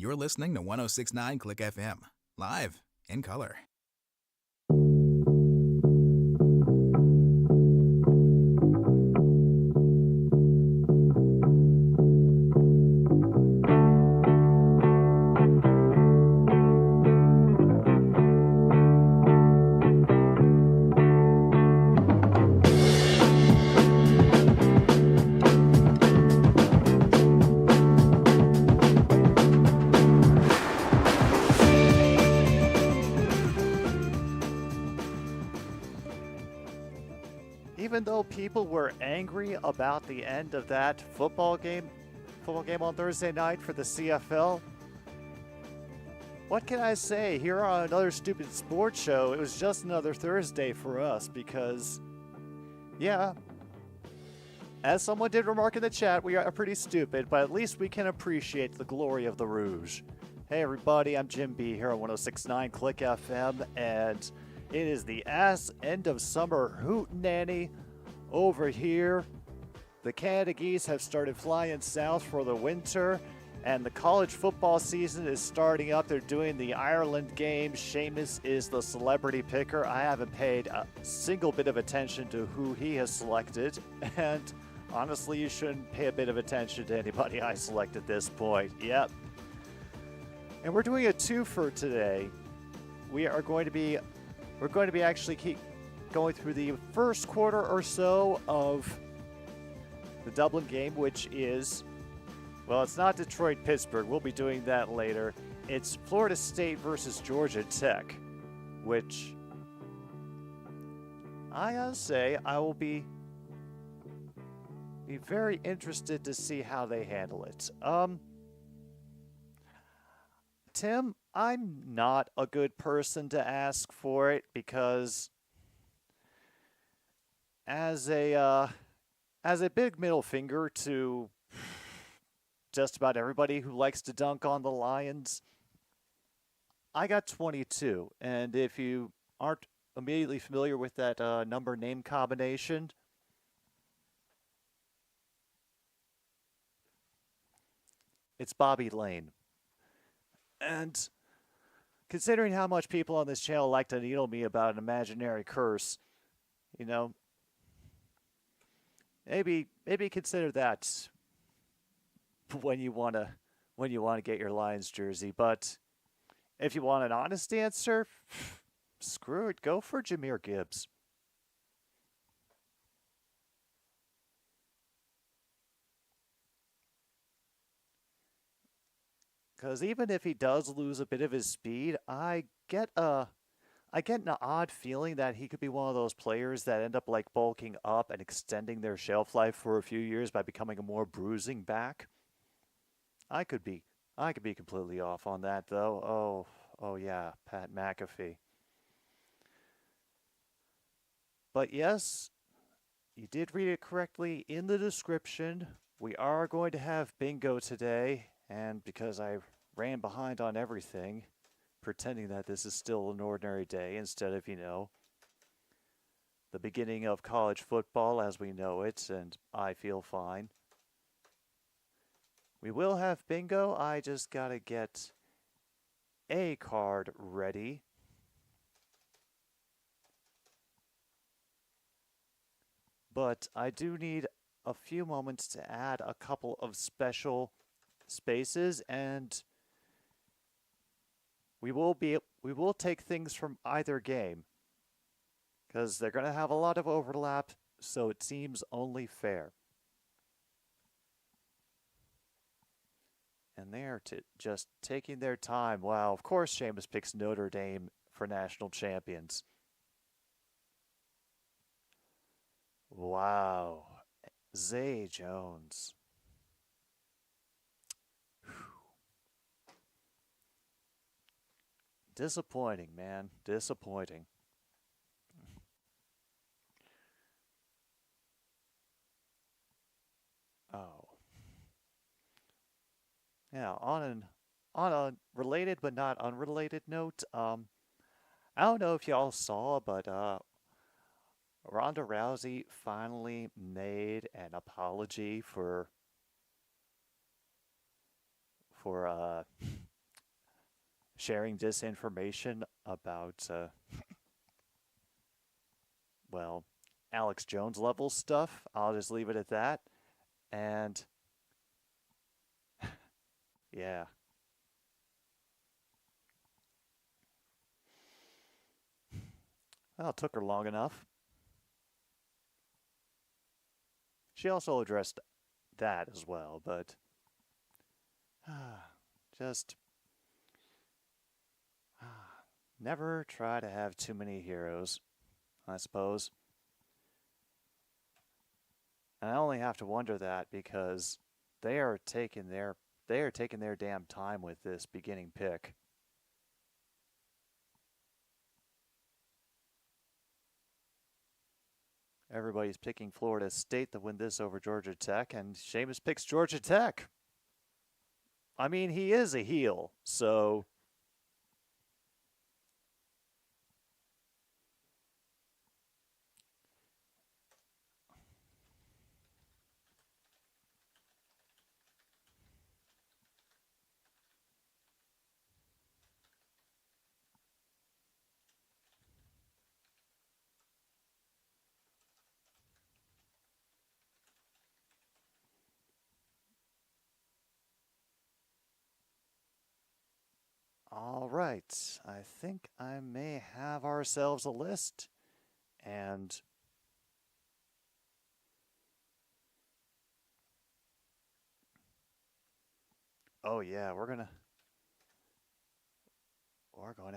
You're listening to 1069 Click FM, live in color. Even though people were angry about the end of that football game on Thursday night for the CFL, what can I say? Here on another stupid sports show, it was just another Thursday for us because, yeah, as someone did remark in the chat, we are pretty stupid, but at least we can appreciate the glory of the Rouge. Hey everybody, I'm Jim B here on 1069 Click FM, and it is the end of summer hootenanny over here. The Canada Geese have started flying south for the winter, and the college football season is starting up. They're doing the Ireland game. Seamus is the celebrity picker. I haven't paid a single bit of attention to who he has selected, and honestly, you shouldn't pay a bit of attention to anybody I select at this point. Yep. And we're doing a twofer today. We're going to be actually keep going through the first quarter or so of the Dublin game, which is, well, it's not Detroit-Pittsburgh. We'll be doing that later. It's Florida State versus Georgia Tech, which I gotta say I will be very interested to see how they handle it. Tim, I'm not a good person to ask for it because as a big middle finger to just about everybody who likes to dunk on the Lions, I got 22. And if you aren't immediately familiar with that number name combination, it's Bobby Lane. And considering how much people on this channel like to needle me about an imaginary curse, you know, maybe consider that when you want to get your Lions jersey. But if you want an honest answer, screw it, go for Jahmyr Gibbs. Because even if he does lose a bit of his speed, I get an odd feeling that he could be one of those players that end up like bulking up and extending their shelf life for a few years by becoming a more bruising back. I could be completely off on that though. Oh yeah, Pat McAfee. But yes, you did read it correctly in the description. We are going to have bingo today. And because I ran behind on everything, pretending that this is still an ordinary day instead of, the beginning of college football as we know it, and I feel fine. We will have bingo. I just gotta get a card ready. But I do need a few moments to add a couple of special spaces, and we will take things from either game because they're going to have a lot of overlap, so it seems only fair. And they're just taking their time. Wow, of course Seamus picks Notre Dame for national champions. Wow, Zay Jones. Disappointing, man. Disappointing. Oh. Yeah, on a related but not unrelated note, I don't know if y'all saw, but Ronda Rousey finally made an apology for sharing disinformation about, well, Alex Jones level stuff. I'll just leave it at that. And yeah. Well, it took her long enough. She also addressed that as well, but just never try to have too many heroes, I suppose. And I only have to wonder that because they are taking their damn time with this beginning pick. Everybody's picking Florida State to win this over Georgia Tech, and Seamus picks Georgia Tech. I mean, he is a heel, so all right. I think I may have ourselves a list, and oh yeah, we're gonna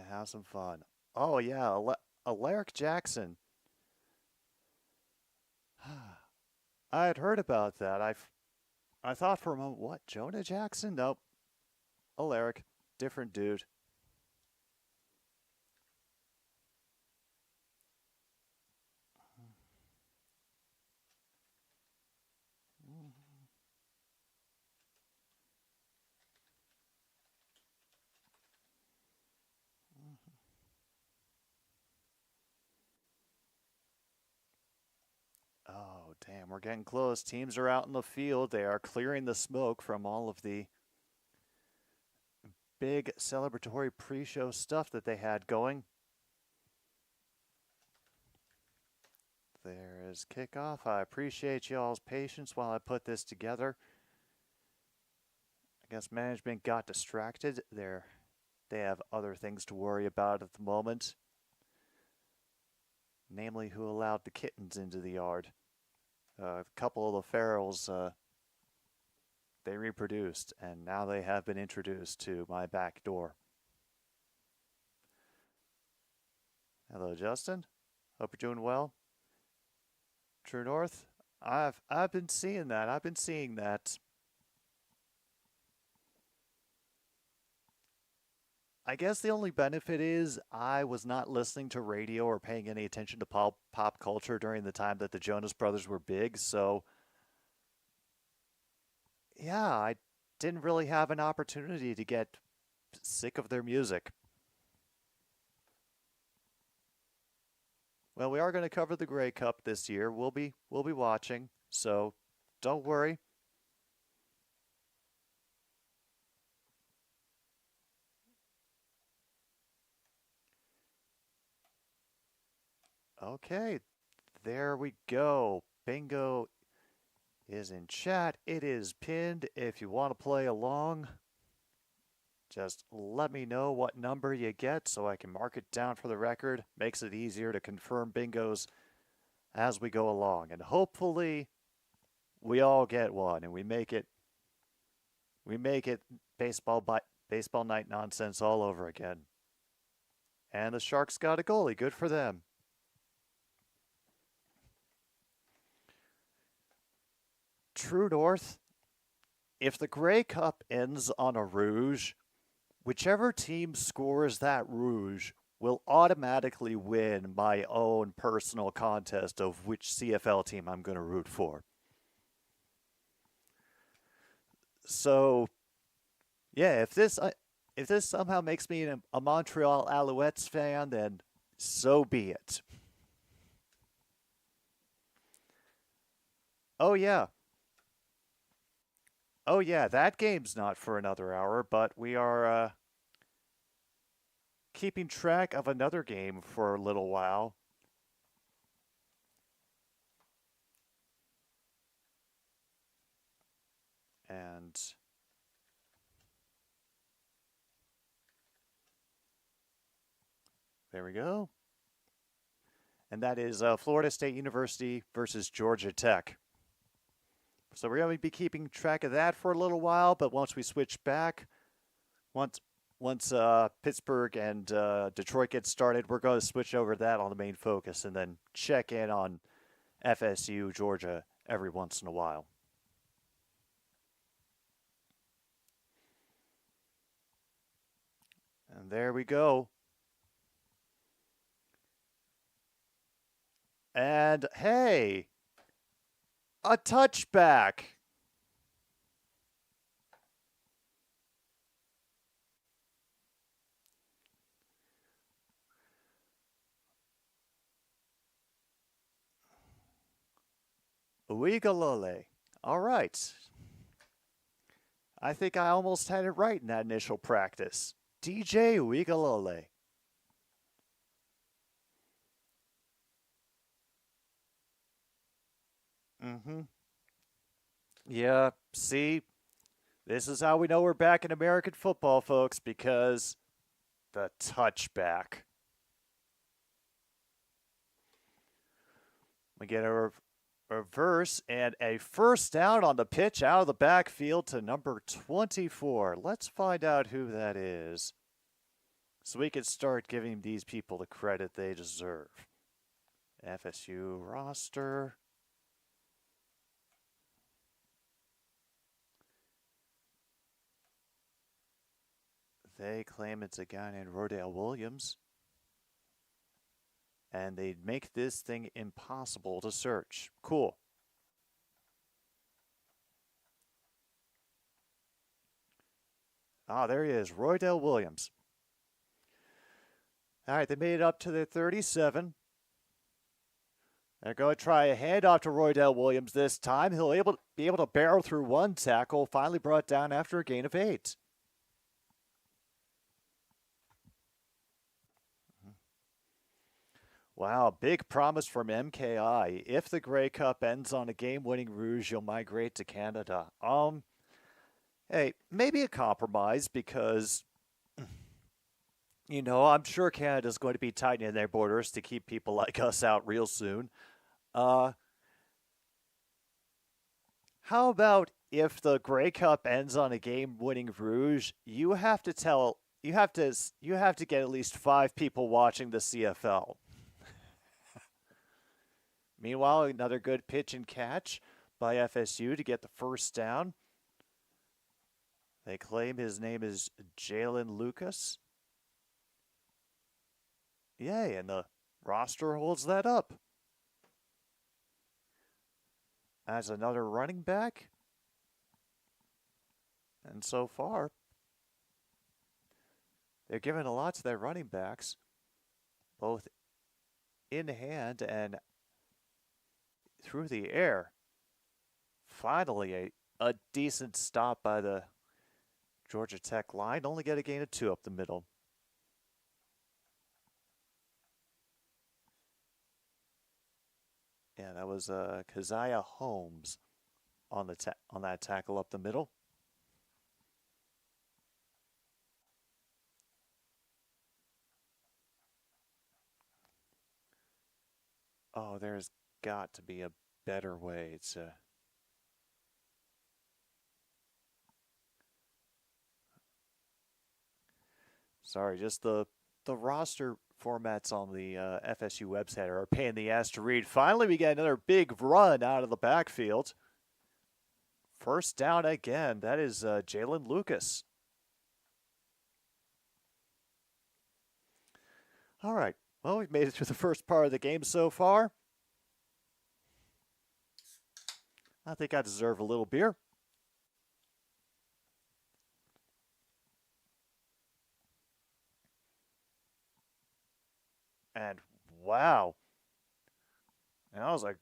have some fun. Oh yeah, Alaric Jackson. I had heard about that. I thought for a moment, what, Jonah Jackson? Nope, Alaric, different dude. Oh, damn, we're getting close. Teams are out in the field. They are clearing the smoke from all of the big celebratory pre-show stuff that they had going. There is kickoff. I appreciate y'all's patience while I put this together. I guess management got distracted. They have other things to worry about at the moment. Namely, who allowed the kittens into the yard. A couple of the ferals, they reproduced, and now they have been introduced to my back door. Hello, Justin. Hope you're doing well. True North. I've been seeing that. I've been seeing that. I guess the only benefit is I was not listening to radio or paying any attention to pop culture during the time that the Jonas Brothers were big, so yeah, I didn't really have an opportunity to get sick of their music. Well, we are going to cover the Grey Cup this year. We'll be watching, so don't worry. Okay, there we go. Bingo is in chat. It is pinned. If you want to play along, just let me know what number you get so I can mark it down for the record. Makes it easier to confirm bingos as we go along. And hopefully we all get one and we make it baseball night nonsense all over again. And the Sharks got a goalie. Good for them. True North, if the Grey Cup ends on a rouge, whichever team scores that rouge will automatically win my own personal contest of which CFL team I'm going to root for. So, yeah, if this somehow makes me a Montreal Alouettes fan, then so be it. Oh yeah, that game's not for another hour, but we are keeping track of another game for a little while. And there we go. And that is Florida State University versus Georgia Tech. So we're going to be keeping track of that for a little while, but once we switch back, once Pittsburgh and Detroit get started, we're going to switch over to that on the main focus and then check in on FSU, Georgia every once in a while. And there we go. And hey, a touchback. Uigalole. All right. I think I almost had it right in that initial practice. DJ Uigalole. Yeah, see, this is how we know we're back in American football, folks, because the touchback. We get a reverse and a first down on the pitch out of the backfield to number 24. Let's find out who that is so we can start giving these people the credit they deserve. FSU roster. They claim it's a guy named Rodale Williams. And they'd make this thing impossible to search. Cool. Ah, there he is, Rodale Williams. All right, they made it up to the 37. They're going to try a handoff to Rodale Williams this time. He'll be able to barrel through one tackle, finally brought down after a gain of 8. Wow, big promise from MKI. If the Grey Cup ends on a game-winning Rouge, you'll migrate to Canada. Hey, maybe a compromise because, you know, I'm sure Canada's going to be tightening their borders to keep people like us out real soon. How about if the Grey Cup ends on a game-winning Rouge, you have to get at least 5 people watching the CFL. Meanwhile, another good pitch and catch by FSU to get the first down. They claim his name is Yellen Lucas. Yay, and the roster holds that up. As another running back. And so far, they're giving a lot to their running backs, both in hand and through the air. Finally, a decent stop by the Georgia Tech line. Only get a gain of 2 up the middle. Yeah, that was Keziah Holmes on that tackle up the middle. Oh, there's got to be a better way to sorry, just the roster formats on the FSU website are a pain in the ass to read. Finally, we get another big run out of the backfield. First down again. That is Yellen Lucas. All right. Well, we've made it through the first part of the game so far. I think I deserve a little beer. And wow, that was a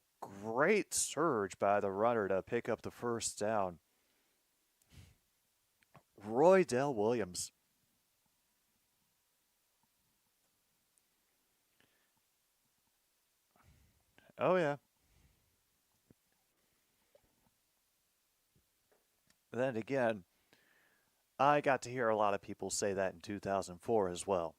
great surge by the runner to pick up the first down. Rodale Williams. Oh, yeah. Then again, I got to hear a lot of people say that in 2004 as well.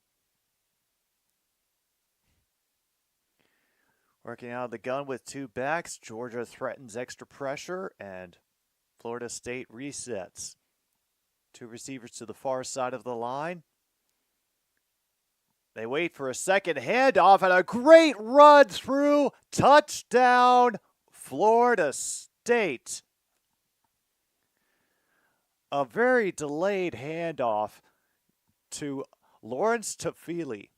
Working out of the gun with two backs, Georgia threatens extra pressure, and Florida State resets. Two receivers to the far side of the line. They wait for a second handoff and a great run through. Touchdown, Florida State. A very delayed handoff to Lawrence Tafili.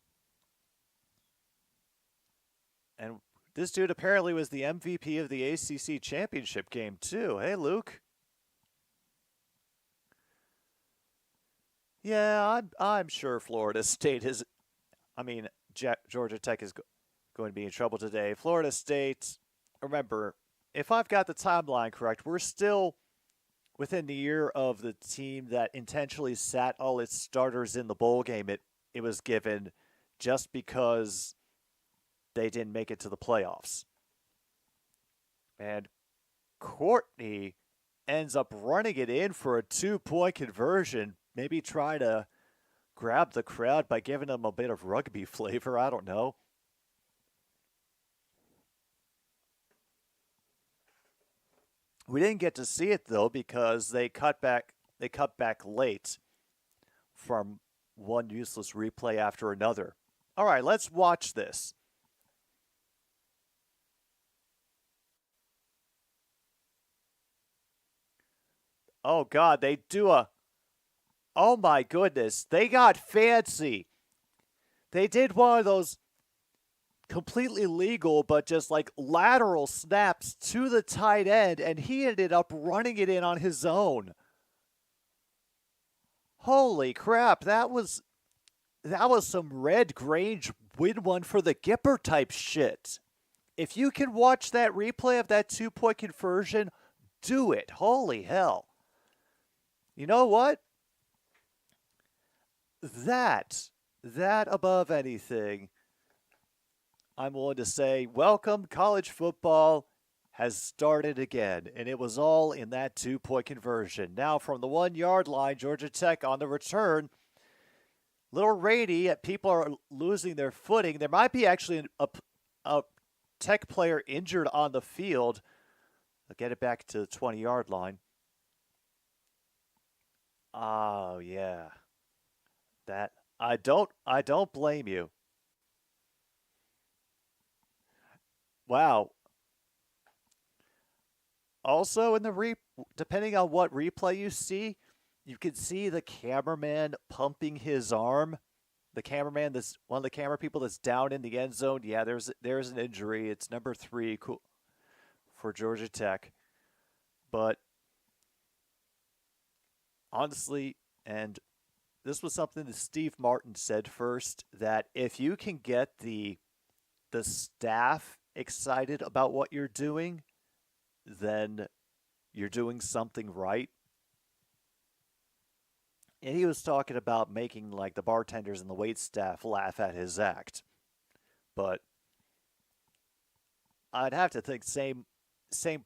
And this dude apparently was the MVP of the ACC championship game, too. Hey, Luke. Yeah, I'm sure Florida State is. I mean, Georgia Tech is going to be in trouble today. Florida State, remember, if I've got the timeline correct, we're still within the year of the team that intentionally sat all its starters in the bowl game it was given just because they didn't make it to the playoffs. And Courtney ends up running it in for a 2-point conversion, maybe try to grab the crowd by giving them a bit of rugby flavor. I don't know. We didn't get to see it though because they cut back late from one useless replay after another. All right, let's watch this. Oh God, they do a. Oh my goodness, they got fancy. They did one of those completely legal, but just like lateral snaps to the tight end, and he ended up running it in on his own. Holy crap, that was some Red Grange win one for the Gipper type shit. If you can watch that replay of that 2-point conversion, do it. Holy hell. You know what? That above anything, I'm willing to say, welcome, college football has started again, and it was all in that 2-point conversion. Now from the 1-yard line, Georgia Tech on the return. Little rainy, people are losing their footing. There might be actually a Tech player injured on the field. I'll get it back to the 20-yard line. Oh, yeah. That I don't blame you. Wow. Also in the depending on what replay you see, you can see the cameraman pumping his arm. The cameraman, this one of the camera people that's down in the end zone. Yeah, there's an injury. It's number 3 for Georgia Tech. But honestly, and this was something that Steve Martin said first, that if you can get the staff excited about what you're doing, then you're doing something right. And he was talking about making like the bartenders and the wait staff laugh at his act. But I'd have to think same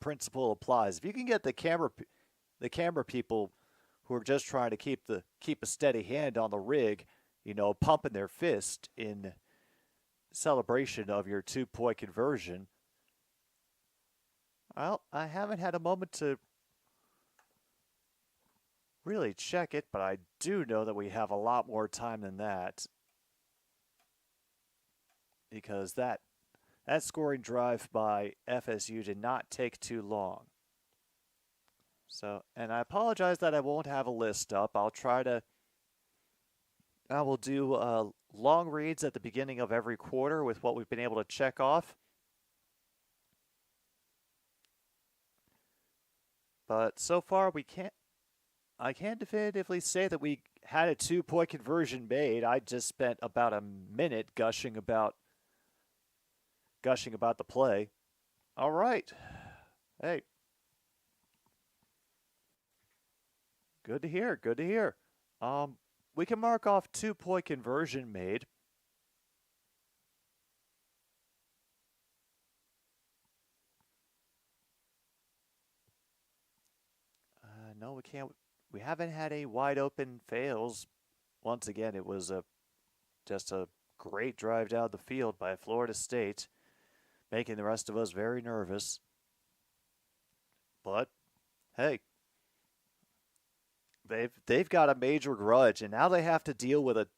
principle applies. If you can get the camera people who are just trying to keep a steady hand on the rig, pumping their fist in celebration of your 2-point conversion. Well, I haven't had a moment to really check it, but I do know that we have a lot more time than that, because that scoring drive by FSU did not take too long. So, and I apologize that I won't have a list up. I will do long reads at the beginning of every quarter with what we've been able to check off. But so far I can't definitively say that we had a 2-point conversion made. I just spent about a minute gushing about the play. All right. Hey. Good to hear. Good to hear. We can mark off 2-point conversion made. no, we can't. We haven't had any wide open fails. Once again, it was just a great drive down the field by Florida State, making the rest of us very nervous. But hey, they've got a major grudge, and now they have to deal with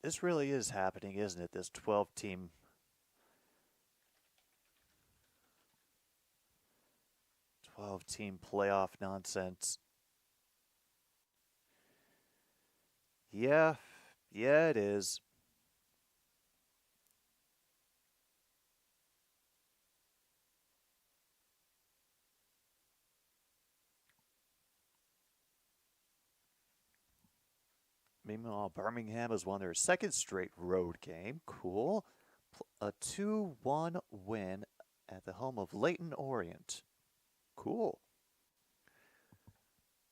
this really is happening, isn't it? This 12-team playoff nonsense. Yeah, it is. Meanwhile, Birmingham has won their second straight road game. Cool. A 2-1 win at the home of Leyton Orient. Cool.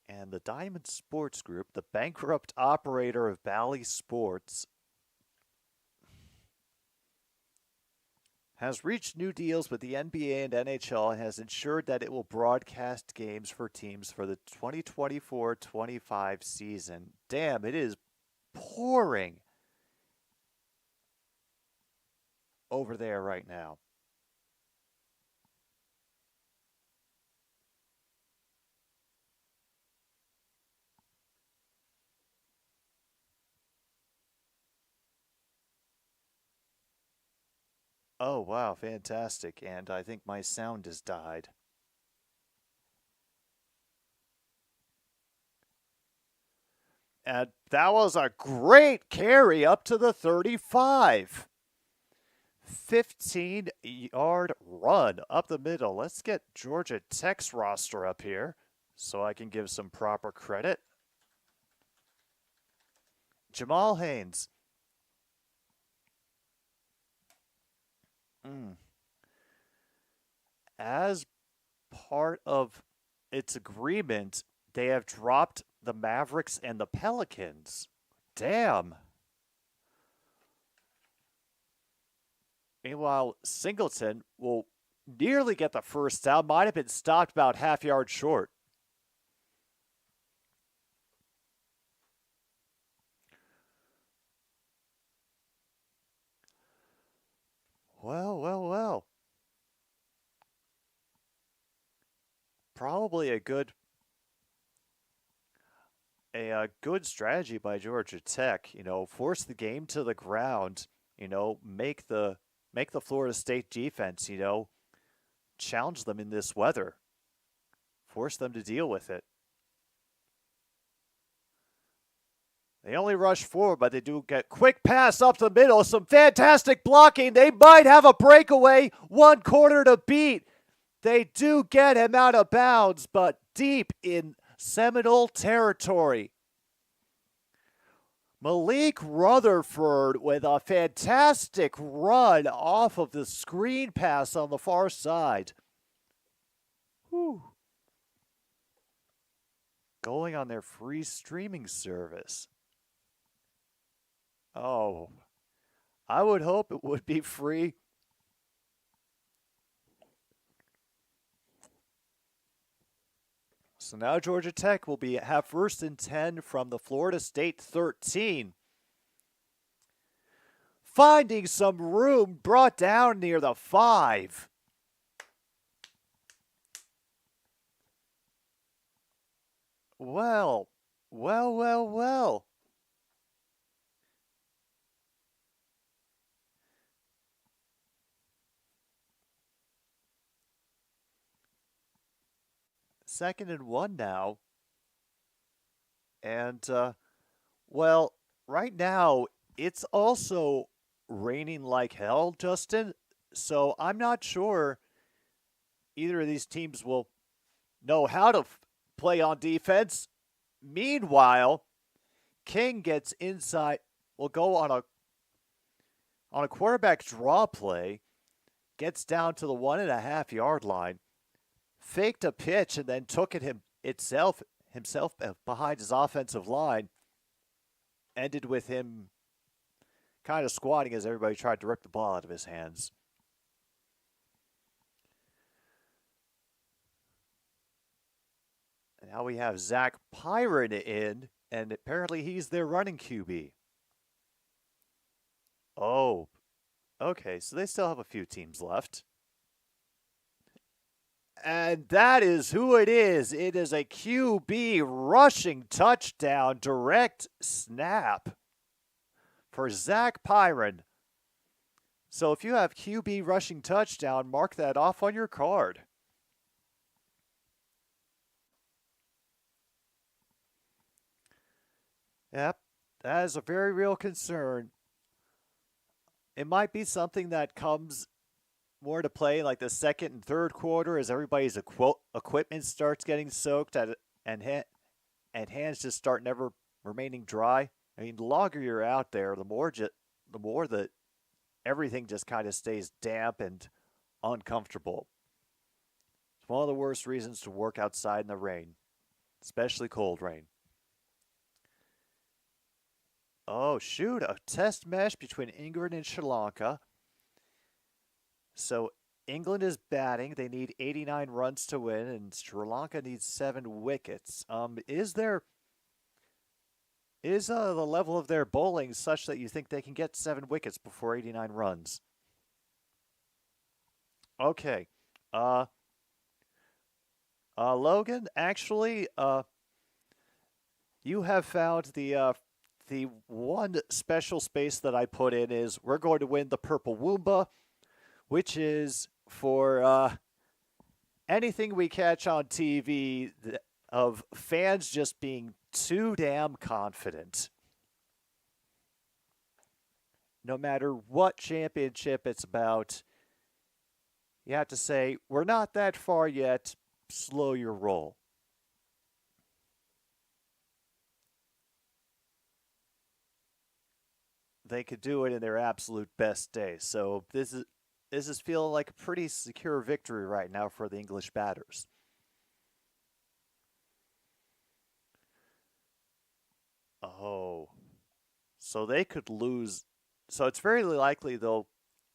And the Diamond Sports Group, the bankrupt operator of Bally Sports, has reached new deals with the NBA and NHL and has ensured that it will broadcast games for teams for the 2024-25 season. Damn, it is pouring over there right now. Oh, wow, fantastic. And I think my sound has died. And that was a great carry up to the 35. 15-yard run up the middle. Let's get Georgia Tech's roster up here so I can give some proper credit. Jamal Haynes. As part of its agreement, they have dropped the Mavericks and the Pelicans. Damn. Meanwhile, Singleton will nearly get the first down. Might have been stopped about half-yard short. Well. Probably a good strategy by Georgia Tech. Force the game to the ground. Make the Florida State defense. Challenge them in this weather. Force them to deal with it. They only rush forward, but they do get quick pass up the middle. Some fantastic blocking. They might have a breakaway. 1 quarter to beat. They do get him out of bounds, but deep in Seminole territory. Malik Rutherford with a fantastic run off of the screen pass on the far side. Whew. Going on their free streaming service. Oh, I would hope it would be free. So now Georgia Tech will have 1st and 10 from the Florida State 13. Finding some room, brought down near the 5. Well. 2nd and 1 now. And, right now, it's also raining like hell, Justin. So I'm not sure either of these teams will know how to play on defense. Meanwhile, King gets inside, will go on a quarterback draw play, gets down to the 1.5-yard line. Faked a pitch and then took it himself behind his offensive line. Ended with him kind of squatting as everybody tried to rip the ball out of his hands. Now we have Zach Pyron in, and apparently he's their running QB. Oh, okay, so they still have a few teams left. And that is who it is. It is a QB rushing touchdown, direct snap for Zach Pyron. So if you have QB rushing touchdown, mark that off on your card. Yep, that is a very real concern. It might be something that comes more to play like the second and third quarter as everybody's equipment starts getting soaked and hands just start never remaining dry. I mean, the longer you're out there, the more that everything just kind of stays damp and uncomfortable. It's one of the worst reasons to work outside in the rain, especially cold rain. Oh, shoot, a test match between England and Sri Lanka. So England is batting. They need 89 runs to win, and Sri Lanka needs 7 wickets. Is the level of their bowling such that you think they can get 7 wickets before 89 runs? Okay. Logan, actually, you have found the one special space that I put in is we're going to win the Purple Woomba, which is for anything we catch on TV of fans just being too damn confident. No matter what championship it's about, you have to say, we're not that far yet, slow your roll. They could do it in their absolute best day. So this is feeling like a pretty secure victory right now for the English batters. Oh, so they could lose. So it's very likely they'll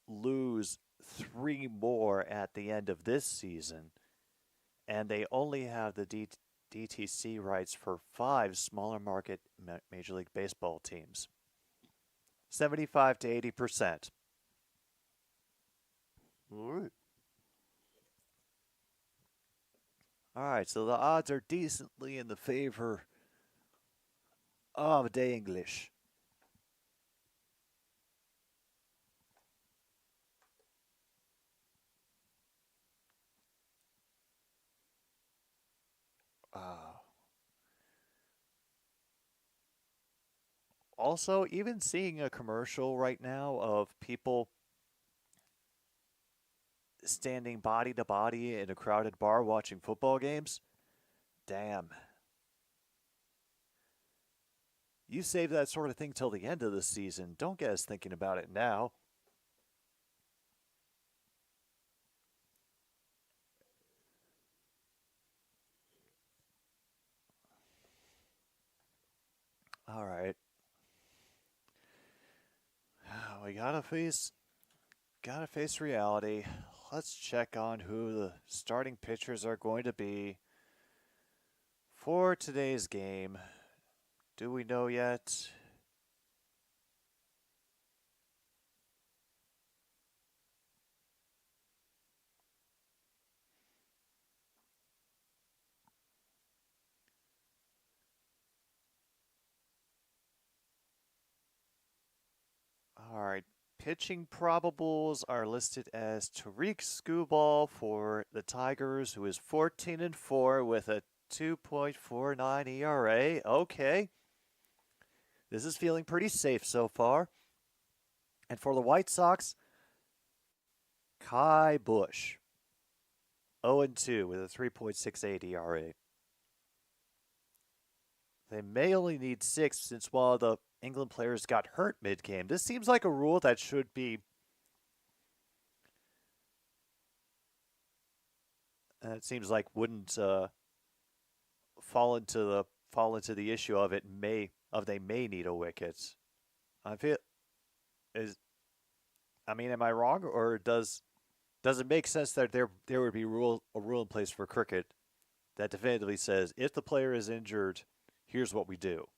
lose 3 more at the end of this season. And they only have the DTC rights for 5 smaller market Major League Baseball teams. 75 to 80%. All right, so the odds are decently in the favor of the English. Also, even seeing a commercial right now of people standing body to body in a crowded bar watching football games, damn. You save that sort of thing till the end of the season. Don't get us thinking about it now. All right. We gotta face reality. Let's check on who the starting pitchers are going to be for today's game. Do we know yet? All right. Pitching probables are listed as Tariq Skubal for the Tigers, who is 14-4 with a 2.49 ERA. Okay. This is feeling pretty safe so far. And for the White Sox, Kai Bush, 0-2 with a 3.68 ERA. They may only need 6 since one of the England players got hurt mid-game. This seems like a rule that should be it seems like wouldn't fall into the issue of they may need a wicket. Am I wrong, or does it make sense that there would be a rule in place for cricket that definitively says if the player is injured, here's what we do.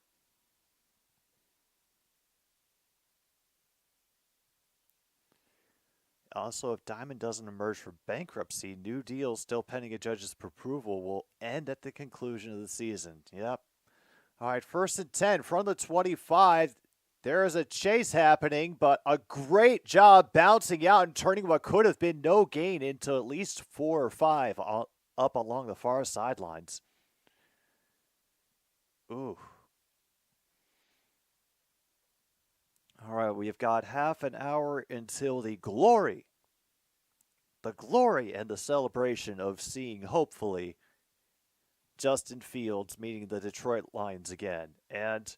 Also, if Diamond doesn't emerge from bankruptcy, new deals still pending a judge's approval will end at the conclusion of the season. Yep. All right, 1st and 10 from the 25. There is a chase happening, but a great job bouncing out and turning what could have been no gain into at least 4 or 5 up along the far sidelines. Ooh. All right, we've got half an hour until the glory and the celebration of seeing, hopefully, Justin Fields meeting the Detroit Lions again. And,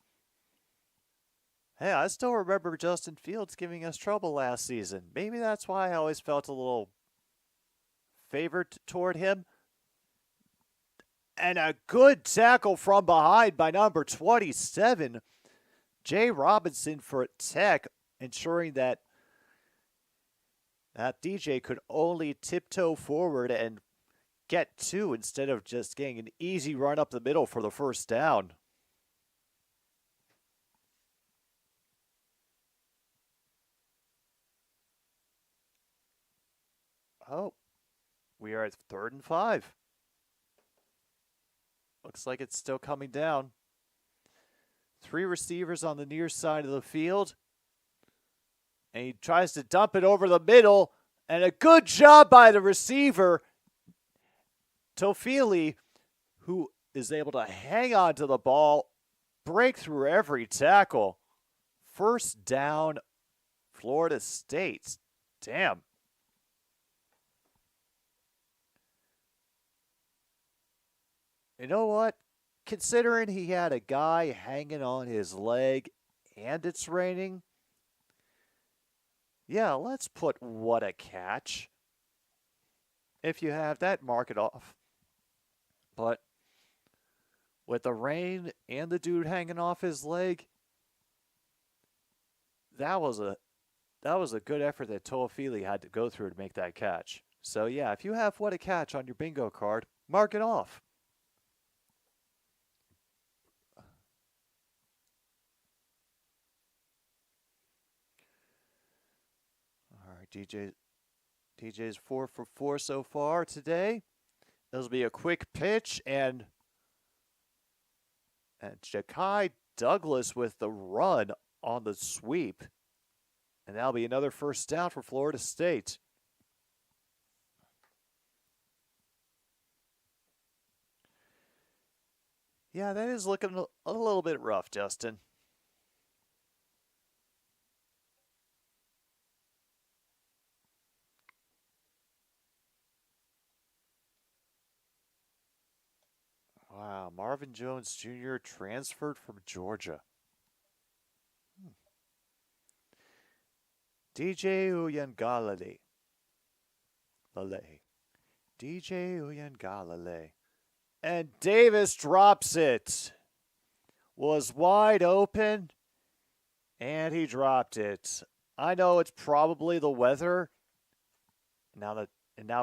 hey, I still remember Justin Fields giving us trouble last season. Maybe that's why I always felt a little favored toward him. And a good tackle from behind by number 27, Jay Robinson for Tech, ensuring that DJ could only tiptoe forward and get 2 instead of just getting an easy run up the middle for the first down. Oh, we are at 3rd and 5. Looks like it's still coming down. 3 receivers on the near side of the field. And he tries to dump it over the middle. And a good job by the receiver, Tofili, who is able to hang on to the ball, break through every tackle. First down, Florida State. Damn. You know what? Considering he had a guy hanging on his leg and it's raining, yeah, let's put what a catch. If you have that, mark it off. But with the rain and the dude hanging off his leg, that was a good effort that Toafili had to go through to make that catch. So yeah, if you have what a catch on your bingo card, mark it off. DJ's 4 for 4 so far today. This will be a quick pitch, and Ja'Kai Douglas with the run on the sweep. And that'll be another first down for Florida State. Yeah, that is looking a little bit rough, Justin. Wow, Marvin Jones Jr. transferred from Georgia. DJ Uyangalale. DJ Uyangalale. And Davis drops it. Was wide open, and he dropped it. I know it's probably the weather. Now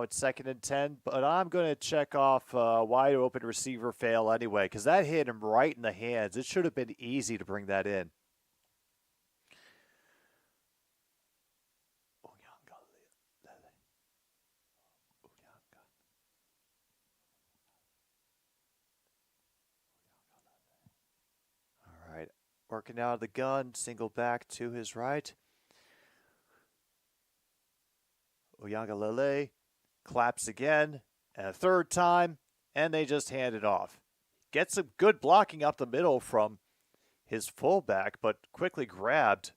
it's 2nd and 10, but I'm going to check off wide open receiver fail anyway, because that hit him right in the hands. It should have been easy to bring that in. All right, working out of the gun, single back to his right. Uyangalele claps again, and a 3rd time, and they just hand it off. Gets some good blocking up the middle from his fullback, but quickly grabbed.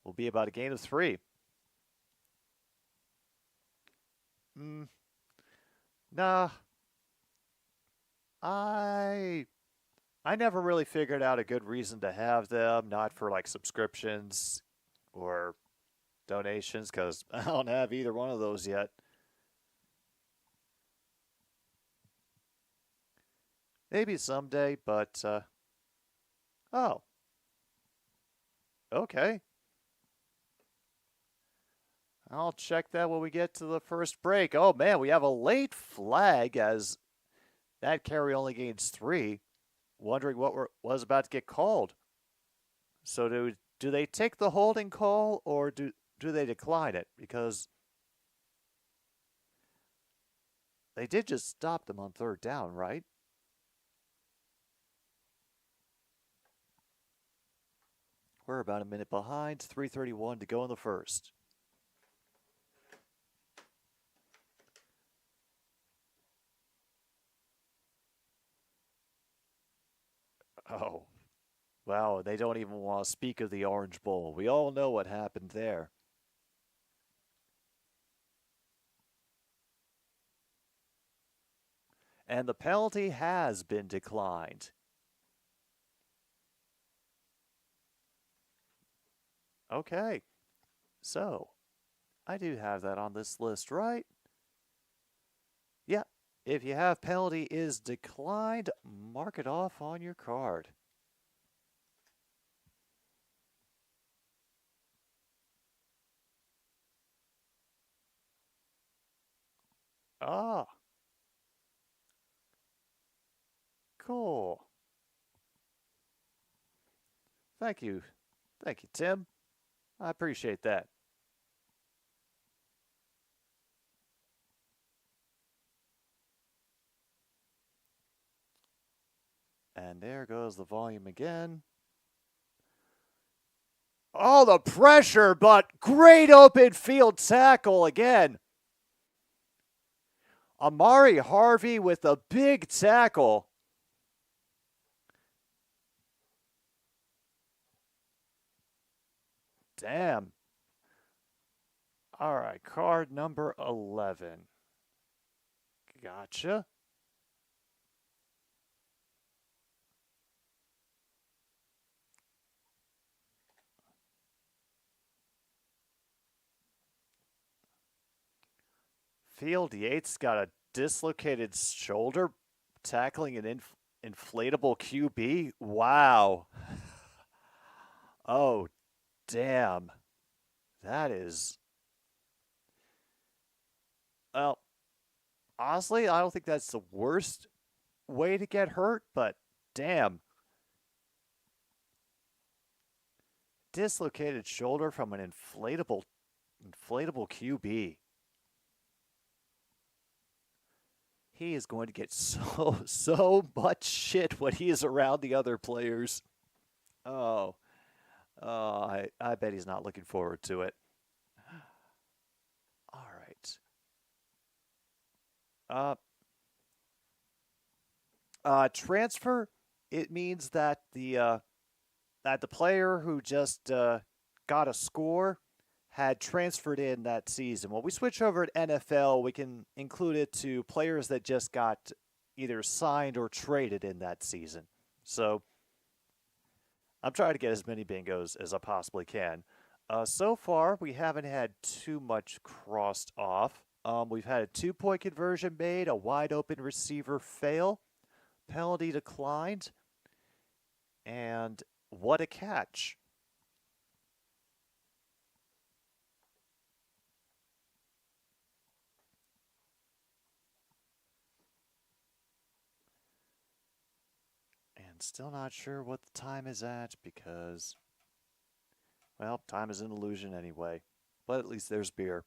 Will be about a gain of 3. Nah. I never really figured out a good reason to have them, not for like subscriptions or donations, because I don't have either one of those yet. Maybe someday, but, oh. Okay. I'll check that when we get to the first break. Oh, man, we have a late flag as That carry only gains 3. Wondering what was about to get called. So do they take the holding call or do they decline it? Because they did just stop them on 3rd down, right? We're about a minute behind. 3:31 to go in the first. Oh, wow. They don't even want to speak of the Orange Bowl. We all know what happened there. And the penalty has been declined. Okay. So, I do have that on this list, right? Yeah. If you have penalty is declined, mark it off on your card. Ah. Cool. Thank you. Thank you, Tim. I appreciate that. And there goes the volume again. Oh, the pressure, but great open field tackle again. Amari Harvey with a big tackle. Damn. All right, card number 11. Gotcha. Field Yates got a dislocated shoulder tackling an inflatable QB. Wow. Oh, damn. That is. Well, honestly, I don't think that's the worst way to get hurt, but damn. Dislocated shoulder from an inflatable QB. He is going to get so much shit when he is around the other players. Oh, I bet he's not looking forward to it. All right. Transfer. It means that the player who just got a score had transferred in that season. When we switch over to NFL, we can include it to players that just got either signed or traded in that season. So I'm trying to get as many bingos as I possibly can. So far, we haven't had too much crossed off. We've had a 2-point conversion made, a wide open receiver fail, penalty declined, and what a catch. And still not sure what the time is at because, well, time is an illusion anyway. But at least there's beer.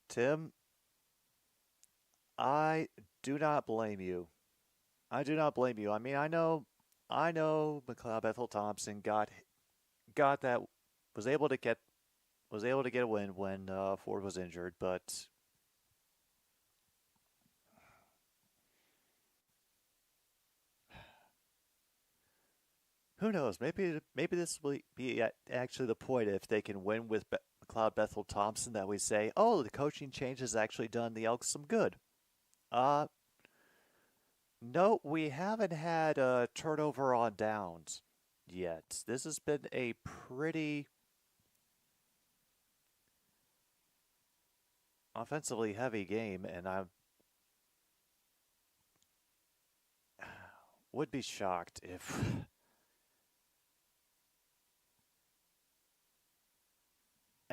Tim, I do not blame you. I do not blame you. I mean, I know McLeod Bethel Thompson got that, was able to get a win when Ford was injured, but who knows? Maybe this will be actually the point if they can win with McLeod Bethel Thompson that we say, oh, the coaching change has actually done the Elks some good. No, we haven't had a turnover on downs yet. This has been a pretty offensively heavy game, and I would be shocked if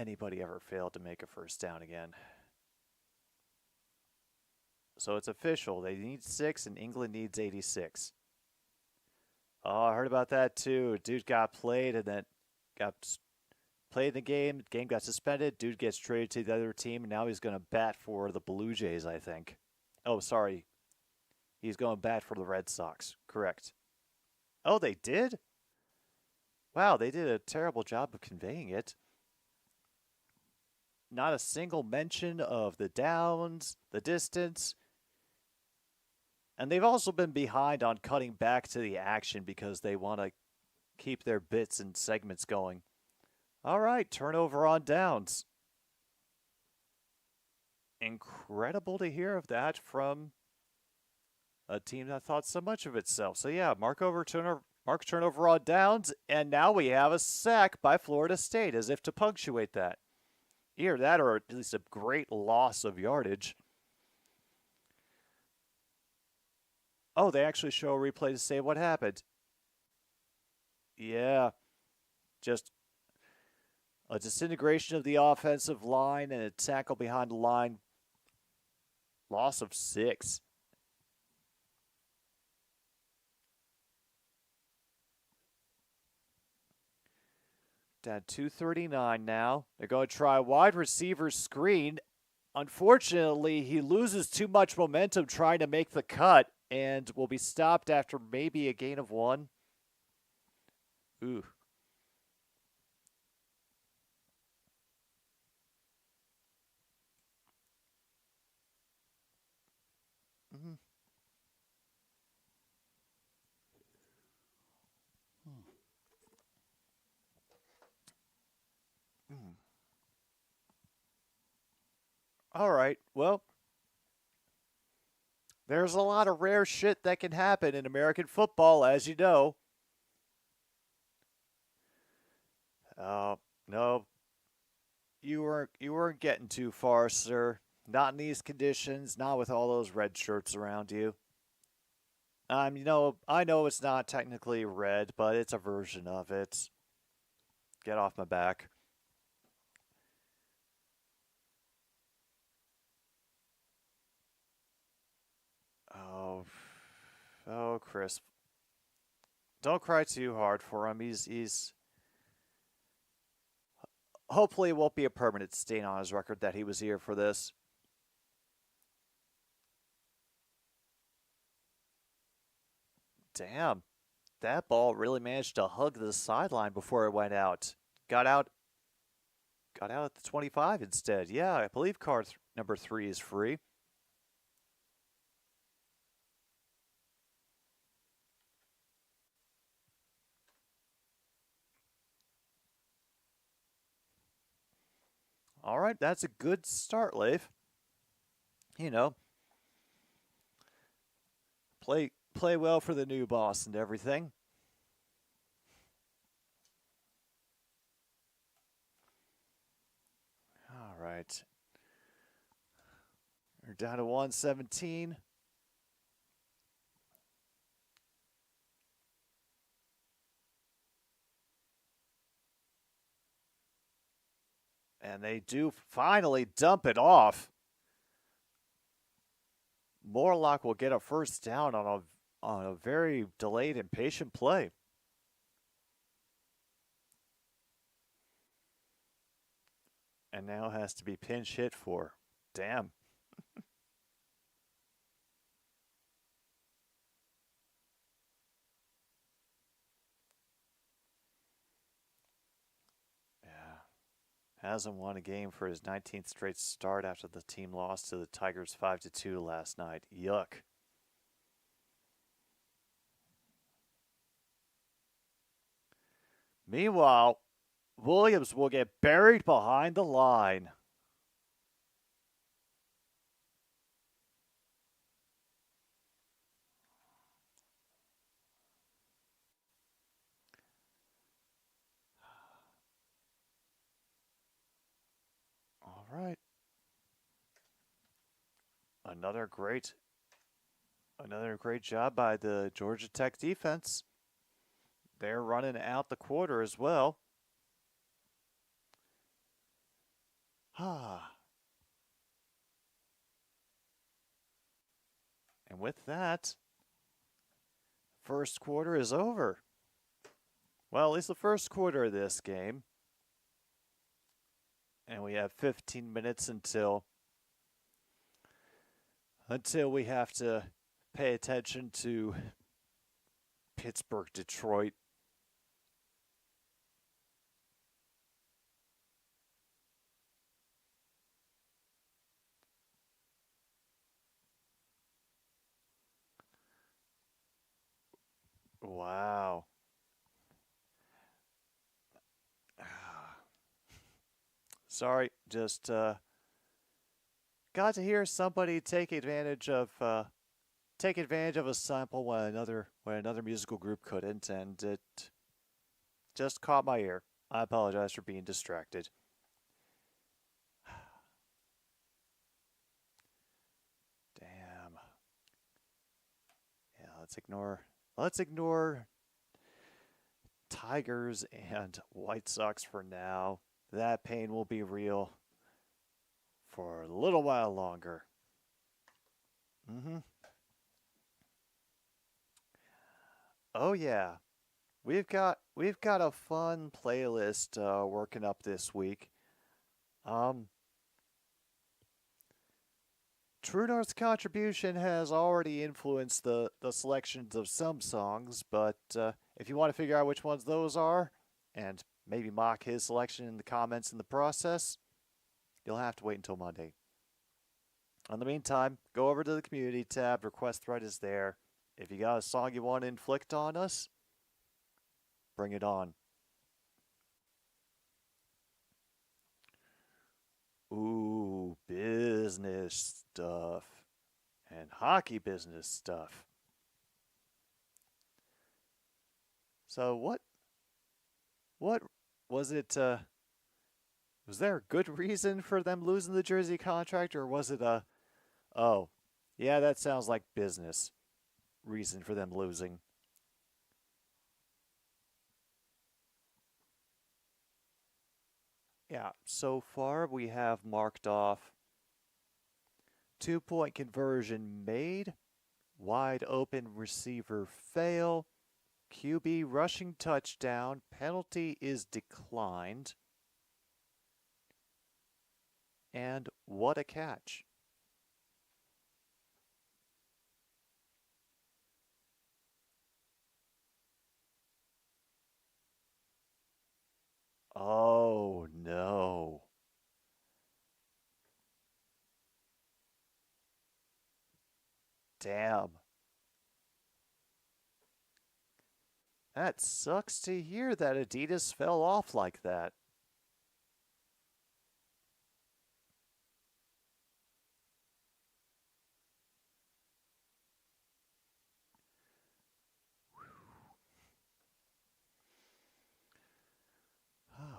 anybody ever failed to make a first down again. So it's official. They need 6 and England needs 86. Oh, I heard about that too. Dude got played and then got played in the game. Game got suspended. Dude gets traded to the other team, and now he's going to bat for the Blue Jays, I think. Oh, sorry. He's going to bat for the Red Sox. Correct. Oh, they did? Wow, they did a terrible job of conveying it. Not a single mention of the downs, the distance. And they've also been behind on cutting back to the action because they want to keep their bits and segments going. All right, turnover on downs. Incredible to hear of that from a team that thought so much of itself. So yeah, mark turnover on downs, and now we have a sack by Florida State, as if to punctuate that. Either that or at least a great loss of yardage. Oh, they actually show a replay to say what happened. Yeah, just a disintegration of the offensive line and a tackle behind the line. Loss of 6. Down 2:39 now. They're going to try wide receiver screen. Unfortunately, he loses too much momentum trying to make the cut and will be stopped after maybe a gain of 1. Ooh. Mm-hmm. All right, well, there's a lot of rare shit that can happen in American football, as you know. No, you weren't getting too far, sir. Not in these conditions, not with all those red shirts around you. I know it's not technically red, but it's a version of it. Get off my back. Oh, Chris. Don't cry too hard for him. He's hopefully it won't be a permanent stain on his record that he was here for this. Damn. That ball really managed to hug the sideline before it went out. Got out at the 25 instead. Yeah, I believe car number 3 is free. All right, that's a good start, Leif. You know, play well for the new boss and everything. All right. We're down to 117. And they do finally dump it off. Morlock will get a first down on a very delayed and patient play. And now has to be pinch hit for. Damn. Hasn't won a game for his 19th straight start after the team lost to the Tigers 5-2 last night. Yuck. Meanwhile, Williams will get buried behind the line. All right. Another great job by the Georgia Tech defense. They're running out the quarter as well. And with that, first quarter is over. Well, at least the first quarter of this game. And we have 15 minutes until we have to pay attention to Pittsburgh, Detroit. Wow. Sorry, just got to hear somebody take advantage of a sample when another musical group couldn't, and it just caught my ear. I apologize for being distracted. Damn. Yeah, let's ignore Tigers and White Sox for now. That pain will be real for a little while longer. Oh yeah. We've got a fun playlist working up this week. True North's contribution has already influenced the selections of some songs, but if you want to figure out which ones those are, and maybe mock his selection in the comments in the process, you'll have to wait until Monday. In the meantime, go over to the community tab, request thread is there. If you got a song you want to inflict on us, bring it on. Ooh, business stuff. And hockey business stuff. So what was it, was there a good reason for them losing the jersey contract, or was it oh, yeah, that sounds like business reason for them losing? Yeah, so far we have marked off 2-point conversion made, wide open receiver fail, QB rushing touchdown, penalty is declined, and what a catch. Oh no. Damn. That sucks to hear that Adidas fell off like that.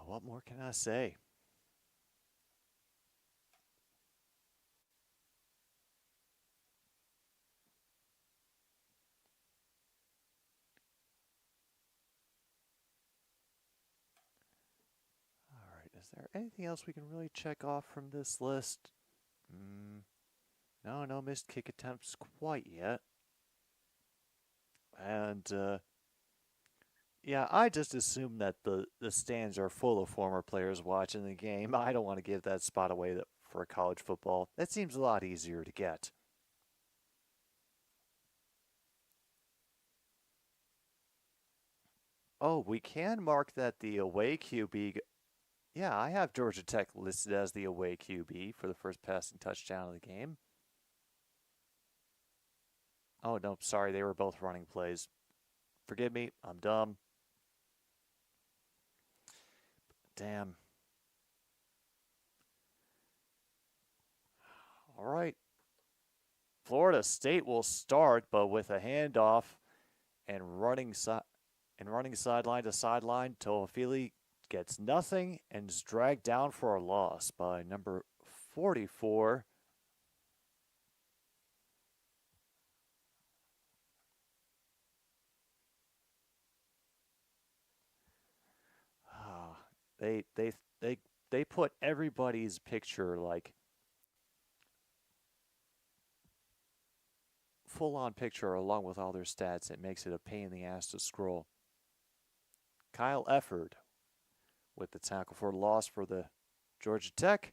What more can I say? Is there anything else we can really check off from this list? No missed kick attempts quite yet. And, yeah, I just assume that the stands are full of former players watching the game. I don't want to give that spot away for college football. That seems a lot easier to get. Oh, we can mark that the away QB. Yeah, I have Georgia Tech listed as the away QB for the first passing touchdown of the game. Oh, no, sorry, they were both running plays. Forgive me, I'm dumb. Damn. All right. Florida State will start, but with a handoff and running sideline to sideline. Toafili gets nothing and is dragged down for a loss by number 44. They they put everybody's picture, like, full-on picture along with all their stats. It makes it a pain in the ass to scroll. Kyle Efford with the tackle for loss for the Georgia Tech.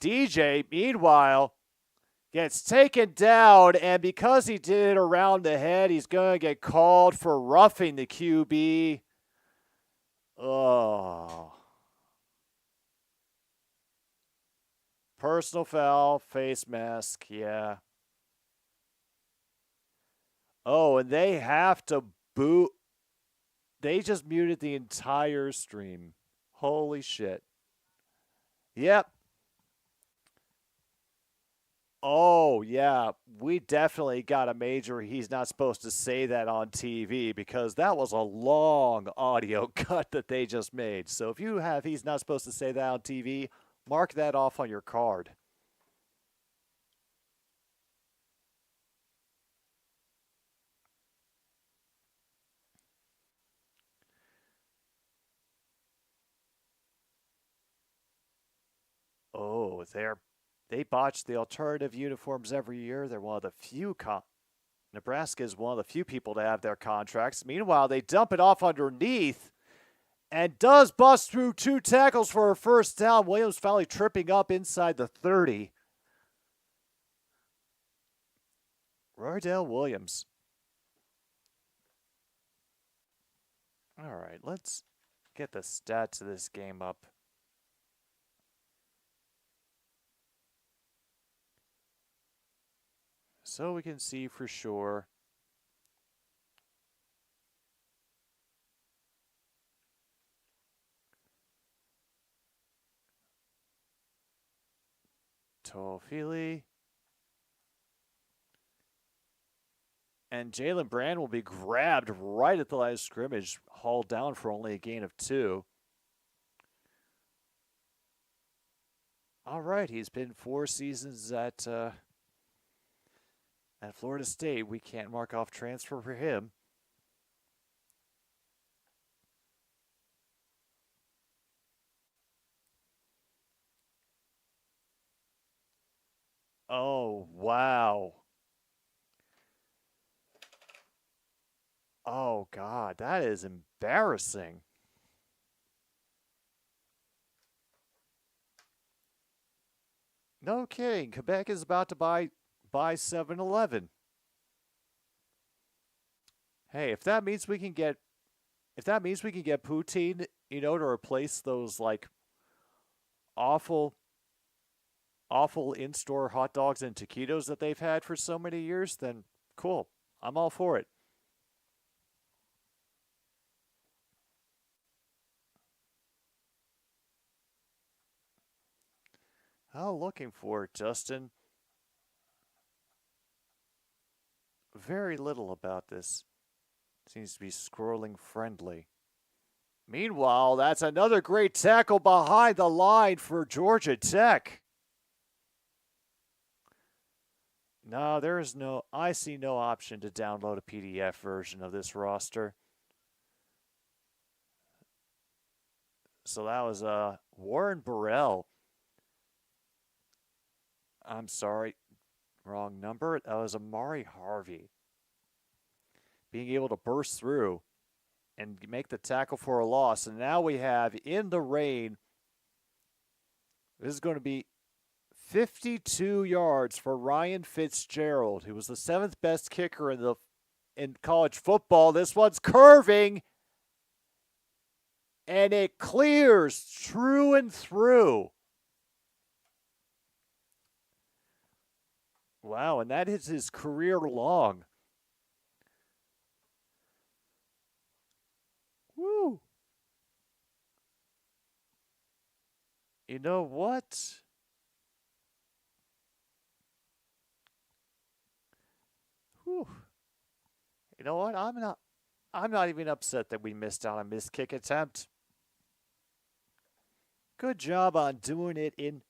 DJ, meanwhile, gets taken down, and because he did it around the head, he's going to get called for roughing the QB. Oh. Personal foul, face mask, yeah. Oh, and they have to boot. They just muted the entire stream. Holy shit. Yep. Oh, yeah. We definitely got a major he's not supposed to say that on TV, because that was a long audio cut that they just made. So if you have he's not supposed to say that on TV, mark that off on your card. Oh, they botch the alternative uniforms every year. They're one of the few Nebraska is one of the few people to have their contracts. Meanwhile, they dump it off underneath and does bust through 2 tackles for a first down. Williams finally tripping up inside the 30. Roydell Williams. All right, let's get the stats of this game up. So we can see for sure. Toafili. And Jalen Brand will be grabbed right at the line of scrimmage, hauled down for only a gain of 2. All right, he's been 4 seasons at Florida State. We can't mark off transfer for him. Oh, wow. Oh, God, that is embarrassing. No kidding. Quebec is about to buy 7-Eleven. Hey, if that means we can get poutine, you know, to replace those like awful in-store hot dogs and taquitos that they've had for so many years, then cool. I'm all for it. Oh, looking for it, Justin. Very little about this. Seems to be scrolling friendly. Meanwhile, that's another great tackle behind the line for Georgia Tech. No, I see no option to download a PDF version of this roster. So that was Warren Burrell. I'm sorry, wrong number. That was Amari Harvey. Being able to burst through and make the tackle for a loss. And now we have in the rain, this is going to be 52 yards for Ryan Fitzgerald, who was the 7th best kicker in college football. This one's curving, and it clears true and through. Wow, and that is his career long. Woo. You know what? Whew. You know what? I'm not even upset that we missed out on missed kick attempt. Good job on doing it in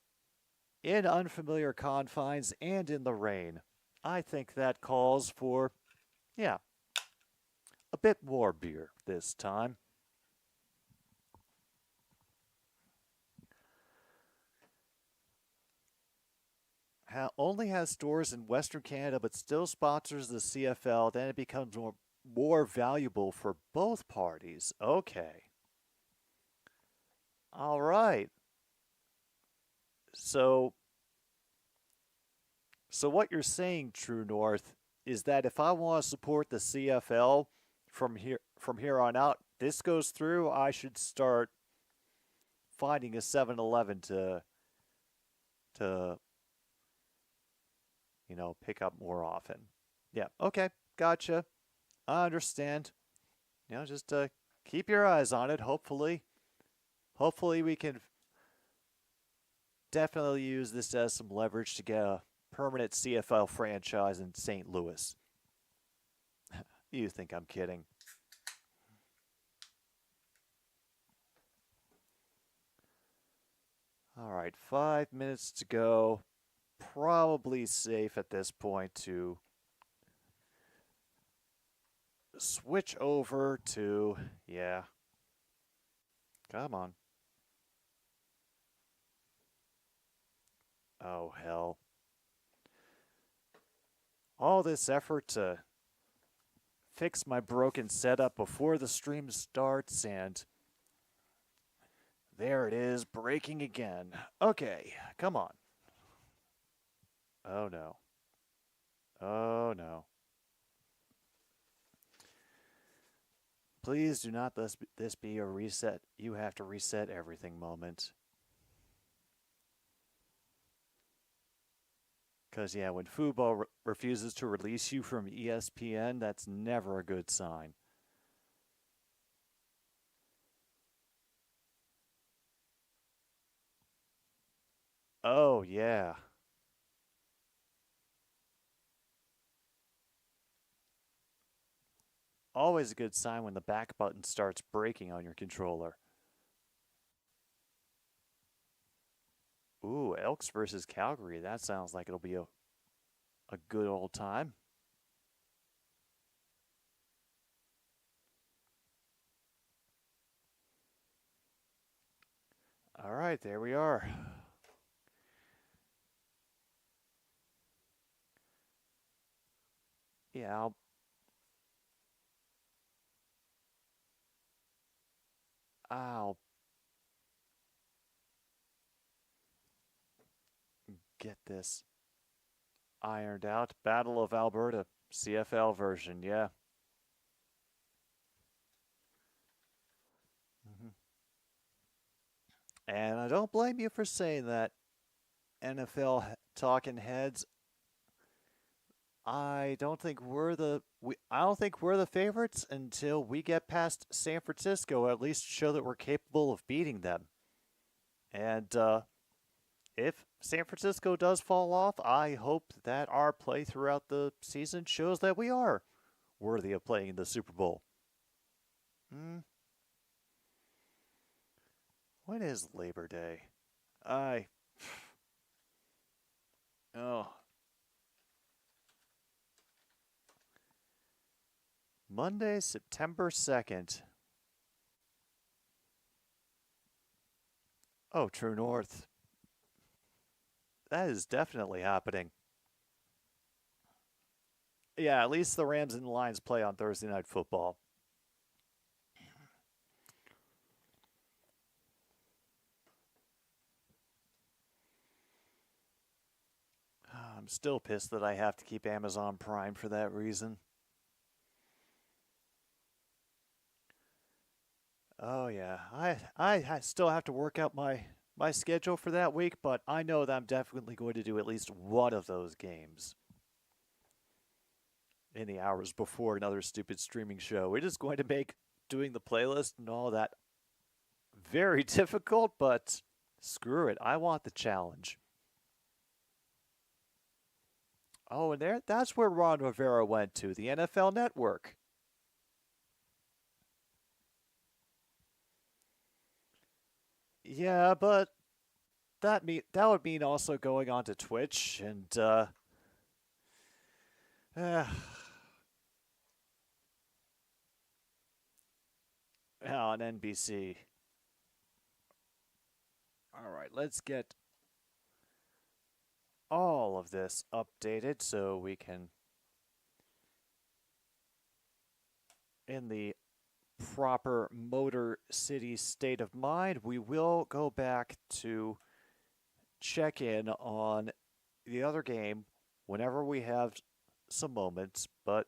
unfamiliar confines and in the rain. I think that calls for, yeah, a bit more beer this time. only has stores in Western Canada but still sponsors the CFL, then it becomes more valuable for both parties. Okay. All right. So what you're saying, True North, is that if I want to support the CFL from here on out, this goes through, I should start finding a 7-Eleven to pick up more often. Yeah, okay, gotcha. I understand. Just keep your eyes on it. Hopefully we can definitely use this as some leverage to get a permanent CFL franchise in St. Louis. You think I'm kidding? All right, 5 minutes to go. Probably safe at this point to switch over to, yeah. Come on. Oh, hell. All this effort to fix my broken setup before the stream starts, and there it is, breaking again. Okay, come on. Oh, no. Oh, no. Please do not let this be a reset. You have to reset everything moment. Because, yeah, when Fubo refuses to release you from ESPN, that's never a good sign. Oh, yeah. Always a good sign when the back button starts breaking on your controller. Ooh, Elks versus Calgary. That sounds like it'll be a good old time. All right, there we are. Yeah, I'll get this ironed out. Battle of Alberta, CFL version, yeah. And I don't blame you for saying that, NFL talking heads. I don't think we're the favorites until we get past San Francisco, or at least show that we're capable of beating them. And if San Francisco does fall off, I hope that our play throughout the season shows that we are worthy of playing in the Super Bowl. When is Labor Day? Oh. Monday, September 2nd. Oh, True North. That is definitely happening. Yeah, at least the Rams and Lions play on Thursday Night Football. I'm still pissed that I have to keep Amazon Prime for that reason. Oh, yeah. I still have to work out my schedule for that week, but I know that I'm definitely going to do at least one of those games in the hours before another stupid streaming show. It is going to make doing the playlist and all that very difficult, but screw it. I want the challenge. Oh, and that's where Ron Rivera went to, the NFL Network. Yeah, but that would mean also going on to Twitch and on NBC. All right, let's get all of this updated so we can, in the proper Motor City state of mind, we will go back to check in on the other game whenever we have some moments, but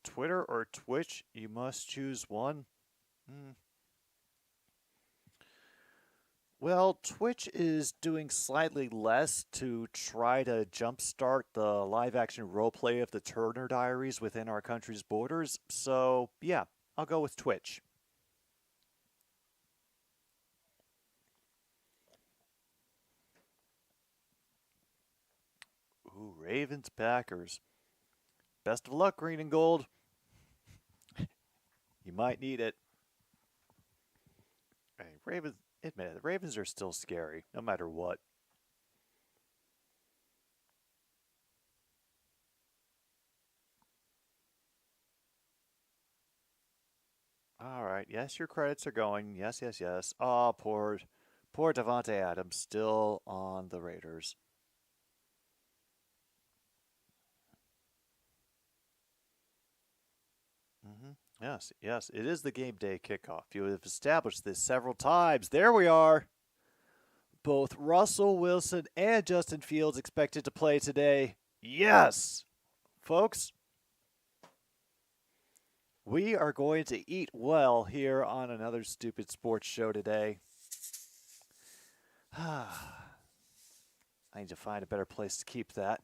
Twitter or Twitch, you must choose one. Well, Twitch is doing slightly less to try to jumpstart the live-action roleplay of the Turner Diaries within our country's borders, so yeah, I'll go with Twitch. Ooh, Ravens Packers. Best of luck, green and gold. You might need it. Hey, Ravens, admit it, the Ravens are still scary, no matter what. All right, yes, your credits are going. Yes, yes, yes. Oh, poor Davante Adams, still on the Raiders. Yes, yes, it is the game day kickoff. You have established this several times. There we are. Both Russell Wilson and Justin Fields expected to play today. Yes, folks. We are going to eat well here on another stupid sports show today. I need to find a better place to keep that.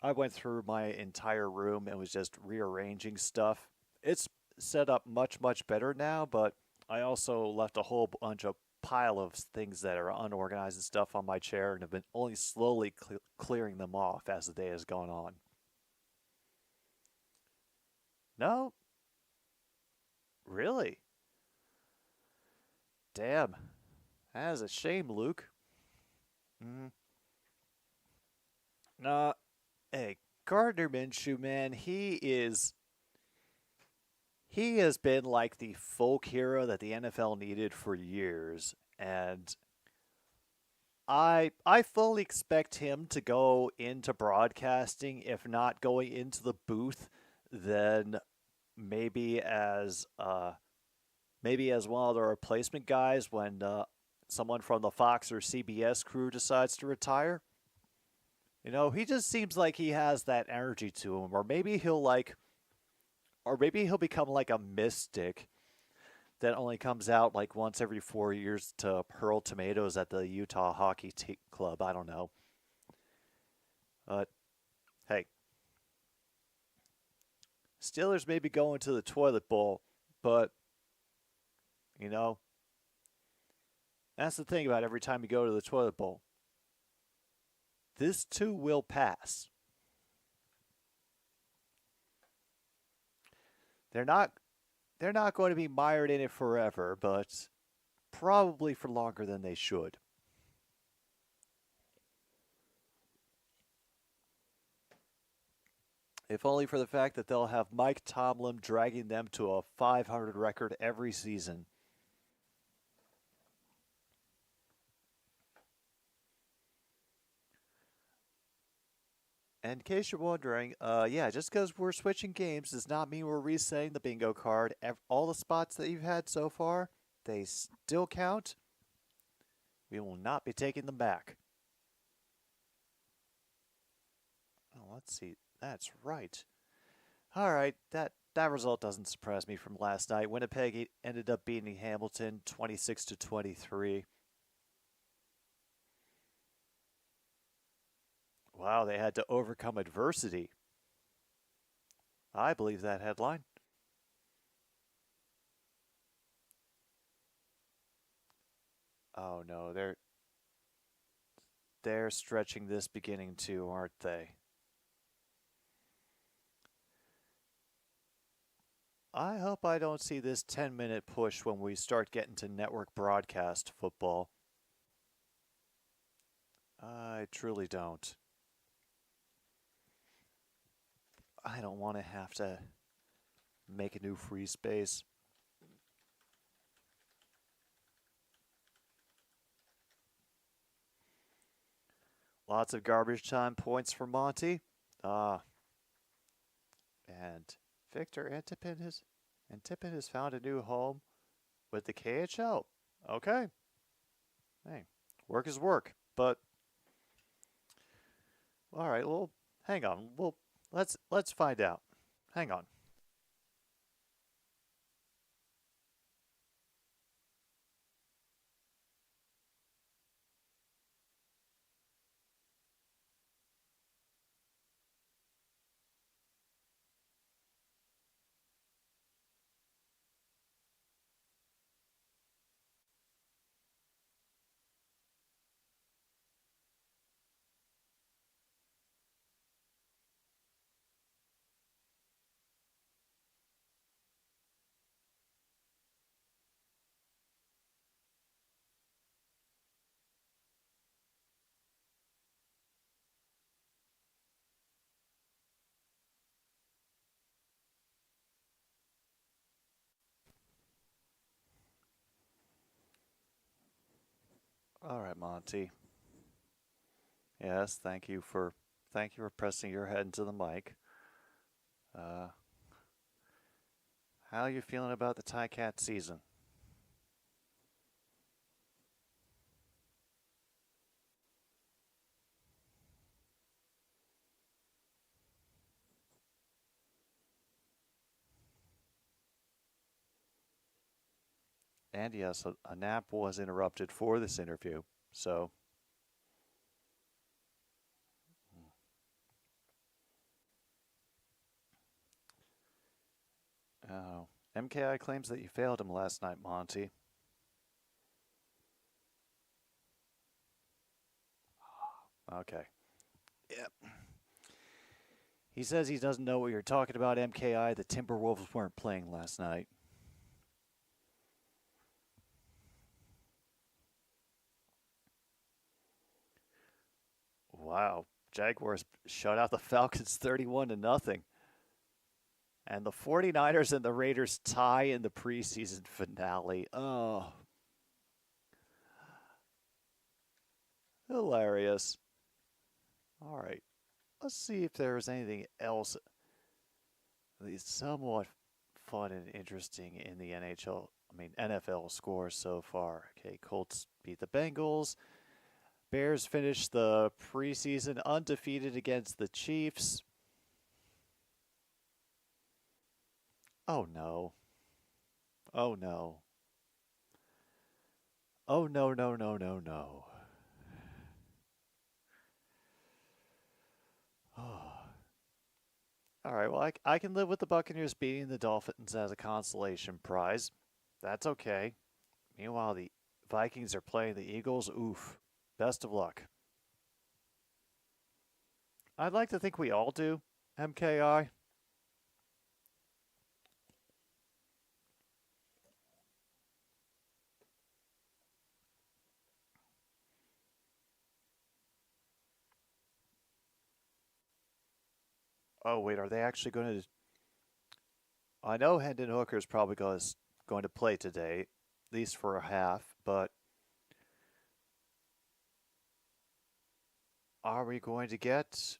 I went through my entire room and was just rearranging stuff. It's set up much, much better now, but I also left a whole bunch of pile of things that are unorganized and stuff on my chair and have been only slowly clearing them off as the day has gone on. No? Really? Damn. That is a shame, Luke. Nah, hey, Gardner Minshew, man, he has been like the folk hero that the NFL needed for years, and I fully expect him to go into broadcasting, if not going into the booth, then maybe as one of the replacement guys when someone from the Fox or CBS crew decides to retire. You know, he just seems like he has that energy to him, or maybe he'll become like a mystic that only comes out like once every 4 years to hurl tomatoes at the Utah Hockey Club. I don't know. But hey, Steelers may be going to the toilet bowl, but you know, that's the thing about every time you go to the toilet bowl. This too will pass. They're not going to be mired in it forever, but probably for longer than they should. If only for the fact that they'll have Mike Tomlin dragging them to a 500 record every season. And in case you're wondering, yeah, just because we're switching games does not mean we're resetting the bingo card. All the spots that you've had so far, they still count. We will not be taking them back. Oh, let's see. That's right. All right, that result doesn't surprise me from last night. Winnipeg ended up beating Hamilton 26-23. Wow, they had to overcome adversity. I believe that headline. Oh no, they're stretching this beginning too, aren't they? I hope I don't see this 10-minute push when we start getting to network broadcast football. I truly don't. I don't want to have to make a new free space. Lots of garbage time points for Monty. And Victor Antipin has found a new home with the KHL. Okay. Hey, work is work, but all right. Well, hang on. Let's find out. Hang on. All right, Monty. Yes, thank you for pressing your head into the mic. How are you feeling about the Ticats season? And yes, a nap was interrupted for this interview, so. MKI claims that you failed him last night, Monty. Okay. Yep. He says he doesn't know what you're talking about, MKI. The Timberwolves weren't playing last night. Wow. Jaguars shut out the Falcons 31-0. And the 49ers and the Raiders tie in the preseason finale. Oh. Hilarious. All right. Let's see if there's anything else at least somewhat fun and interesting in the NFL scores so far. Okay, Colts beat the Bengals. Bears finished the preseason undefeated against the Chiefs. Oh no. Oh no. Oh no, no, no, no, no. All right, well, I can live with the Buccaneers beating the Dolphins as a consolation prize. That's okay. Meanwhile, the Vikings are playing the Eagles. Oof. Best of luck. I'd like to think we all do, MKI. Oh, wait, are they actually going to... I know Hendon Hooker is probably going to play today, at least for a half, but are we going to get...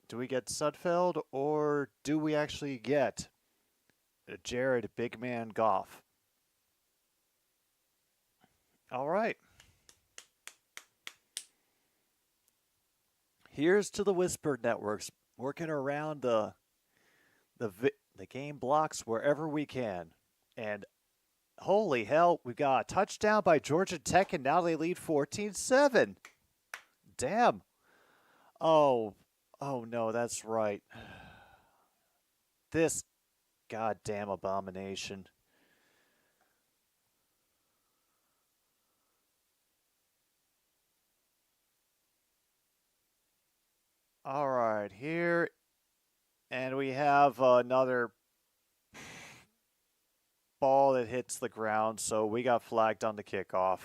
Do we get Sudfeld, or do we actually get Jared Big Man Goff? All right. Here's to the Whisper Networks, working around the game blocks wherever we can. And holy hell, we got a touchdown by Georgia Tech, and now they lead 14-7. Damn. Oh no, that's right. This goddamn abomination. All right, here. And we have another ball that hits the ground, so we got flagged on the kickoff.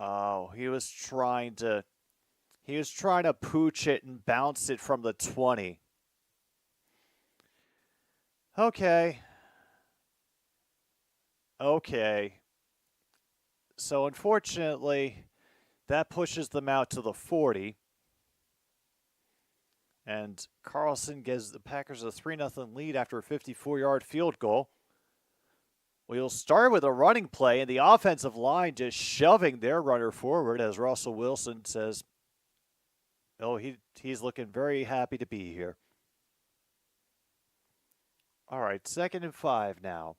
Oh, he was trying to pooch it and bounce it from the 20. Okay. So unfortunately, that pushes them out to the 40. And Carlson gives the Packers a 3-0 lead after a 54-yard field goal. We'll start with a running play, and the offensive line just shoving their runner forward as Russell Wilson says, oh, he's looking very happy to be here. All right, 2nd and 5 now.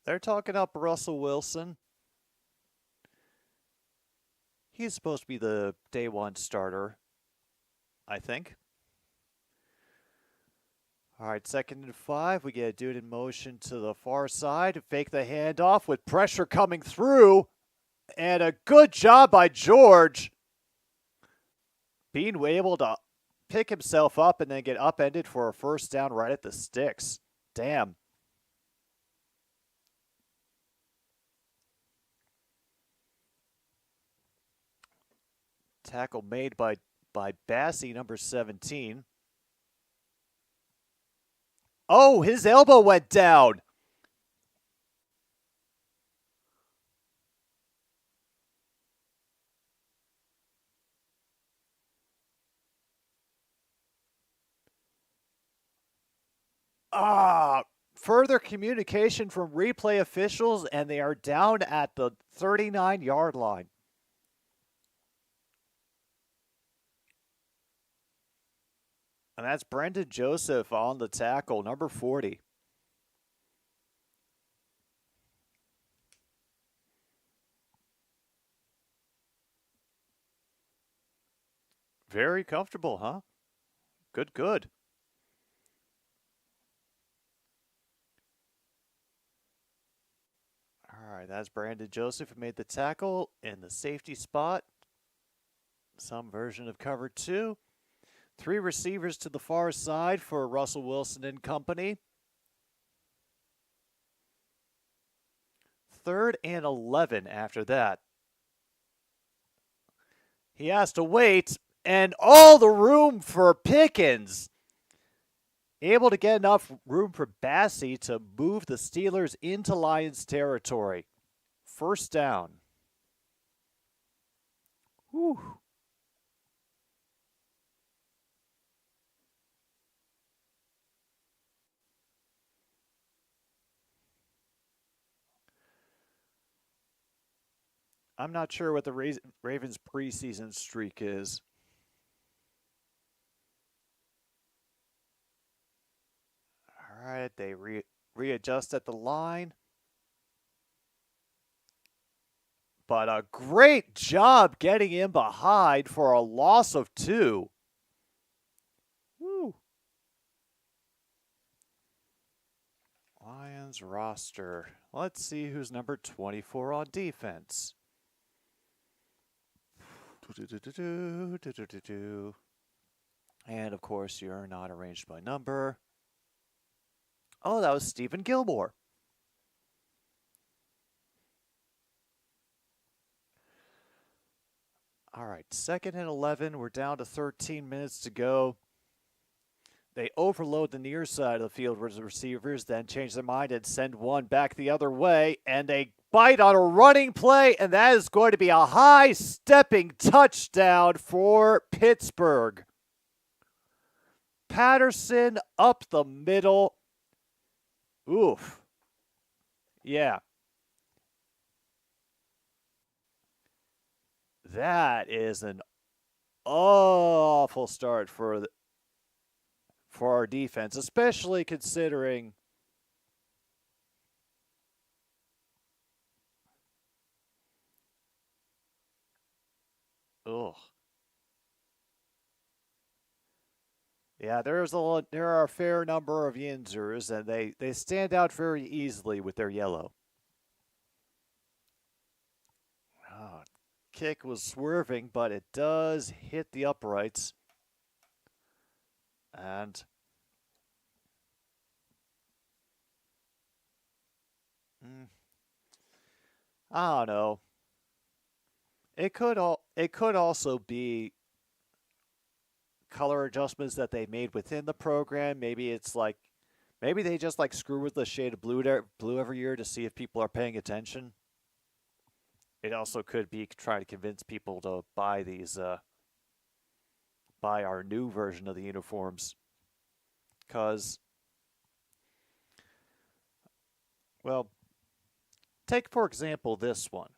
They're talking up Russell Wilson. He's supposed to be the day one starter, I think. All right, 2nd and 5. We get a dude in motion to the far side. Fake the handoff with pressure coming through. And a good job by George being able to pick himself up and then get upended for a first down right at the sticks. Damn. Tackle made by Bassey, number 17. Oh, his elbow went down. Further communication from replay officials, and they are down at the 39-yard line. And that's Brendan Joseph on the tackle, number 40. Very comfortable, huh? Good. All right, that's Brandon Joseph who made the tackle in the safety spot. Some version of cover 2. 3 receivers to the far side for Russell Wilson and company. 3rd and 11 after that. He has to wait, and all the room for Pickens. Able to get enough room for Bassey to move the Steelers into Lions territory. First down. Whew. I'm not sure what the Ravens' preseason streak is. All right, they readjust at the line. But a great job getting in behind for a loss of 2. Woo. Lions roster. Let's see who's number 24 on defense. And, of course, you're not arranged by number. Oh, that was Stephen Gilmore. All right, 2nd and 11. We're down to 13 minutes to go. They overload the near side of the field with the receivers, then change their mind and send one back the other way, and they bite on a running play, and that is going to be a high-stepping touchdown for Pittsburgh. Patterson up the middle. Oof. Yeah. That is an awful start for our defense, especially considering yeah, there are a fair number of Yinzers, and they stand out very easily with their yellow. Kick was swerving, but it does hit the uprights. And Mm, I don't know. It could also be color adjustments that they made within the program. Maybe it's like maybe they just like screw with the shade of blue every year to see if people are paying attention. It also could be trying to convince people to buy buy our new version of the uniforms. Because, well, take for example this one.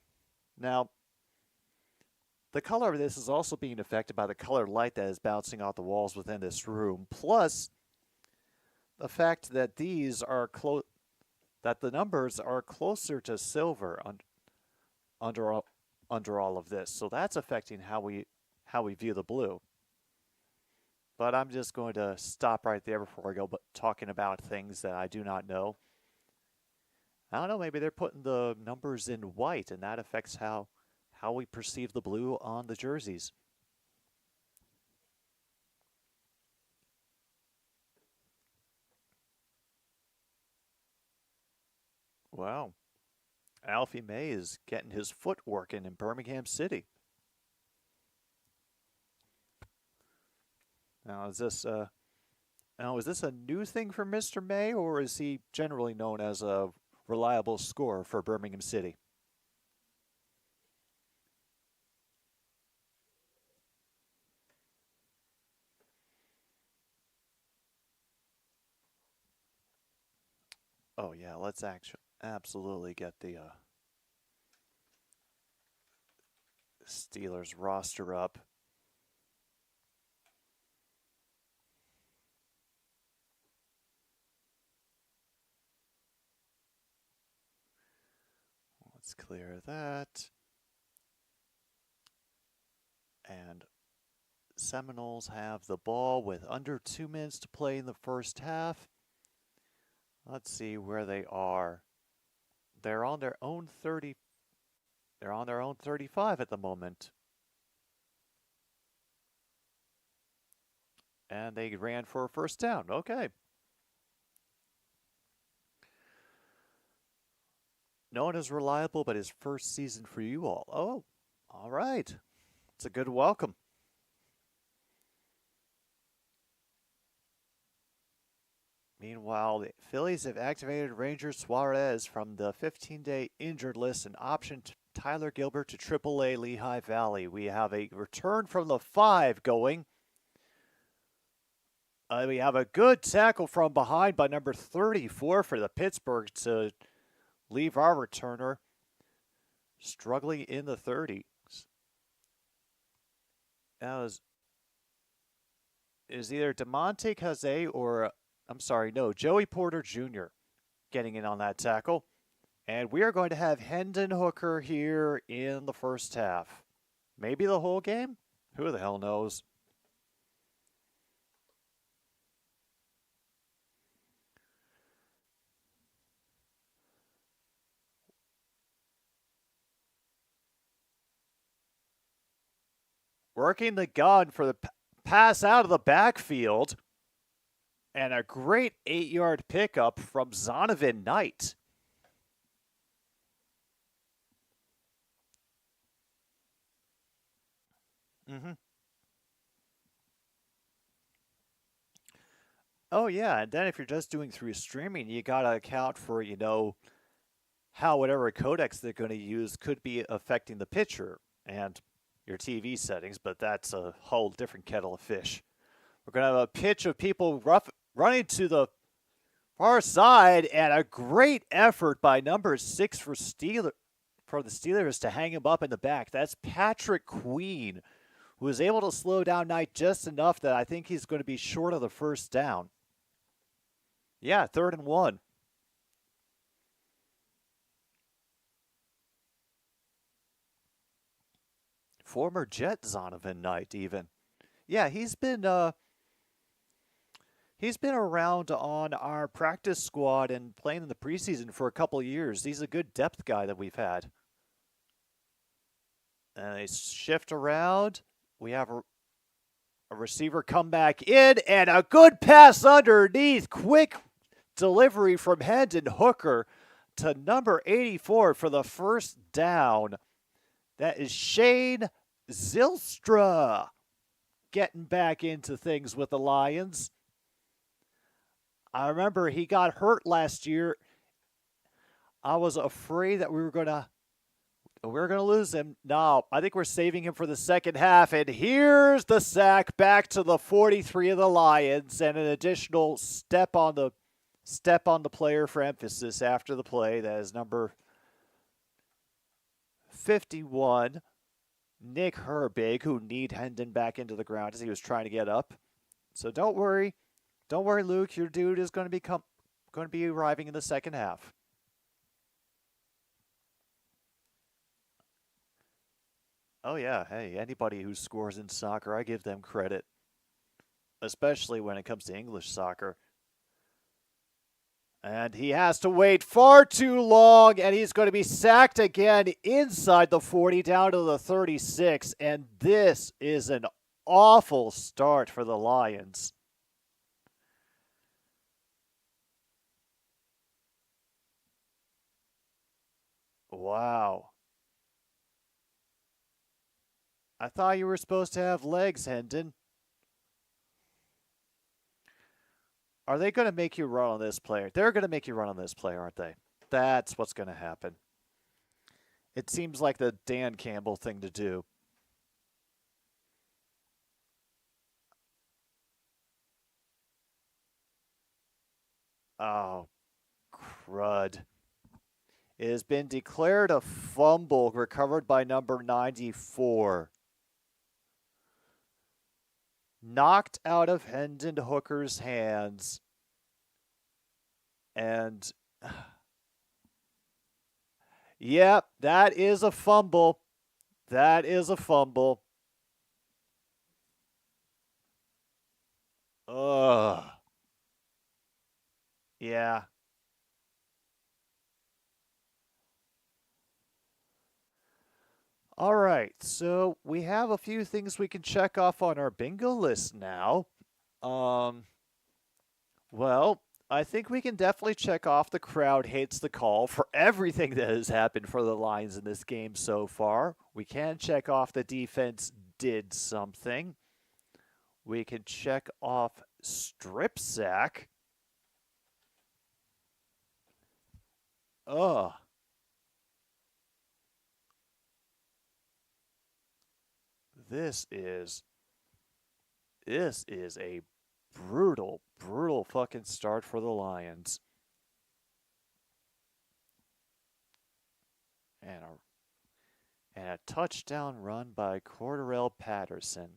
Now, the color of this is also being affected by the colored light that is bouncing off the walls within this room. Plus, the fact that that the numbers are closer to silver under all of this. So that's affecting how we view the blue. But I'm just going to stop right there before I go talking about things that I do not know. I don't know, maybe they're putting the numbers in white and that affects how we perceive the blue on the jerseys. Wow. Alfie May is getting his foot working in Birmingham City. Now, is this a new thing for Mr. May, or is he generally known as a reliable scorer for Birmingham City? Oh yeah, let's absolutely get the Steelers roster up. Let's clear that. And Seminoles have the ball with under 2 minutes to play in the first half. Let's see where they are. They're on their own 30. They're on their own 35 at the moment. And they ran for a first down. Okay. Known as reliable, but his first season for you all. Oh, all right. It's a good welcome. Meanwhile, the Phillies have activated Ranger Suarez from the 15-day injured list and optioned Tyler Gilbert to AAA Lehigh Valley. We have a return from the 5 going. We have a good tackle from behind by number 34 for the Pittsburgh to leave our returner struggling in the 30s. That is either DeMonte Kazay or, Joey Porter Jr. getting in on that tackle. And we are going to have Hendon Hooker here in the first half. Maybe the whole game? Who the hell knows? Working the gun for the pass out of the backfield. And a great 8-yard pickup from Zonovan Knight. Oh, yeah. And then if you're just doing through streaming, you got to account for, how whatever codecs they're going to use could be affecting the picture and your TV settings, but that's a whole different kettle of fish. We're going to have a pitch of people running to the far side, and a great effort by number 6 for the Steelers to hang him up in the back. That's Patrick Queen, who was able to slow down Knight just enough that I think he's going to be short of the first down. Yeah, 3rd and 1. Former Jet Zonovan Knight, even. Yeah, he's been around on our practice squad and playing in the preseason for a couple of years. He's a good depth guy that we've had. And they shift around. We have a receiver come back in, and a good pass underneath. Quick delivery from Hendon Hooker. to number 84 for the first down. That is Shane Zylstra getting back into things with the Lions. I remember he got hurt last year. I was afraid that we were going to lose him. No, I think we're saving him for the second half. And here's the sack back to the 43 of the Lions, and an additional step on the player for emphasis after the play. That is number 51, Nick Herbig, who kneed Hendon back into the ground as he was trying to get up. So don't worry, Luke. Your dude is going to be arriving in the second half. Oh yeah, hey, anybody who scores in soccer, I give them credit, especially when it comes to English soccer. And he has to wait far too long, and he's going to be sacked again inside the 40 down to the 36, and this is an awful start for the Lions. Wow. I thought you were supposed to have legs, Hendon. Are they going to make you run on this player? They're going to make you run on this player, aren't they? That's what's going to happen. It seems like the Dan Campbell thing to do. Oh, crud. It has been declared a fumble recovered by number 94. Knocked out of Hendon Hooker's hands. And, yep, that is a fumble. That is a fumble. Ugh. Yeah. All right, so we have a few things we can check off on our bingo list now. Well, I think we can definitely check off the crowd hates the call for everything that has happened for the Lions in this game so far. We can check off the defense did something. We can check off strip sack. Ugh. This is a brutal fucking start for the Lions. And a touchdown run by Cordarrelle Patterson.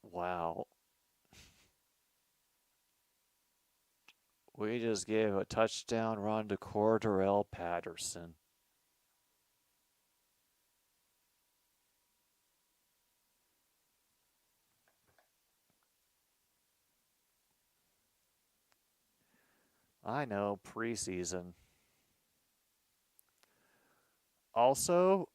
Wow. We just gave a touchdown run to Cordarrelle Patterson. I know, preseason. Also,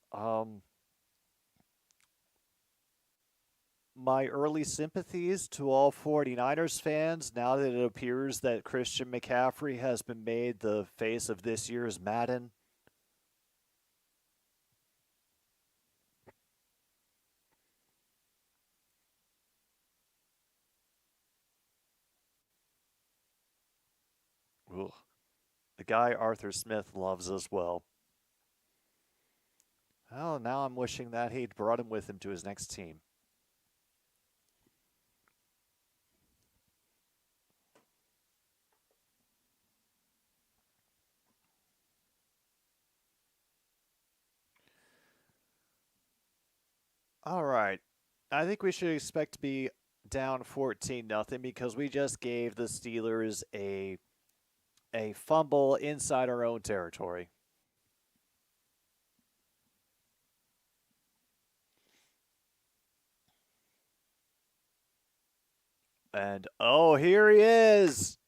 my early sympathies to all 49ers fans now that it appears that Christian McCaffrey has been made the face of this year's Madden. Ugh. The guy Arthur Smith loves as well. Oh, now I'm wishing that he'd brought him with him to his next team. All right. I think we should expect to be down 14-0 because we just gave the Steelers a fumble inside our own territory. And, oh, here he is.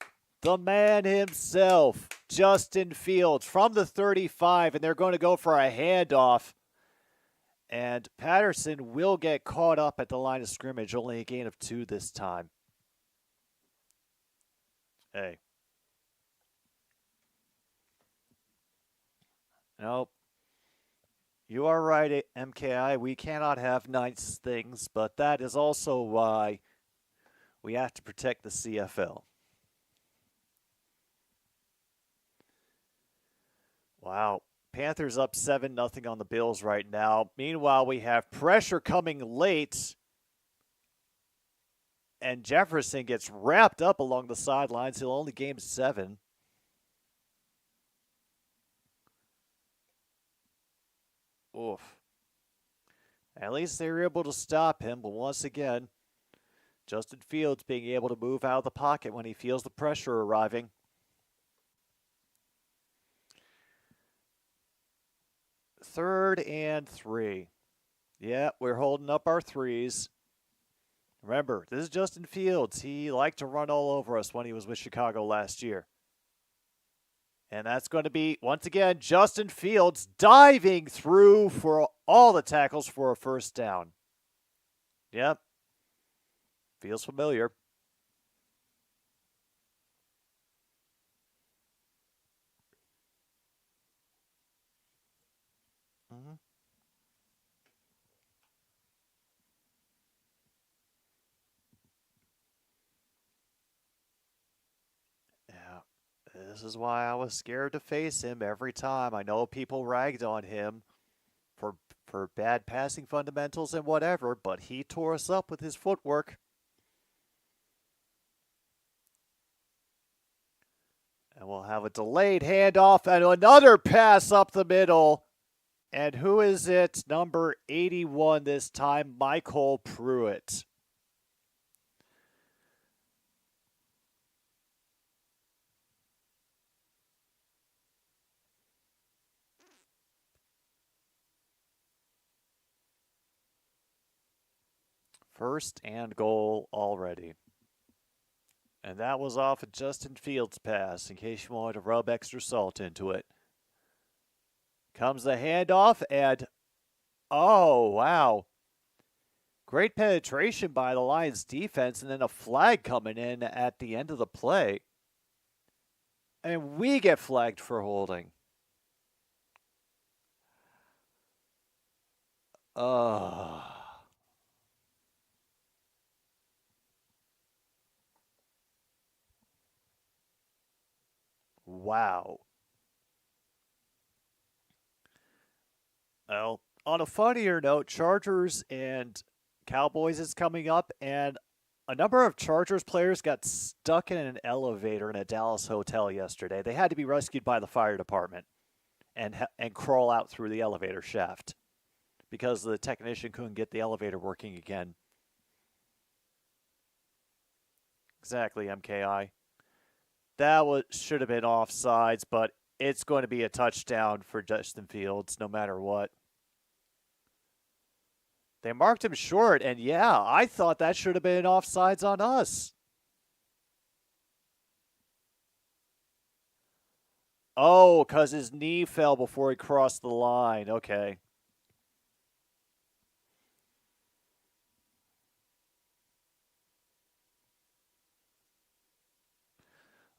The man himself, Justin Fields, from the 35, and they're going to go for a handoff. And Patterson will get caught up at the line of scrimmage, only a gain of 2 this time. Hey. Nope. You are right, MKI. We cannot have nice things, but that is also why we have to protect the CFL. Wow. Panthers up 7-0 on the Bills right now. Meanwhile, we have pressure coming late. And Jefferson gets wrapped up along the sidelines. He'll only gain 7. Oof. At least they were able to stop him, but once again, Justin Fields being able to move out of the pocket when he feels the pressure arriving. Third and 3. Yeah, we're holding up our 3s. Remember, this is Justin Fields. He liked to run all over us when he was with Chicago last year. And that's going to be, once again, Justin Fields diving through for all the tackles for a first down. Yep. Feels familiar. Mm-hmm. Yeah. This is why I was scared to face him every time. I know people ragged on him for bad passing fundamentals and whatever, but he tore us up with his footwork. And we'll have a delayed handoff and another pass up the middle. And who is it? Number 81 this time, Michael Pruitt. First and goal already. And that was off a Justin Fields pass, in case you wanted to rub extra salt into it. Comes the handoff, and oh, wow. Great penetration by the Lions defense, and then a flag coming in at the end of the play. And we get flagged for holding. Wow. Well, on a funnier note, Chargers and Cowboys is coming up, and a number of Chargers players got stuck in an elevator in a Dallas hotel yesterday. They had to be rescued by the fire department and crawl out through the elevator shaft because the technician couldn't get the elevator working again. Exactly, MKI. That should have been offsides, but it's going to be a touchdown for Justin Fields no matter what. They marked him short, and yeah, I thought that should have been offsides on us. Oh, because his knee fell before he crossed the line. Okay.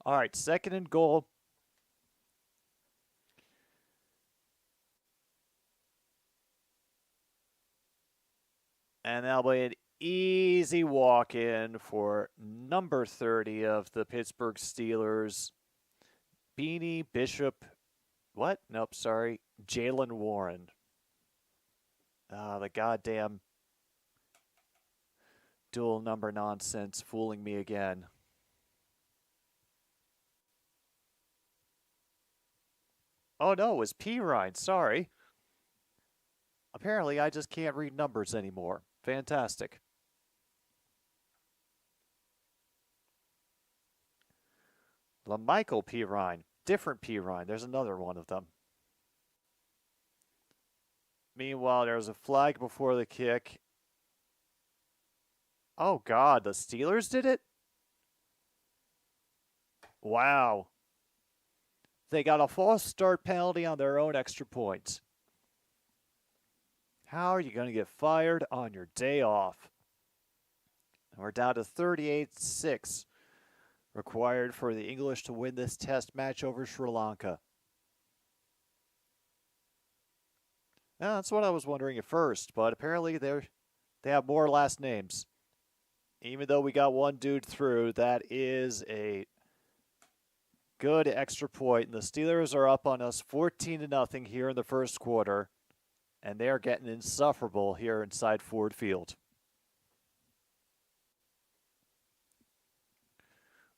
All right, second and goal. And that'll be an easy walk-in for number 30 of the Pittsburgh Steelers, Beanie Bishop. What? Nope, sorry. Jaylen Warren. The goddamn dual number nonsense fooling me again. Oh, no, it was Pirine. Sorry. Apparently, I just can't read numbers anymore. Fantastic. LaMichael Pirine. Different Pirine. There's another one of them. Meanwhile, there's a flag before the kick. Oh, God. The Steelers did it? Wow. They got a false start penalty on their own extra point. How are you going to get fired on your day off? And we're down to 38-6 required for the English to win this test match over Sri Lanka. Now, that's what I was wondering at first, but apparently they have more last names. Even though we got one dude through, that is a good extra point. And the Steelers are up on us 14-0 here in the first quarter, and they are getting insufferable here inside Ford Field.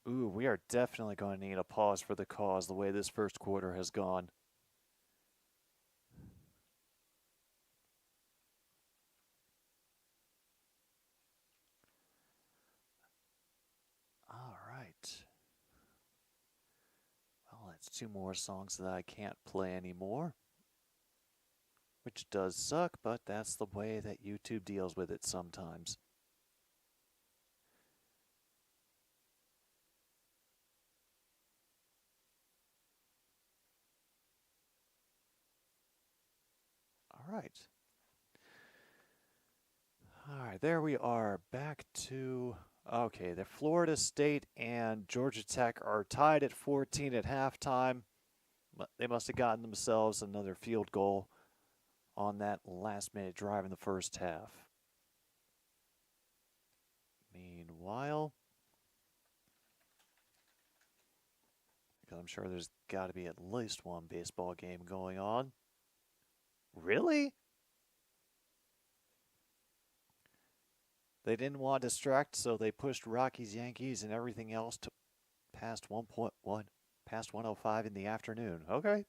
Ooh, we are definitely going to need a pause for the cause the way this first quarter has gone. All right. Well, that's two more songs that I can't play anymore, which does suck, but that's the way that YouTube deals with it sometimes. All right. All right, there we are, back to, okay, the Florida State and Georgia Tech are tied at 14 at halftime. They must have gotten themselves another field goal on that last-minute drive in the first half. Meanwhile, because I'm sure there's got to be at least one baseball game going on. Really? They didn't want to distract, so they pushed Rockies, Yankees, and everything else to past 1:1, past 1:05 in the afternoon. Okay.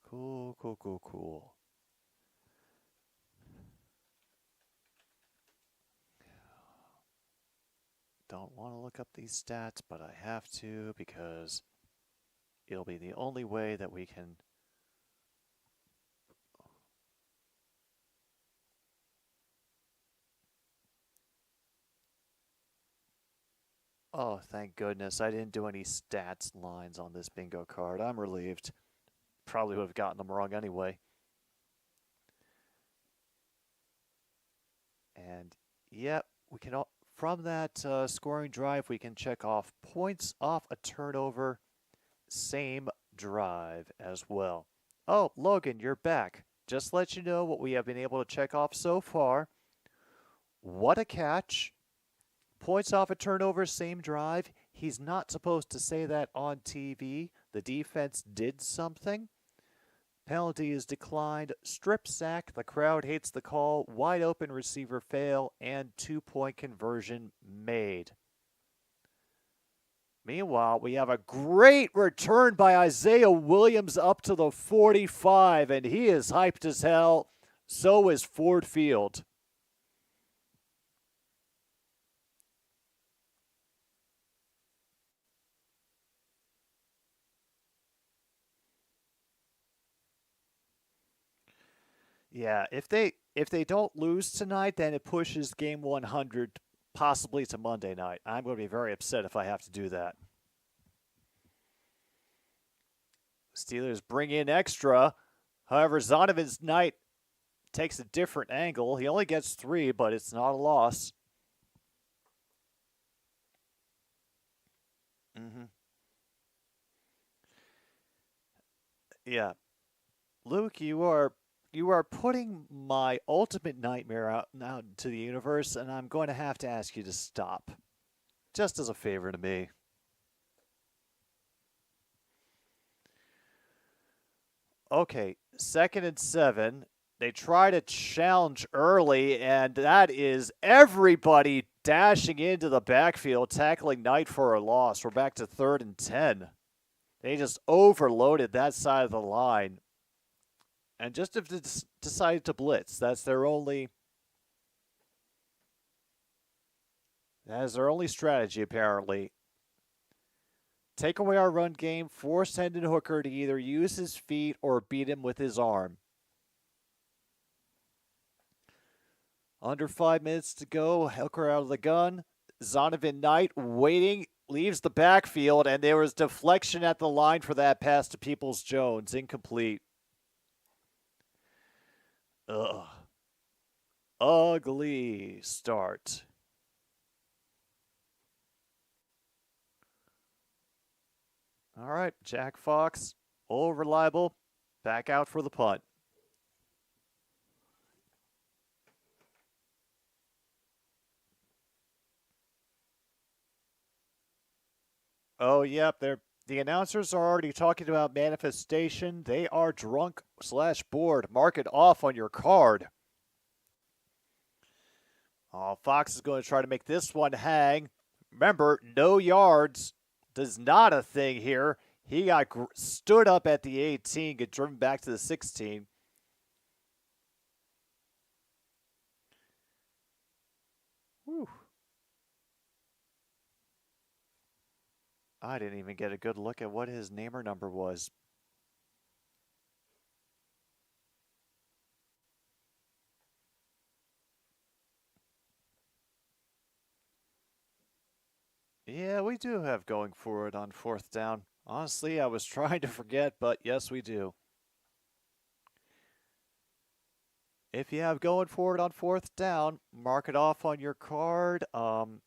Cool, cool, cool, cool. Don't want to look up these stats, but I have to because it'll be the only way that we can Oh, thank goodness. I didn't do any stats lines on this bingo card. I'm relieved. Probably would have gotten them wrong anyway. And, yep, we can, from that scoring drive, we can check off points off a turnover, same drive as well. Oh, Logan, you're back. Just to let you know what we have been able to check off so far. What a catch. Points off a turnover, same drive. He's not supposed to say that on TV. The defense did something. Penalty is declined. Strip sack. The crowd hates the call. Wide open receiver fail. And 2-point conversion made. Meanwhile, we have a great return by Isaiah Williams up to the 45. And he is hyped as hell. So is Ford Field. Yeah, if they don't lose tonight, then it pushes game 100 possibly to Monday night. I'm going to be very upset if I have to do that. Steelers bring in extra. However, Zonovan's night takes a different angle. He only gets 3, but it's not a loss. Yeah. Luke, you are putting my ultimate nightmare out into the universe, and I'm going to have to ask you to stop. Just as a favor to me. Okay, 2nd and 7. They try to challenge early, and that is everybody dashing into the backfield, tackling Knight for a loss. We're back to 3rd and 10. They just overloaded that side of the line. And just have decided to blitz. That is their only strategy, apparently. Take away our run game, force Hendon Hooker to either use his feet or beat him with his arm. Under 5 minutes to go. Hooker out of the gun. Zonovan Knight waiting. leaves the backfield, and there was deflection at the line for that pass to Peoples-Jones. Incomplete. Ugh. Ugly start. All right, Jack Fox, old reliable, back out for the punt. Oh, yep, the announcers are already talking about manifestation. They are drunk/bored. Mark it off on your card. Oh, Fox is going to try to make this one hang. Remember, no yards. Does not a thing here. He got stood up at the 18, get driven back to the 16. Whew. I didn't even get a good look at what his name or number was. Yeah, we do have going for it on 4th down. Honestly, I was trying to forget, but yes, we do. If you have going for it on 4th down, mark it off on your card.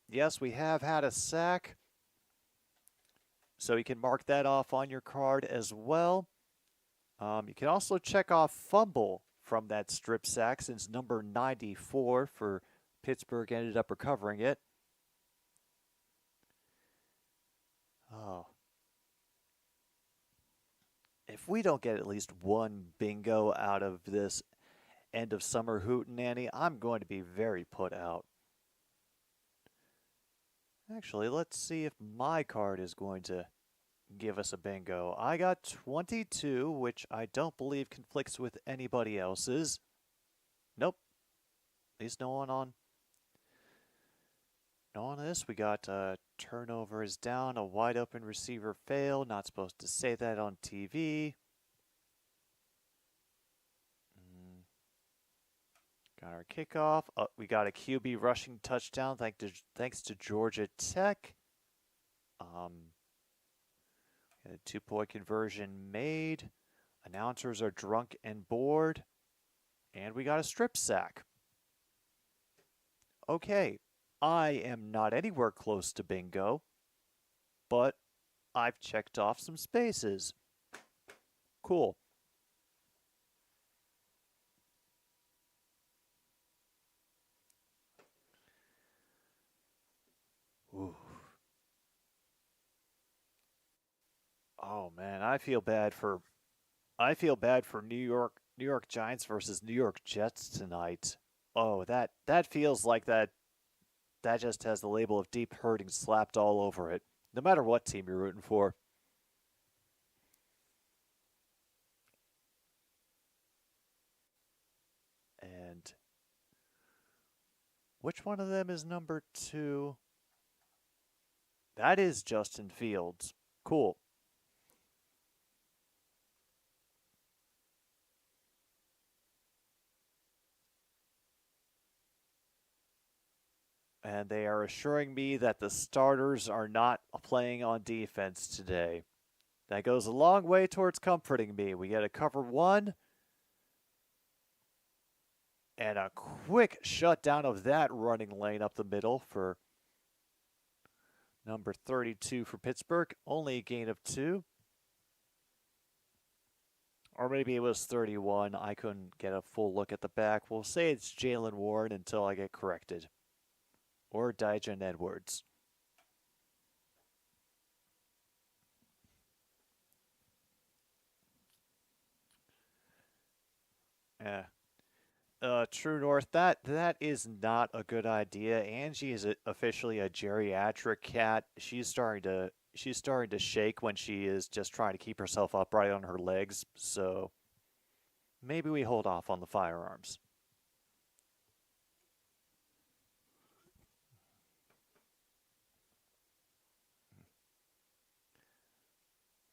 Yes, we have had a sack. So you can mark that off on your card as well. You can also check off fumble from that strip sack, since number 94 for Pittsburgh ended up recovering it. Oh. If we don't get at least one bingo out of this end of summer Hootenanny, I'm going to be very put out. Actually, let's see if my card is going to give us a bingo. I got 22, which I don't believe conflicts with anybody else's. Nope. At least no one on this. We got turnover is down, a wide open receiver fail. Not supposed to say that on TV. Got our kickoff. We got a QB rushing touchdown thanks to Georgia Tech. Got a 2-point conversion made. Announcers are drunk and bored. And we got a strip sack. Okay, I am not anywhere close to bingo, but I've checked off some spaces. Cool. Ooh. Oh man, I feel bad for New York Giants versus New York Jets tonight. Oh, that feels like that just has the label of deep hurting slapped all over it, no matter what team you're rooting for. And which one of them is number 2? That is Justin Fields. Cool. And they are assuring me that the starters are not playing on defense today. That goes a long way towards comforting me. We get a cover 1. And a quick shutdown of that running lane up the middle for number 32 for Pittsburgh. Only a gain of 2. Or maybe it was 31. I couldn't get a full look at the back. We'll say it's Jalen Warren until I get corrected. Or Dijon Edwards. True North, that is not a good idea. Angie is officially a geriatric cat. She's starting to shake when she is just trying to keep herself upright on her legs. So maybe we hold off on the firearms.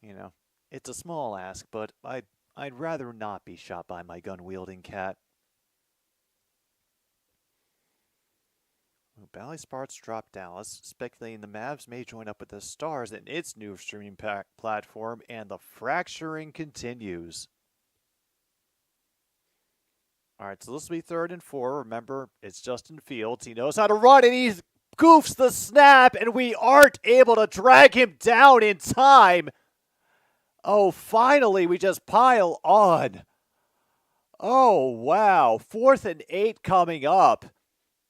You know, it's a small ask, but I'd rather not be shot by my gun-wielding cat. Bally Sparks dropped down. Let's speculating the Mavs may join up with the Stars in its new streaming platform, and the fracturing continues. All right, so this will be 3rd and 4. Remember, it's Justin Fields. He knows how to run, and he goofs the snap, and we aren't able to drag him down in time. Oh, finally, we just pile on. Oh, wow. 4th and 8 coming up.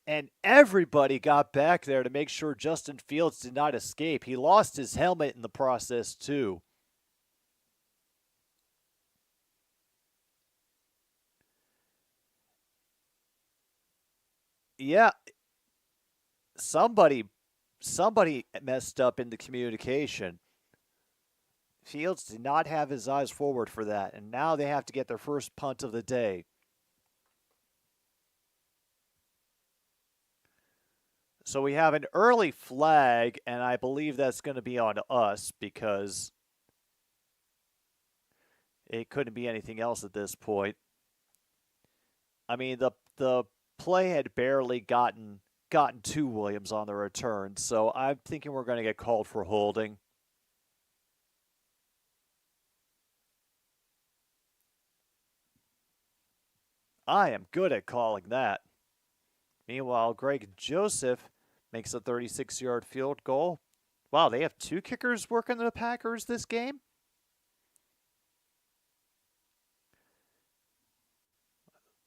And everybody got back there to make sure Justin Fields did not escape. He lost his helmet in the process, too. Yeah. Somebody messed up in the communication. Fields did not have his eyes forward for that, and now they have to get their first punt of the day. So we have an early flag, and I believe that's going to be on us because it couldn't be anything else at this point. I mean, the play had barely gotten to Williams on the return, so I'm thinking we're going to get called for holding. I am good at calling that. Meanwhile, Greg Joseph makes a 36-yard field goal. Wow, they have 2 kickers working the Packers this game?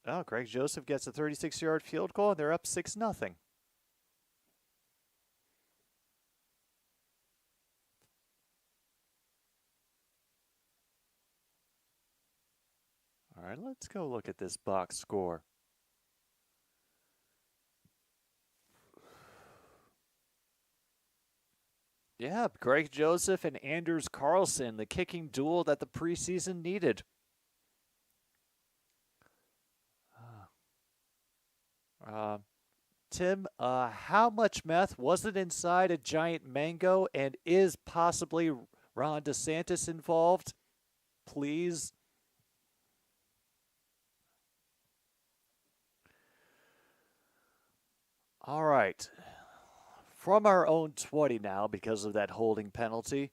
Oh, Greg Joseph gets a 36-yard field goal, and they're up 6-0. All right, let's go look at this box score. Yeah, Greg Joseph and Anders Carlson, the kicking duel that the preseason needed. Tim, how much meth was it inside a giant mango, and is possibly Ron DeSantis involved? Please. All right. From our own 20 now because of that holding penalty.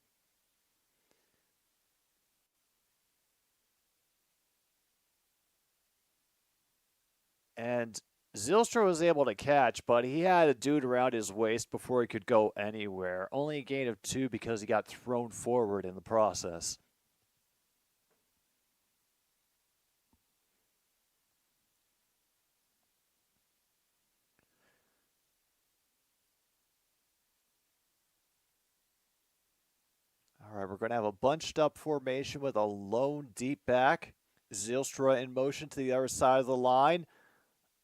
And Zylstra was able to catch, but he had a dude around his waist before he could go anywhere. Only a gain of 2 because he got thrown forward in the process. All right, we're going to have a bunched up formation with a lone deep back. Zylstra in motion to the other side of the line.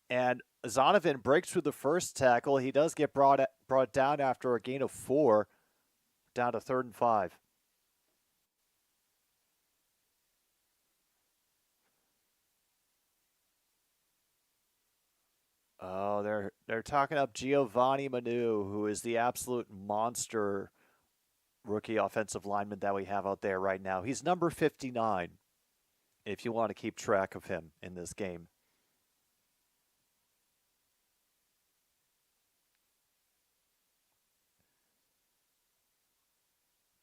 And Zonovan breaks through the first tackle. He does get brought down after a gain of 4, down to 3rd and 5. Oh, they're talking up Giovanni Manu, who is the absolute monster rookie offensive lineman that we have out there right now. He's number 59, if you want to keep track of him in this game.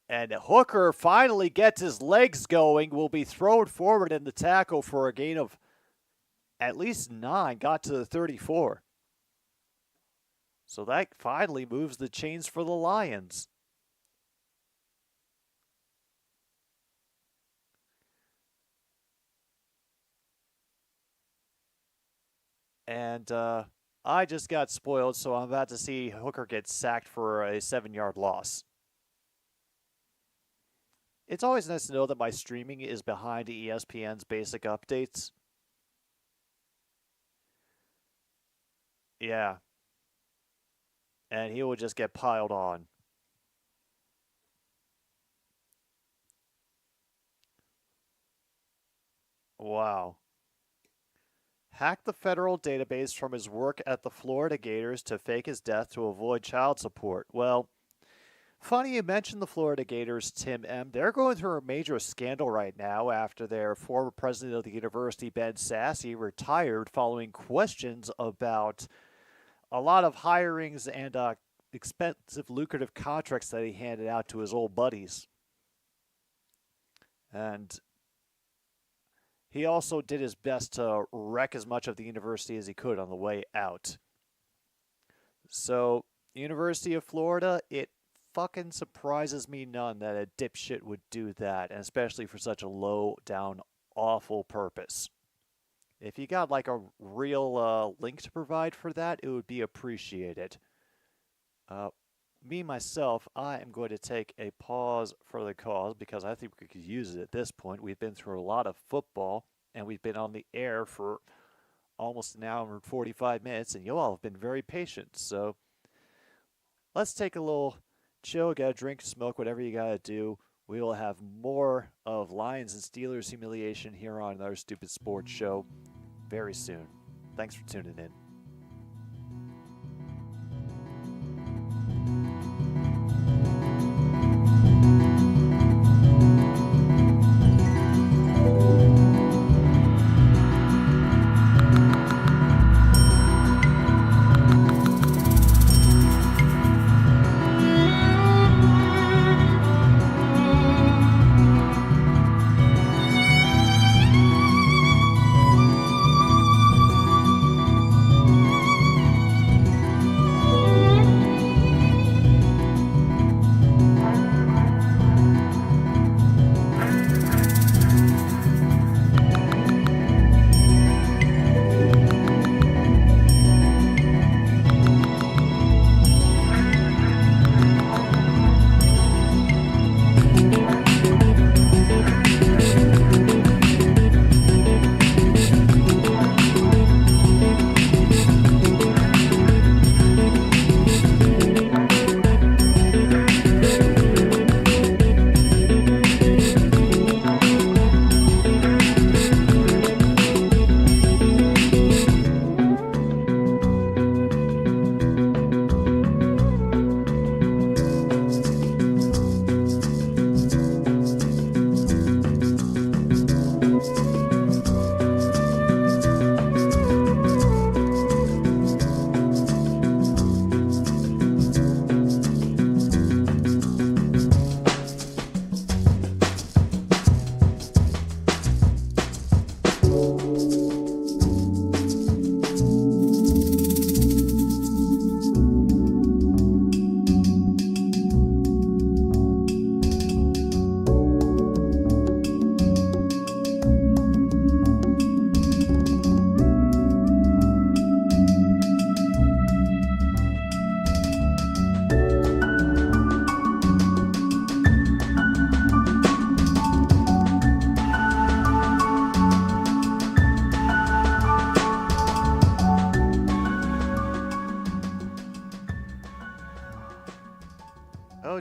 And Hooker finally gets his legs going, will be thrown forward in the tackle for a gain of at least 9, got to the 34. So that finally moves the chains for the Lions. And I just got spoiled, so I'm about to see Hooker get sacked for a 7-yard loss. It's always nice to know that my streaming is behind ESPN's basic updates. Yeah. And he will just get piled on. Wow. Hacked the federal database from his work at the Florida Gators to fake his death to avoid child support. Well, funny you mentioned the Florida Gators, Tim M. They're going through a major scandal right now after their former president of the university, Ben Sasse, retired following questions about a lot of hirings and expensive, lucrative contracts that he handed out to his old buddies. And he also did his best to wreck as much of the university as he could on the way out. So, University of Florida, it fucking surprises me none that a dipshit would do that, and especially for such a low down, awful purpose. If you got like a real link to provide for that, it would be appreciated. Me, myself, I am going to take a pause for the cause because I think we could use it at this point. We've been through a lot of football, and we've been on the air for almost an hour and 45 minutes, and you all have been very patient. So let's take a little chill, get a drink, smoke, whatever you got to do. We will have more of Lions and Steelers humiliation here on another Stupid Sports Show very soon. Thanks for tuning in.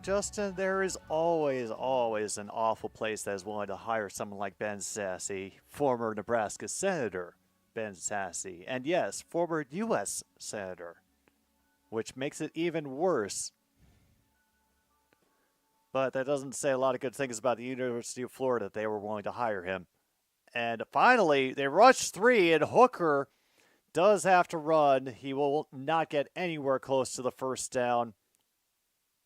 Justin, there is always an awful place that is willing to hire someone like Ben Sasse, former Nebraska Senator Ben Sasse, and yes, former U.S. Senator, which makes it even worse. But that doesn't say a lot of good things about the University of Florida that they were willing to hire him. And finally, they rushed 3, and Hooker does have to run. He will not get anywhere close to the first down.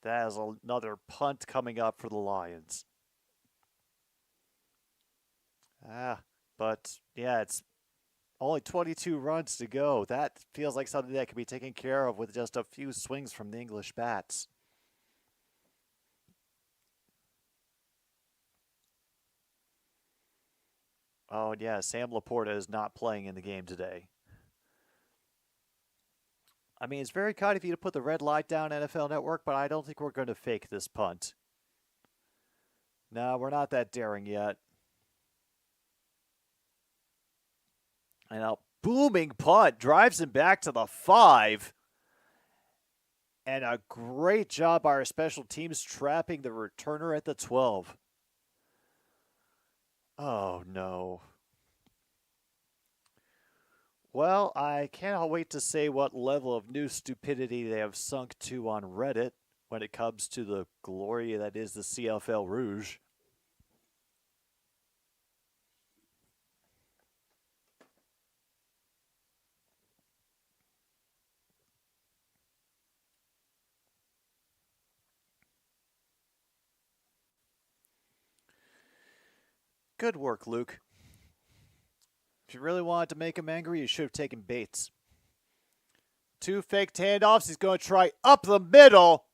That is another punt coming up for the Lions. But yeah, it's only 22 runs to go. That feels like something that can be taken care of with just a few swings from the English bats. Oh, and yeah, Sam Laporta is not playing in the game today. I mean, it's very kind of you to put the red light down, NFL Network, but I don't think we're going to fake this punt. No, we're not that daring yet. And a booming punt drives him back to the 5. And a great job by our special teams trapping the returner at the 12. Oh, no. Well, I cannot wait to say what level of new stupidity they have sunk to on Reddit when it comes to the glory that is the CFL Rouge. Good work, Luke. If you really wanted to make him angry, you should have taken Bates. 2 fake handoffs. He's going to try up the middle.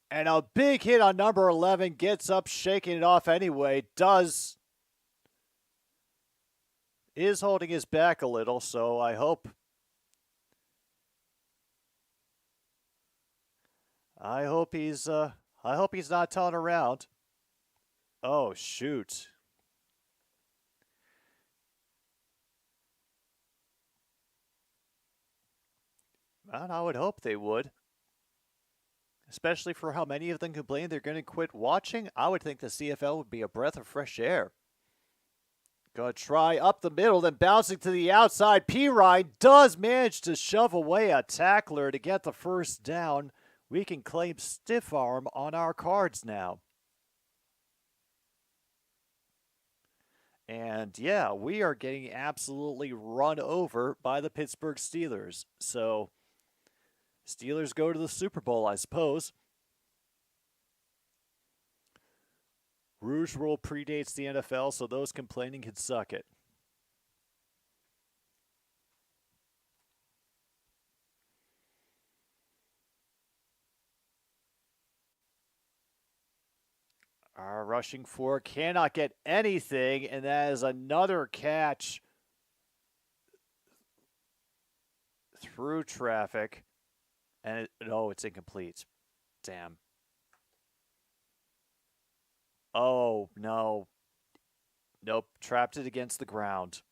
And a big hit on number 11. Gets up, shaking it off anyway. Is holding his back a little, so I hope he's not telling around. Oh, shoot. Well, I would hope they would. Especially for how many of them complain they're going to quit watching. I would think the CFL would be a breath of fresh air. Going to try up the middle, then bouncing to the outside. Pirine does manage to shove away a tackler to get the first down. We can claim stiff arm on our cards now. And yeah, we are getting absolutely run over by the Pittsburgh Steelers. So Steelers go to the Super Bowl, I suppose. Rouge Rule predates the NFL, so those complaining can suck it. Our rushing four cannot get anything, and that is another catch through traffic. And it's incomplete. Damn. Oh, no. Nope, trapped it against the ground.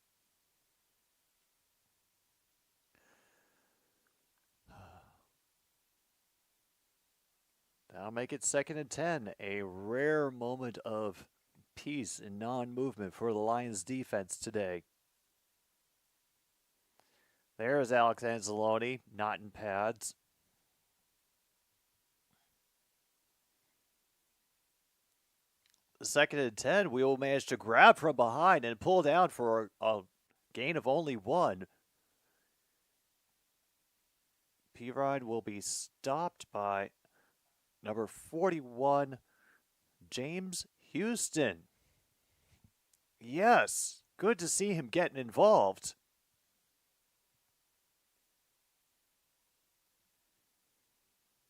That'll make it 2nd and 10. A rare moment of peace and non-movement for the Lions defense today. There's Alex Anzalone, not in pads. The 2nd and 10, we will manage to grab from behind and pull down for a gain of only 1. Pirine will be stopped by number 41, James Houston. Yes, good to see him getting involved.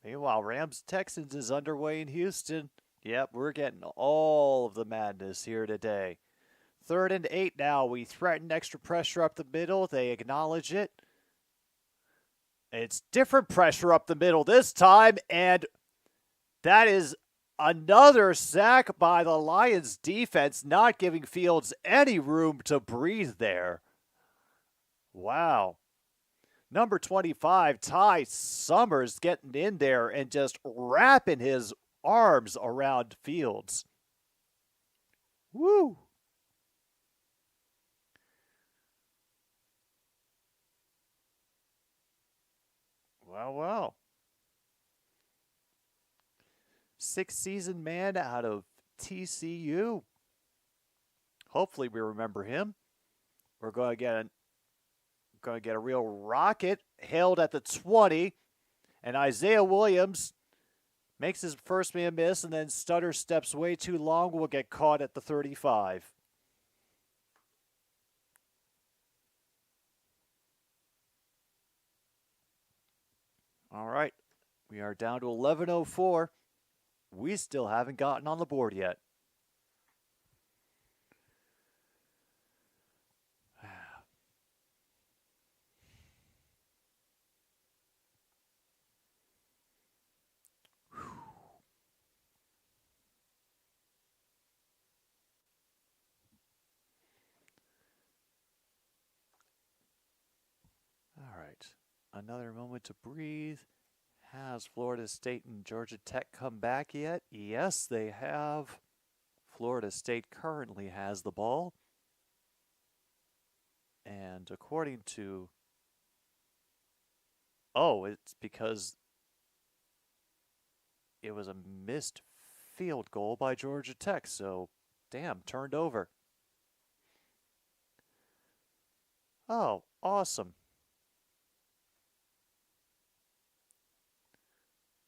Meanwhile, Rams-Texans is underway in Houston. Yep, we're getting all of the madness here today. 3rd and 8 now. We threaten extra pressure up the middle. They acknowledge it. It's different pressure up the middle this time, and that is another sack by the Lions defense, not giving Fields any room to breathe there. Wow. Number 25, Ty Summers, getting in there and just wrapping his arms around Fields. Woo! Well. 6th season man out of TCU. Hopefully we remember him. We're going to get a real rocket held at the 20. And Isaiah Williams makes his first man miss, and then stutter steps way too long. Will get caught at the 35. All right. We are down to 11:04. We still haven't gotten on the board yet. All right. Another moment to breathe. Has Florida State and Georgia Tech come back yet? Yes, they have. Florida State currently has the ball. And according to... Oh, it's because it was a missed field goal by Georgia Tech. So, damn, turned over. Oh, awesome.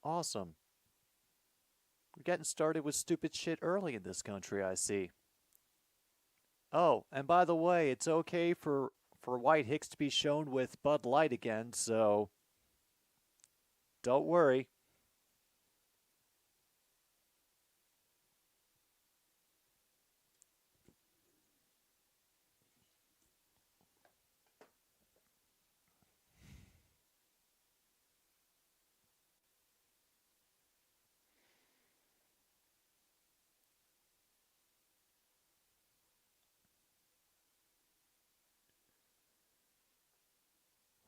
Awesome. We're getting started with stupid shit early in this country, I see. Oh, and by the way, it's okay for White Hicks to be shown with Bud Light again, so don't worry.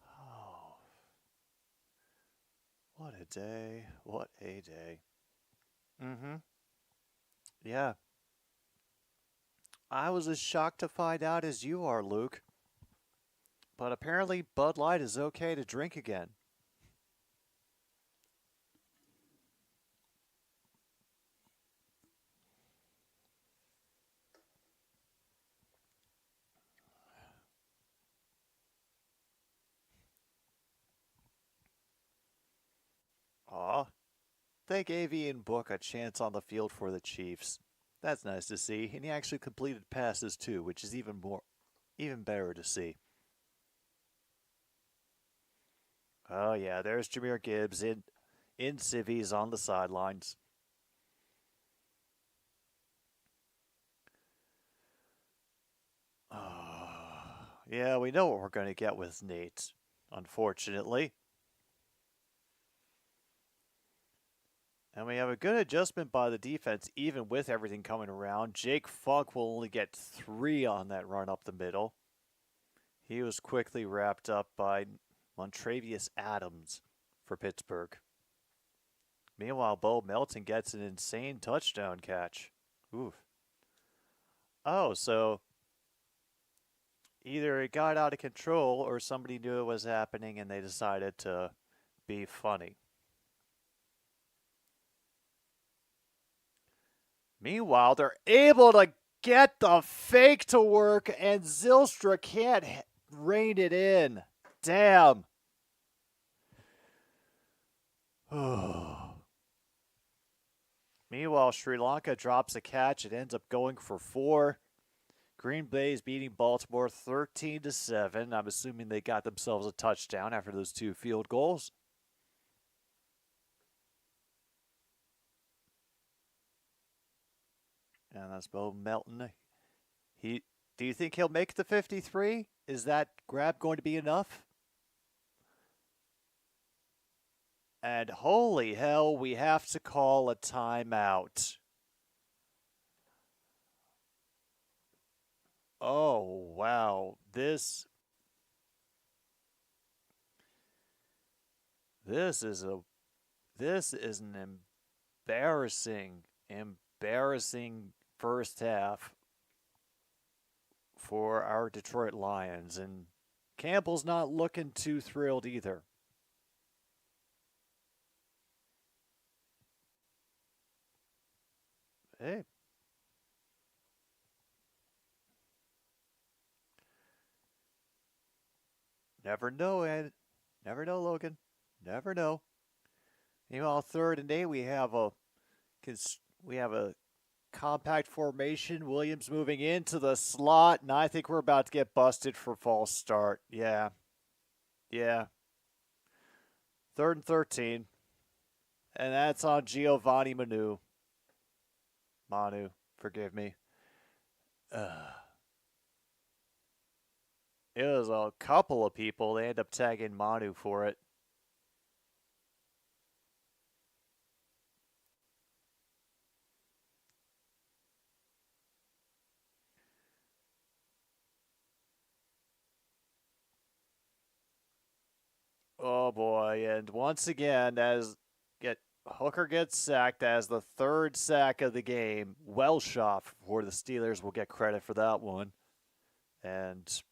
Oh, what a day. What a day. Mm-hmm. Yeah. I was as shocked to find out as you are, Luke. But apparently Bud Light is okay to drink again. Aw. They gave Ian Book a chance on the field for the Chiefs. That's nice to see, and he actually completed passes too, which is even better to see. Oh yeah, there's Jahmyr Gibbs in civvies on the sidelines. Yeah, we know what we're going to get with Nate, unfortunately. And we have a good adjustment by the defense, even with everything coming around. Jake Funk will only get 3 on that run up the middle. He was quickly wrapped up by Montravius Adams for Pittsburgh. Meanwhile, Bo Melton gets an insane touchdown catch. Oof. Oh, so either it got out of control or somebody knew it was happening and they decided to be funny. Meanwhile, they're able to get the fake to work, and Zylstra can't rein it in. Damn. Meanwhile, Sri Lanka drops a catch. It ends up going for 4. Green Bay is beating Baltimore 13-7. I'm assuming they got themselves a touchdown after those 2 field goals. And that's Bo Melton. Do you think he'll make the 53? Is that grab going to be enough? And holy hell, we have to call a timeout. Oh, wow. This is an embarrassing first half for our Detroit Lions, and Campbell's not looking too thrilled either. Hey. Never know, Ed. Never know, Logan. Never know. Meanwhile, 3rd and 8, we have a compact formation. Williams moving into the slot, and I think we're about to get busted for false start. Yeah. 3rd and 13. And that's on Giovanni Manu. Forgive me. It was a couple of people. They end up tagging Manu for it. Oh boy! And once again, Hooker gets sacked as the 3rd sack of the game. Welshoff for the Steelers will get credit for that one. And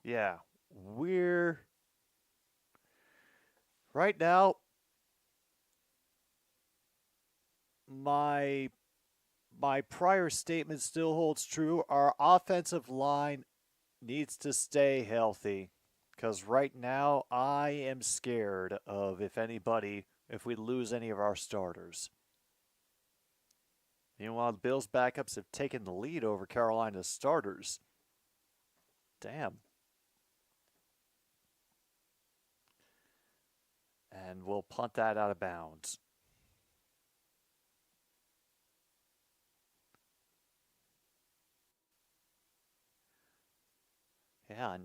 yeah, we're right now. My prior statement still holds true. Our offensive line needs to stay healthy, because right now I am scared of if we lose any of our starters. Meanwhile, the Bills' backups have taken the lead over Carolina's starters. Damn. And we'll punt that out of bounds. Yeah,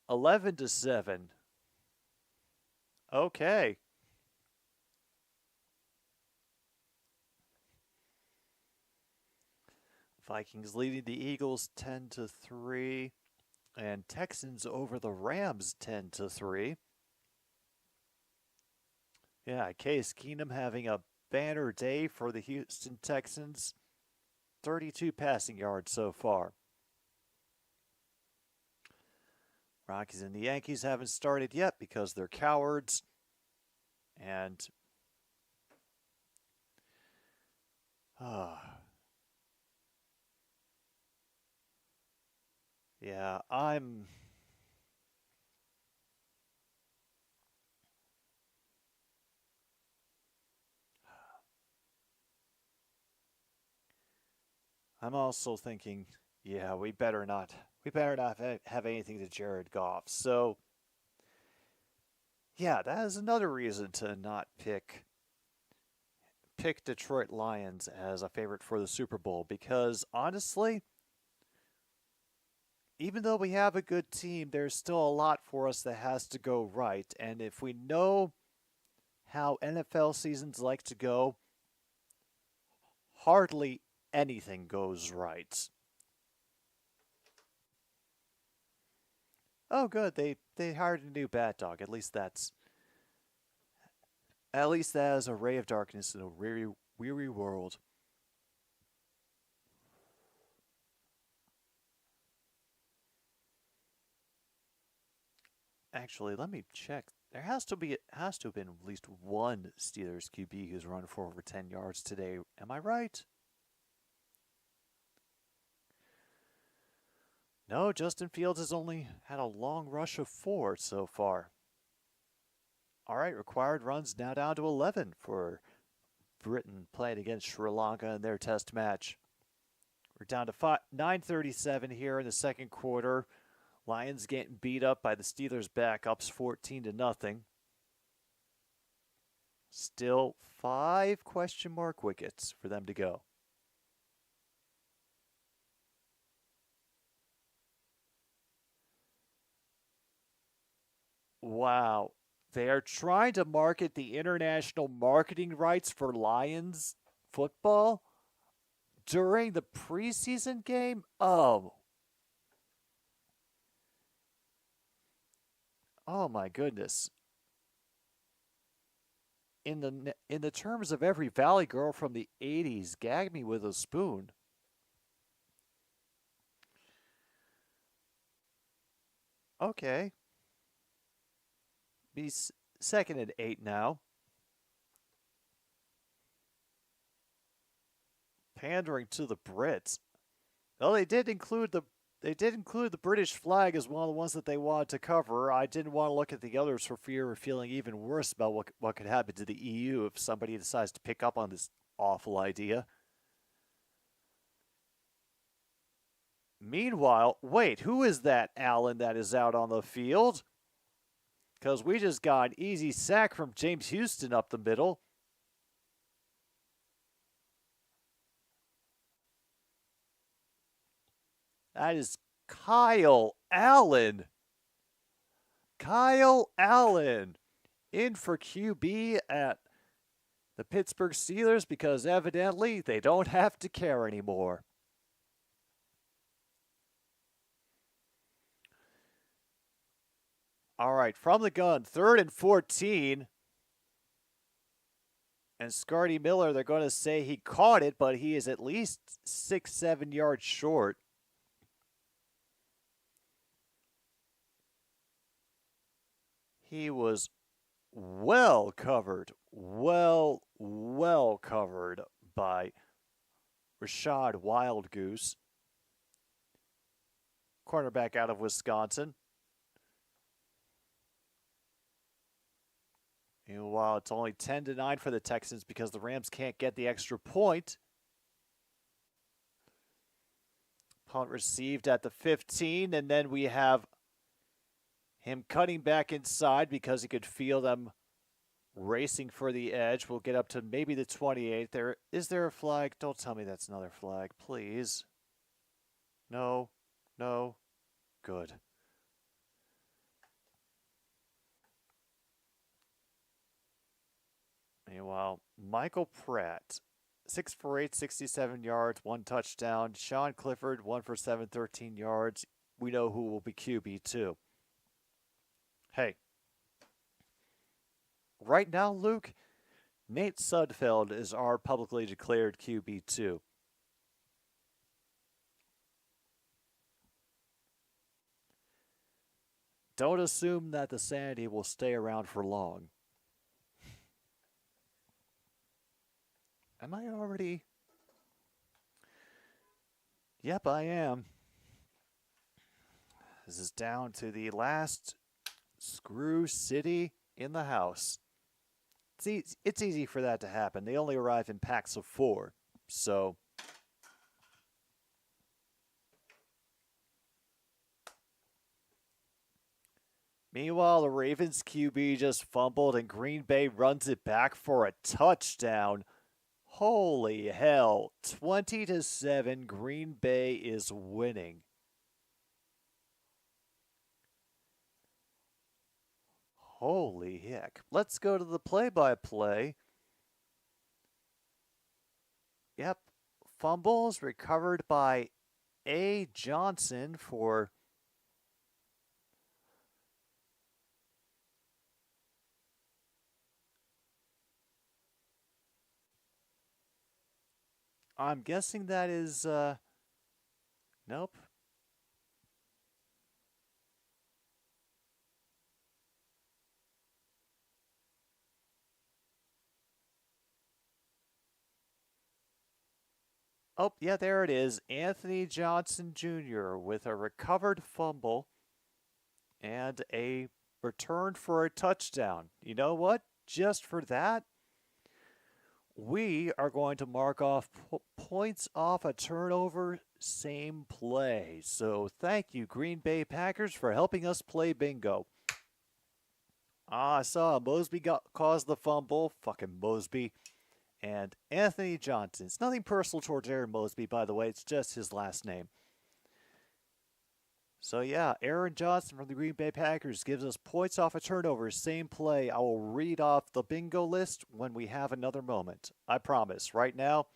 11-7. Okay. Vikings leading the Eagles 10-3, and Texans over the Rams 10-3. Yeah, Case Keenum having a banner day for the Houston Texans. 32 passing yards so far. Rockies and the Yankees haven't started yet because they're cowards. And yeah, I'm also thinking, yeah, we better not have anything to Jared Goff. So yeah, that is another reason to not pick Detroit Lions as a favorite for the Super Bowl, because honestly, even though we have a good team, there's still a lot for us that has to go right. And if we know how NFL seasons like to go, hardly anything goes right. Oh, good. They hired a new bat dog. At least that is a ray of darkness in a weary world. Actually, let me check. There has to have been at least one Steelers QB who's run for over 10 yards today. Am I right? No, Justin Fields has only had a long rush of 4 so far. All right, required runs now down to 11 for Britain playing against Sri Lanka in their test match. We're down to 9:37 here in the second quarter. Lions getting beat up by the Steelers backups 14-0. Still 5 question mark wickets for them to go. Wow. They are trying to market the international marketing rights for Lions football during the preseason game? Oh my goodness. In the terms of every Valley Girl from the 80s, gag me with a spoon. Okay. Be second and 8 now. Pandering to the Brits. Well, they did include the British flag as one of the ones that they wanted to cover. I didn't want to look at the others for fear of feeling even worse about what could happen to the EU if somebody decides to pick up on this awful idea. Meanwhile, wait, who is that Allen that is out on the field? Because we just got an easy sack from James Houston up the middle. That is Kyle Allen. Kyle Allen in for QB at the Pittsburgh Steelers because evidently they don't have to care anymore. All right, from the gun, 3rd and 14. And Scardy Miller, they're going to say he caught it, but he is at least 6-7 yards short. He was well covered by Rashad Wildgoose, cornerback out of Wisconsin. Meanwhile, it's only 10-9 for the Texans because the Rams can't get the extra point. Punt received at the 15, and then we have him cutting back inside because he could feel them racing for the edge. We'll get up to maybe the 28. Is there a flag? Don't tell me that's another flag, please. No. No. Good. Meanwhile, Michael Pratt, 6 for 8, 67 yards, 1 touchdown. Sean Clifford, 1 for 7, 13 yards. We know who will be QB2. Hey. Right now, Luke, Nate Sudfeld is our publicly declared QB2. Don't assume that the sanity will stay around for long. Am I already? Yep, I am. This is down to the last screw city in the house. It's easy for that to happen. They only arrive in packs of 4, so... Meanwhile, the Ravens QB just fumbled and Green Bay runs it back for a touchdown. Holy hell. 20-7, Green Bay is winning. Holy heck. Let's go to the play-by-play. Yep. Fumbles recovered by A. Johnson for... I'm guessing that is, nope. Oh, yeah, there it is. Anthony Johnson Jr. with a recovered fumble and a return for a touchdown. You know what? Just for that, we are going to mark off points off a turnover, same play. So thank you, Green Bay Packers, for helping us play bingo. I saw Mosby caused the fumble. Fucking Mosby. And Anthony Johnson. It's nothing personal towards Aaron Mosby, by the way. It's just his last name. So yeah, Aaron Johnson from the Green Bay Packers gives us points off a turnover, same play. I will read off the bingo list when we have another moment. I promise. Right now,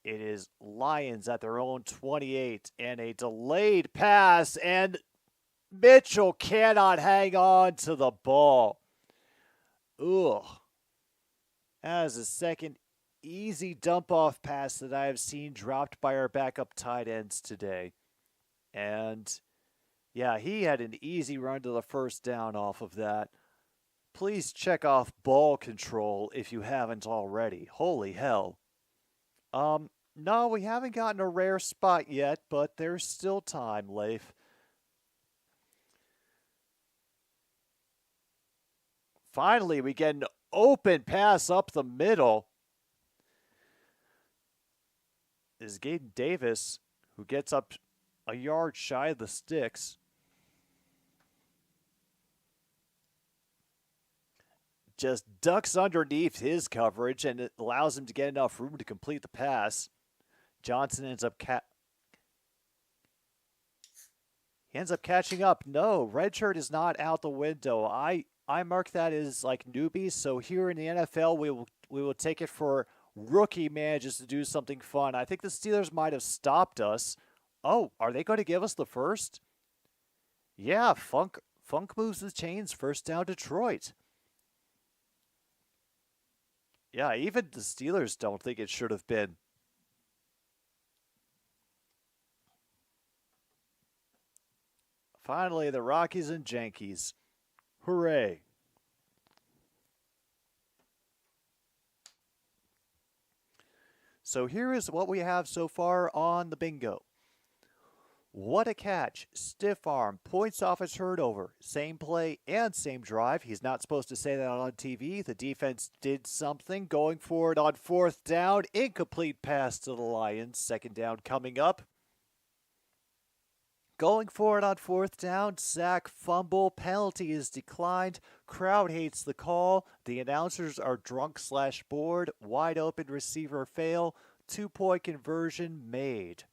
it is Lions at their own 28 and a delayed pass, and Mitchell cannot hang on to the ball. Ugh. That is the second easy dump-off pass that I have seen dropped by our backup tight ends today. And, yeah, he had an easy run to the first down off of that. Please check off ball control if you haven't already. Holy hell. No, we haven't gotten a rare spot yet, but there's still time, Leif. Finally, we get an open pass up the middle. This is Gaden Davis, who gets up a yard shy of the sticks. Just ducks underneath his coverage, and it allows him to get enough room to complete the pass. Johnson ends up catching up. No, red shirt is not out the window. I mark that as like newbies. So here in the NFL, we will take it for rookie manages to do something fun. I think the Steelers might have stopped us. Oh, are they going to give us the first? Yeah, Funk moves the chains. First down, Detroit. Yeah, even the Steelers don't think it should have been. Finally, the Rockies and Yankees. Hooray. So here is what we have so far on the bingo. What a catch. Stiff arm. Points off a turnover. Same play and same drive. He's not supposed to say that on TV. The defense did something. Going for it on fourth down. Incomplete pass to the Lions. Second down coming up. Going for it on fourth down, sack, fumble, penalty is declined. Crowd hates the call. The announcers are drunk/bored. Wide open receiver fail. 2-point conversion made.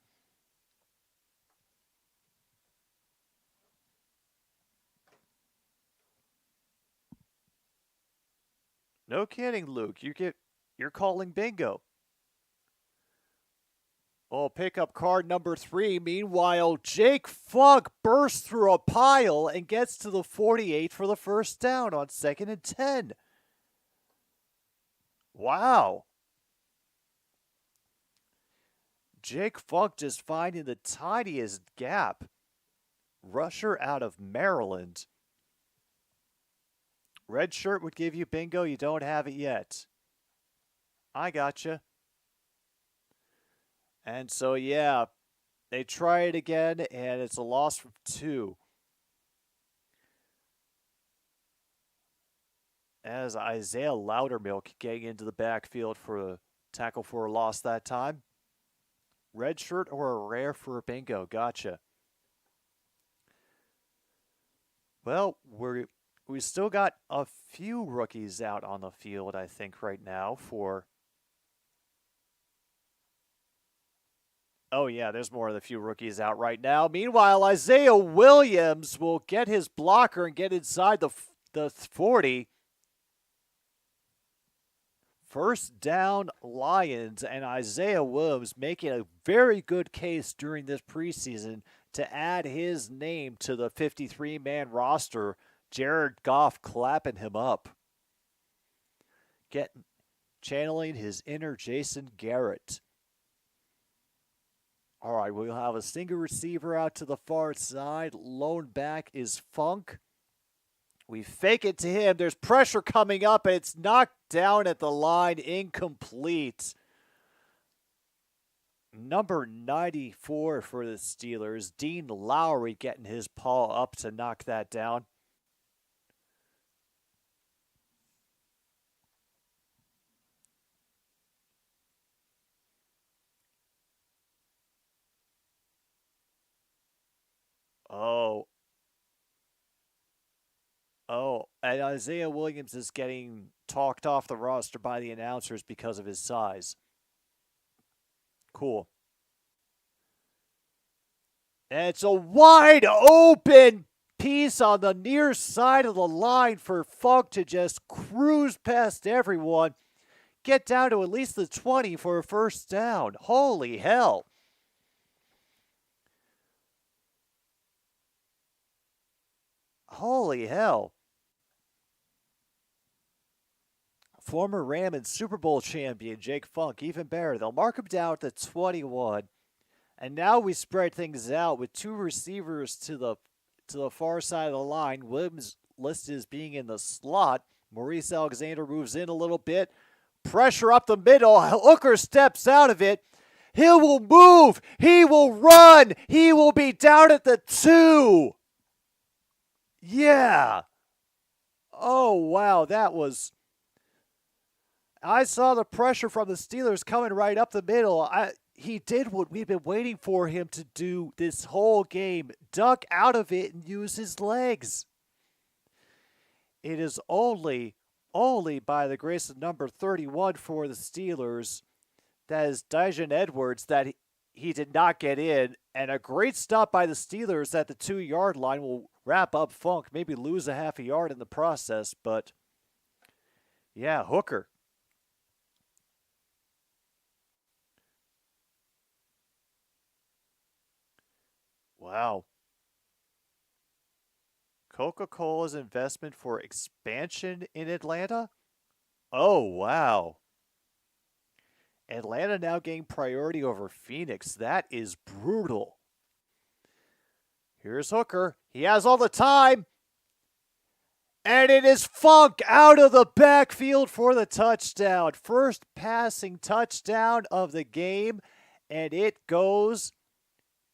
No kidding, Luke. You're calling bingo. Oh, pickup card number 3. Meanwhile, Jake Funk bursts through a pile and gets to the 48 for the first down on 2nd and 10. Wow. Jake Funk just finding the tiniest gap. Rusher out of Maryland. Red shirt would give you bingo. You don't have it yet. I gotcha. And so, yeah, they try it again, and it's a loss from 2. As Isaiah Loudermilk getting into the backfield for a tackle for a loss that time. Red shirt or a rare for a bingo. Gotcha. Well, we still got a few rookies out on the field, I think, right now for... Oh, yeah, there's more of the few rookies out right now. Meanwhile, Isaiah Williams will get his blocker and get inside the 40. First down, Lions, and Isaiah Williams making a very good case during this preseason to add his name to the 53-man roster. Jared Goff clapping him up. Channeling his inner Jason Garrett. All right, we'll have a single receiver out to the far side. Lone back is Funk. We fake it to him. There's pressure coming up, and it's knocked down at the line. Incomplete. Number 94 for the Steelers. Dean Lowry getting his paw up to knock that down. Oh, and Isaiah Williams is getting talked off the roster by the announcers because of his size. Cool. And it's a wide open piece on the near side of the line for Funk to just cruise past everyone. Get down to at least the 20 for a first down. Holy hell. Holy hell. Former Ram and Super Bowl champion Jake Funk, even better. They'll mark him down at the 21. And now we spread things out with 2 receivers to the far side of the line. Williams listed as being in the slot. Maurice Alexander moves in a little bit. Pressure up the middle. Hooker steps out of it. He will move. He will run. He will be down at the 2. Yeah. Oh, wow. That was... I saw the pressure from the Steelers coming right up the middle. He did what we've been waiting for him to do this whole game. Duck out of it and use his legs. It is only by the grace of number 31 for the Steelers, that is Dijon Edwards, that he did not get in. And a great stop by the Steelers at the 2-yard line will wrap up Funk. Maybe lose a half a yard in the process, but yeah, Hooker. Wow. Coca-Cola's investment for expansion in Atlanta? Oh, wow. Atlanta now getting priority over Phoenix. That is brutal. Here's Hooker. He has all the time. And it is Funk out of the backfield for the touchdown. First passing touchdown of the game. And it goes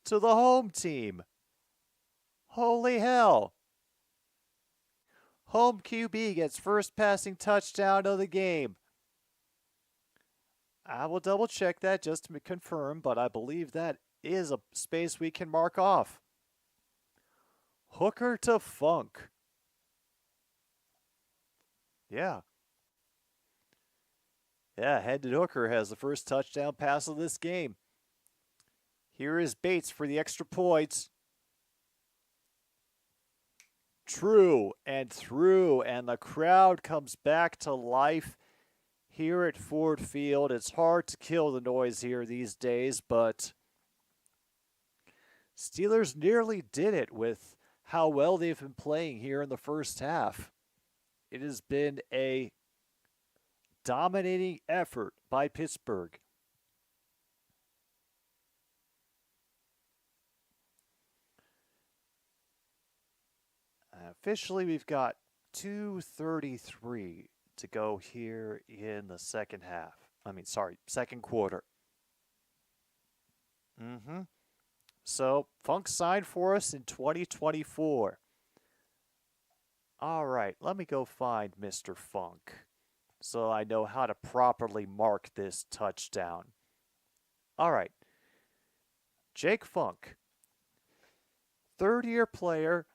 to the home team. Holy hell. Home QB gets first passing touchdown of the game. I will double check that just to confirm, but I believe that is a space we can mark off. Hooker to Funk. Yeah. Yeah, Hendon Hooker has the first touchdown pass of this game. Here is Bates for the extra points. True and through, and the crowd comes back to life here at Ford Field. It's hard to kill the noise here these days, but Steelers nearly did it with how well they've been playing here in the first half. It has been a dominating effort by Pittsburgh. Officially, we've got 2:33 to go here in the second quarter. So, Funk signed for us in 2024. All right, let me go find Mr. Funk so I know how to properly mark this touchdown. All right. Jake Funk, third-year player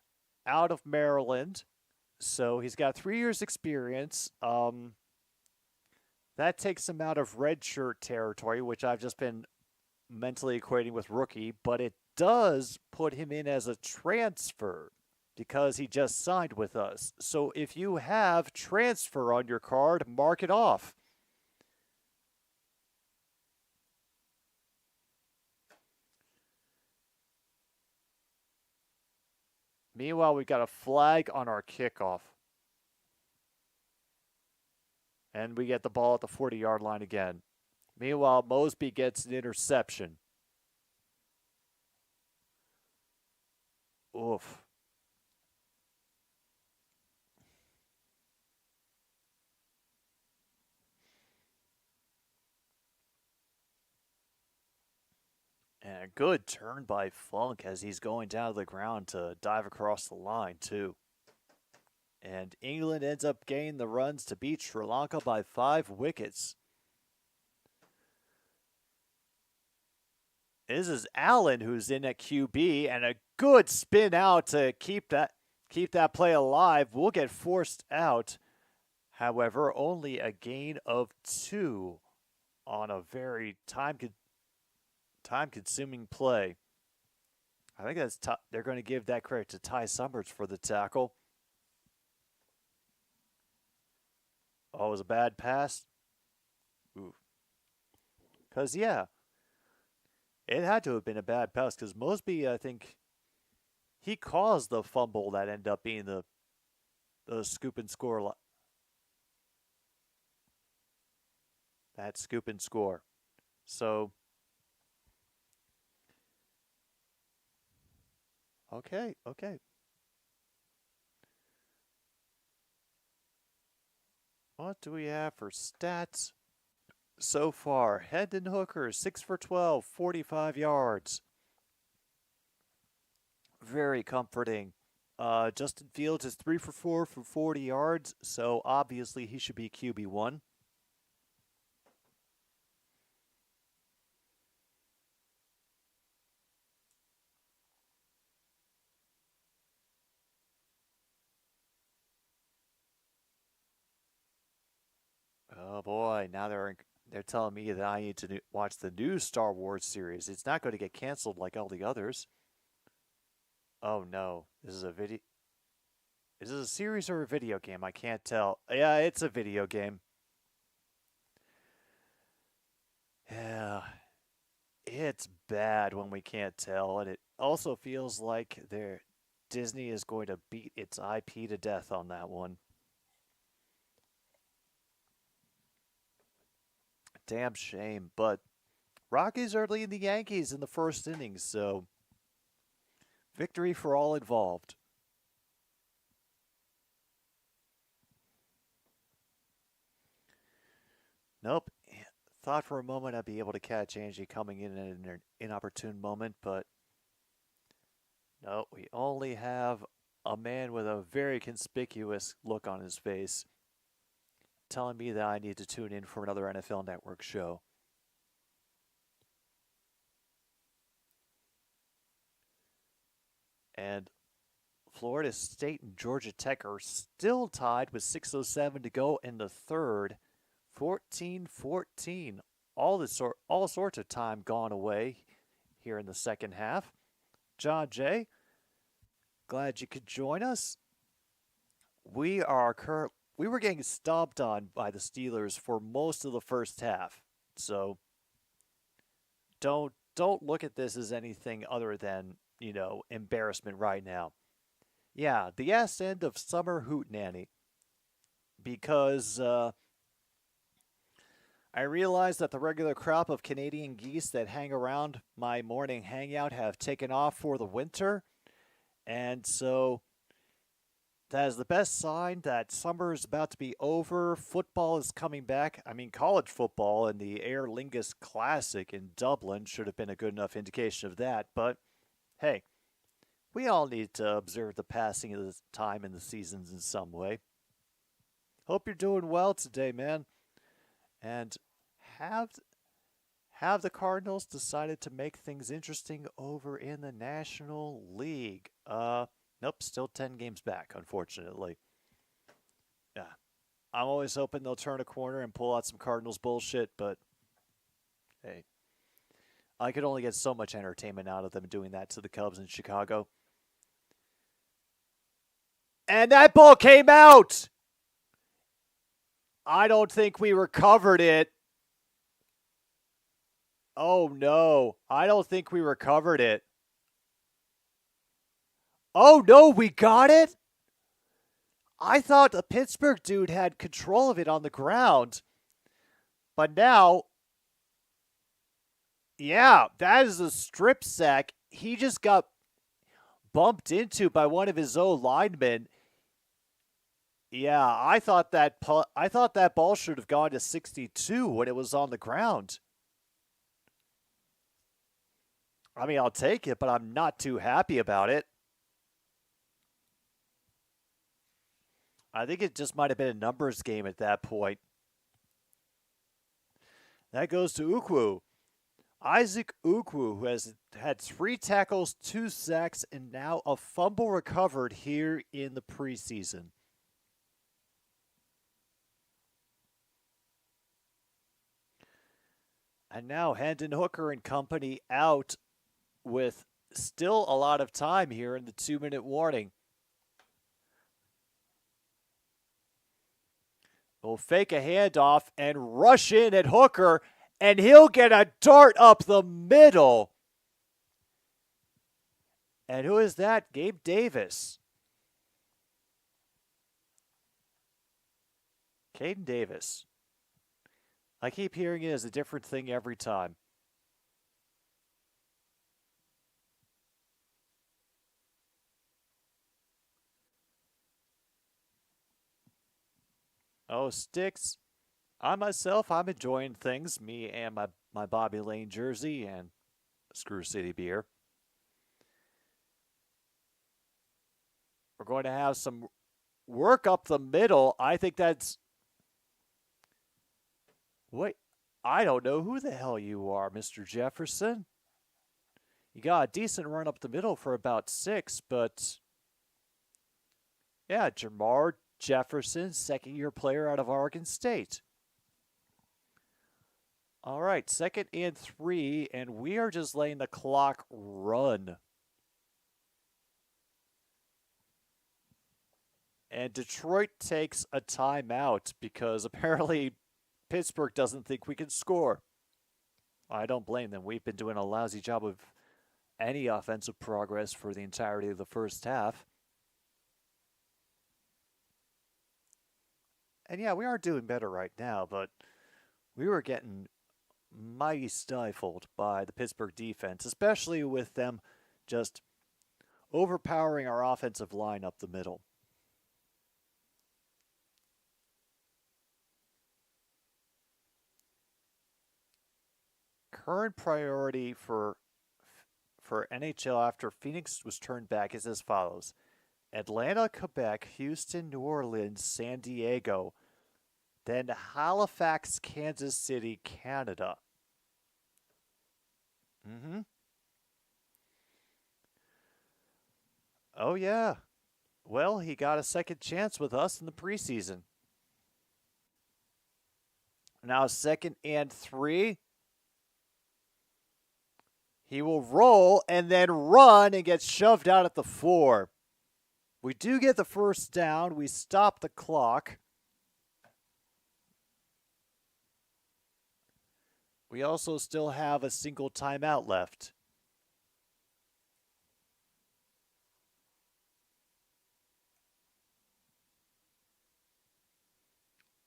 out of Maryland. So he's got 3 years experience. That takes him out of redshirt territory, which I've just been mentally equating with rookie, but it does put him in as a transfer because he just signed with us. So if you have transfer on your card, mark it off. Meanwhile, we've got a flag on our kickoff. And we get the ball at the 40-yard line again. Meanwhile, Mosby gets an interception. Oof. And a good turn by Funk as he's going down to the ground to dive across the line, too. And England ends up gaining the runs to beat Sri Lanka by 5 wickets. This is Allen who's in at QB, and a good spin out to keep that play alive. We'll get forced out. However, only a gain of 2 on a very time-consuming play. I think they're going to give that credit to Ty Summers for the tackle. Oh, it was a bad pass? Ooh. Because, yeah, it had to have been a bad pass because Mosby, I think, he caused the fumble that ended up being the scoop and score. That scoop and score. So, okay. What do we have for stats so far? Hendon Hooker, 6 for 12, 45 yards. Very comforting. Justin Fields is 3 for 4 for 40 yards, so obviously he should be QB1. Oh boy, now they're telling me that I need to watch the new Star Wars series. It's not going to get canceled like all the others. Oh no, this is a video. Is this a series or a video game? I can't tell. Yeah, it's a video game. Yeah, it's bad when we can't tell, and it also feels like Disney is going to beat its IP to death on that one. Damn shame, but Rockies are leading the Yankees in the first inning, so victory for all involved. Nope. Thought for a moment I'd be able to catch Angie coming in at an inopportune moment, but no, we only have a man with a very conspicuous look on his face telling me that I need to tune in for another NFL Network show. And Florida State and Georgia Tech are still tied with 6:07 to go in the third. 14-14. All sorts of time gone away here in the second half. John Jay, glad you could join us. We were getting stomped on by the Steelers for most of the first half. So don't look at this as anything other than, embarrassment right now. Yeah, the S end of summer hootenanny. Because I realize that the regular crop of Canadian geese that hang around my morning hangout have taken off for the winter. And so that is the best sign that summer is about to be over. Football is coming back. I mean, college football and the Aer Lingus Classic in Dublin should have been a good enough indication of that. But hey, we all need to observe the passing of the time in the seasons in some way. Hope you're doing well today, man. And have the Cardinals decided to make things interesting over in the National League? Nope, still 10 games back, unfortunately. Yeah. I'm always hoping they'll turn a corner and pull out some Cardinals bullshit, but hey, I could only get so much entertainment out of them doing that to the Cubs in Chicago. And that ball came out! I don't think we recovered it. Oh, no. I don't think we recovered it. Oh, no, we got it? I thought the Pittsburgh dude had control of it on the ground. But now, yeah, that is a strip sack. He just got bumped into by one of his own linemen. Yeah, I thought that ball should have gone to 62 when it was on the ground. I mean, I'll take it, but I'm not too happy about it. I think it just might have been a numbers game at that point. That goes to Ukwu. Isaac Ukwu, who has had 3 tackles, 2 sacks, and now a fumble recovered here in the preseason. And now Hendon Hooker and company out with still a lot of time here in the 2-minute warning. We'll fake a handoff and rush in at Hooker, and he'll get a dart up the middle. And who is that? Gabe Davis. Caden Davis. I keep hearing it as a different thing every time. Oh, Sticks. I'm enjoying things. Me and my Bobby Lane jersey and Screw City beer. We're going to have some work up the middle. I think that's... Wait, I don't know who the hell you are, Mr. Jefferson. You got a decent run up the middle for about 6, but... Yeah, Jamar Jefferson, second-year player out of Oregon State. All right, 2nd and 3, and we are just letting the clock run. And Detroit takes a timeout because apparently Pittsburgh doesn't think we can score. I don't blame them. We've been doing a lousy job of any offensive progress for the entirety of the first half. And yeah, we are doing better right now, but we were getting mighty stifled by the Pittsburgh defense, especially with them just overpowering our offensive line up the middle. Current priority for NHL after Phoenix was turned back is as follows: Atlanta, Quebec, Houston, New Orleans, San Diego, then Halifax, Kansas City, Canada. Oh, yeah. well, he got a second chance with us in the preseason. Now 2nd and 3. He will roll and then run and get shoved out at the 4. We do get the first down. We stop the clock. We also still have a single timeout left.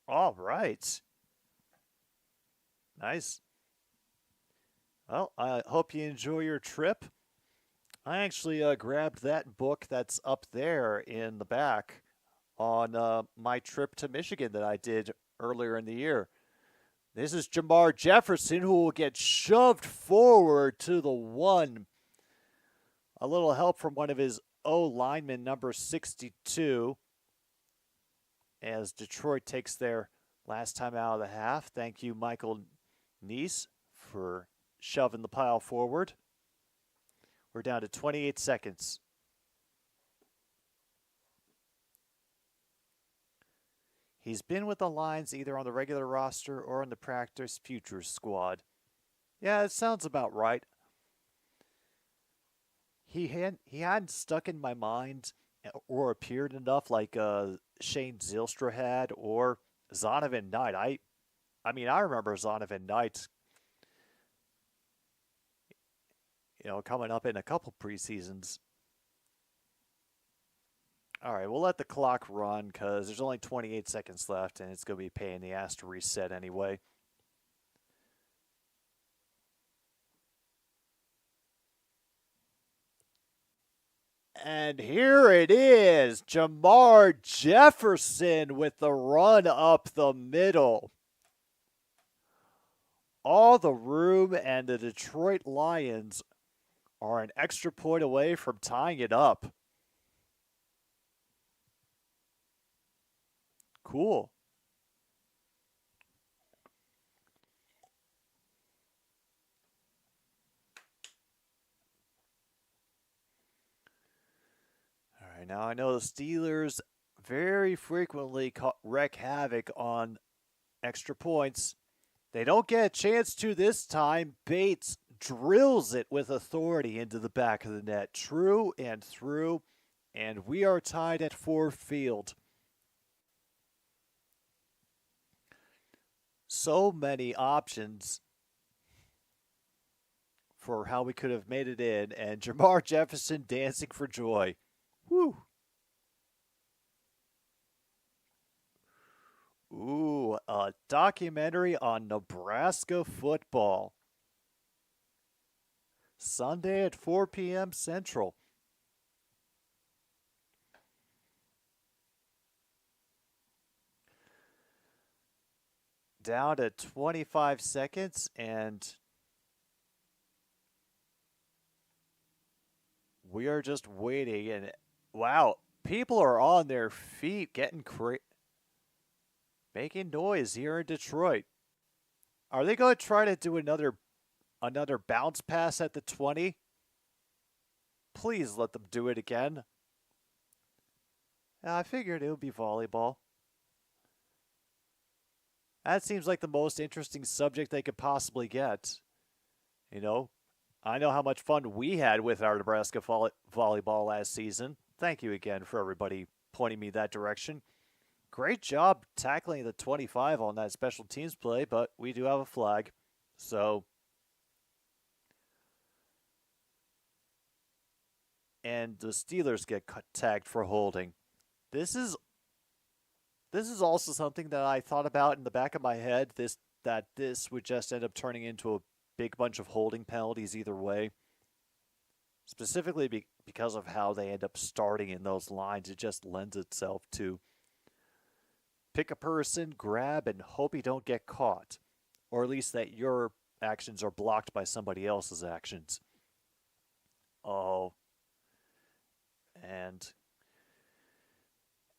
All right. Nice. Well, I hope you enjoy your trip. I actually grabbed that book that's up there in the back on my trip to Michigan that I did earlier in the year. This is Jamar Jefferson, who will get shoved forward to the 1. A little help from one of his O-linemen, number 62, as Detroit takes their last time out of the half. Thank you, Michael Neese, for shoving the pile forward. We're down to 28 seconds. He's been with the Lions either on the regular roster or on the practice futures squad. Yeah, it sounds about right. He hadn't stuck in my mind or appeared enough like Shane Zylstra had or Zonovan Knight. I mean, I remember Zonovan Knight, coming up in a couple preseasons. All right, we'll let the clock run because there's only 28 seconds left, and it's going to be a pain in the ass to reset anyway. And here it is, Jamar Jefferson with the run up the middle. All the room, and the Detroit Lions are an extra point away from tying it up. Cool. All right, now I know the Steelers very frequently wreak havoc on extra points. They don't get a chance to this time. Bates drills it with authority into the back of the net. True and through, and we are tied at Ford Field. So many options for how we could have made it in, and Jamar Jefferson dancing for joy. Woo! Ooh, a documentary on Nebraska football. Sunday at 4 p.m. Central. Down to 25 seconds, and we are just waiting. And wow, people are on their feet, making noise here in Detroit. Are they going to try to do another bounce pass at the 20? Please let them do it again. I figured it would be volleyball. That seems like the most interesting subject they could possibly get. I know how much fun we had with our Nebraska volleyball last season. Thank you again for everybody pointing me that direction. Great job tackling the 25 on that special teams play, but we do have a flag. So, and the Steelers get tagged for holding. This is also something that I thought about in the back of my head, that this would just end up turning into a big bunch of holding penalties either way. Specifically because of how they end up starting in those lines. It just lends itself to pick a person, grab, and hope you don't get caught. Or at least that your actions are blocked by somebody else's actions. Oh. And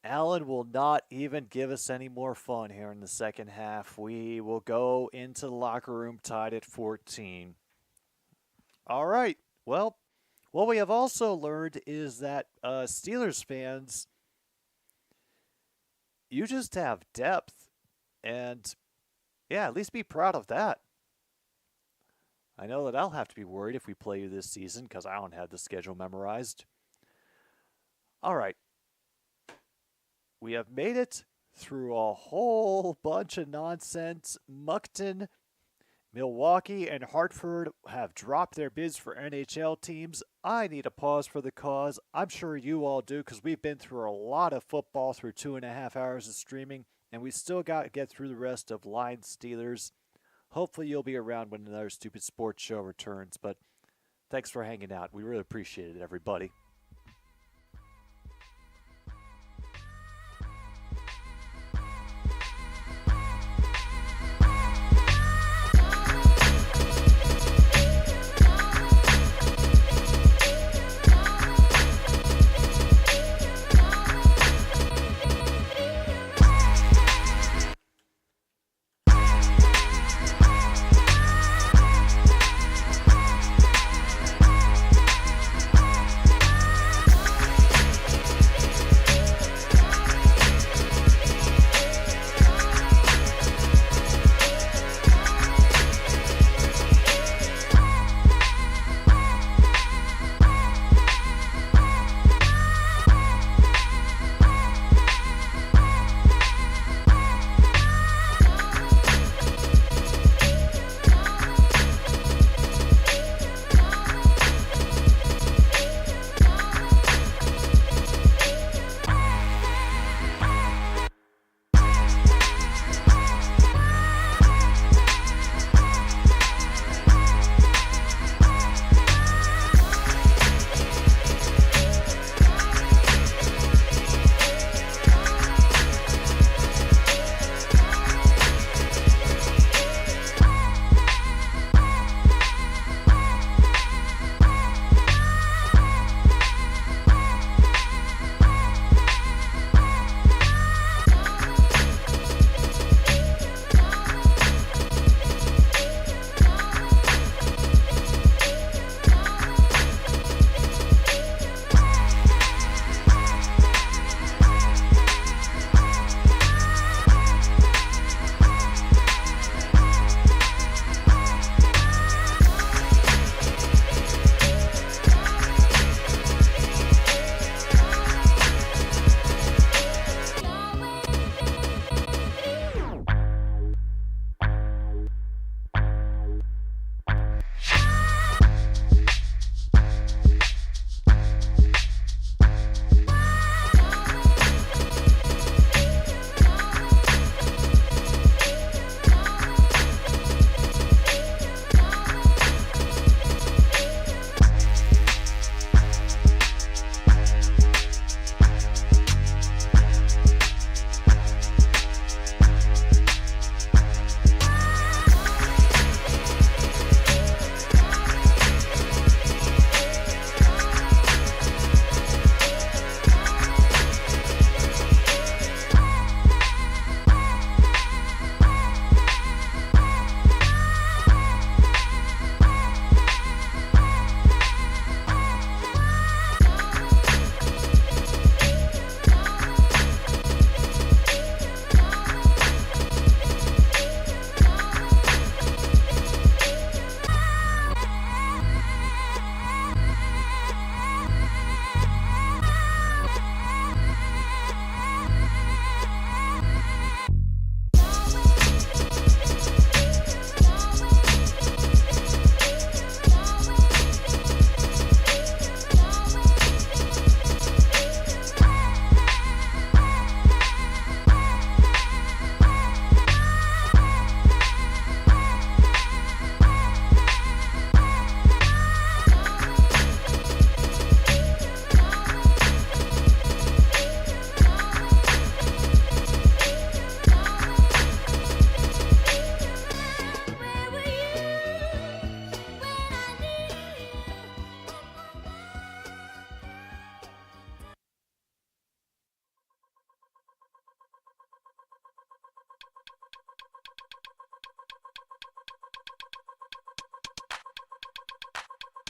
Allen will not even give us any more fun here in the second half. We will go into the locker room tied at 14. All right. Well, what we have also learned is that Steelers fans you just have depth. And, yeah, at least be proud of that. I know that I'll have to be worried if we play you this season because I don't have the schedule memorized. All right. We have made it through a whole bunch of nonsense. Moncton, Milwaukee, and Hartford have dropped their bids for NHL teams. I need a pause for the cause. I'm sure you all do because we've been through a lot of football through 2.5 hours of streaming, and we still got to get through the rest of Lions Steelers. Hopefully you'll be around when another stupid sports show returns, but thanks for hanging out. We really appreciate it, everybody.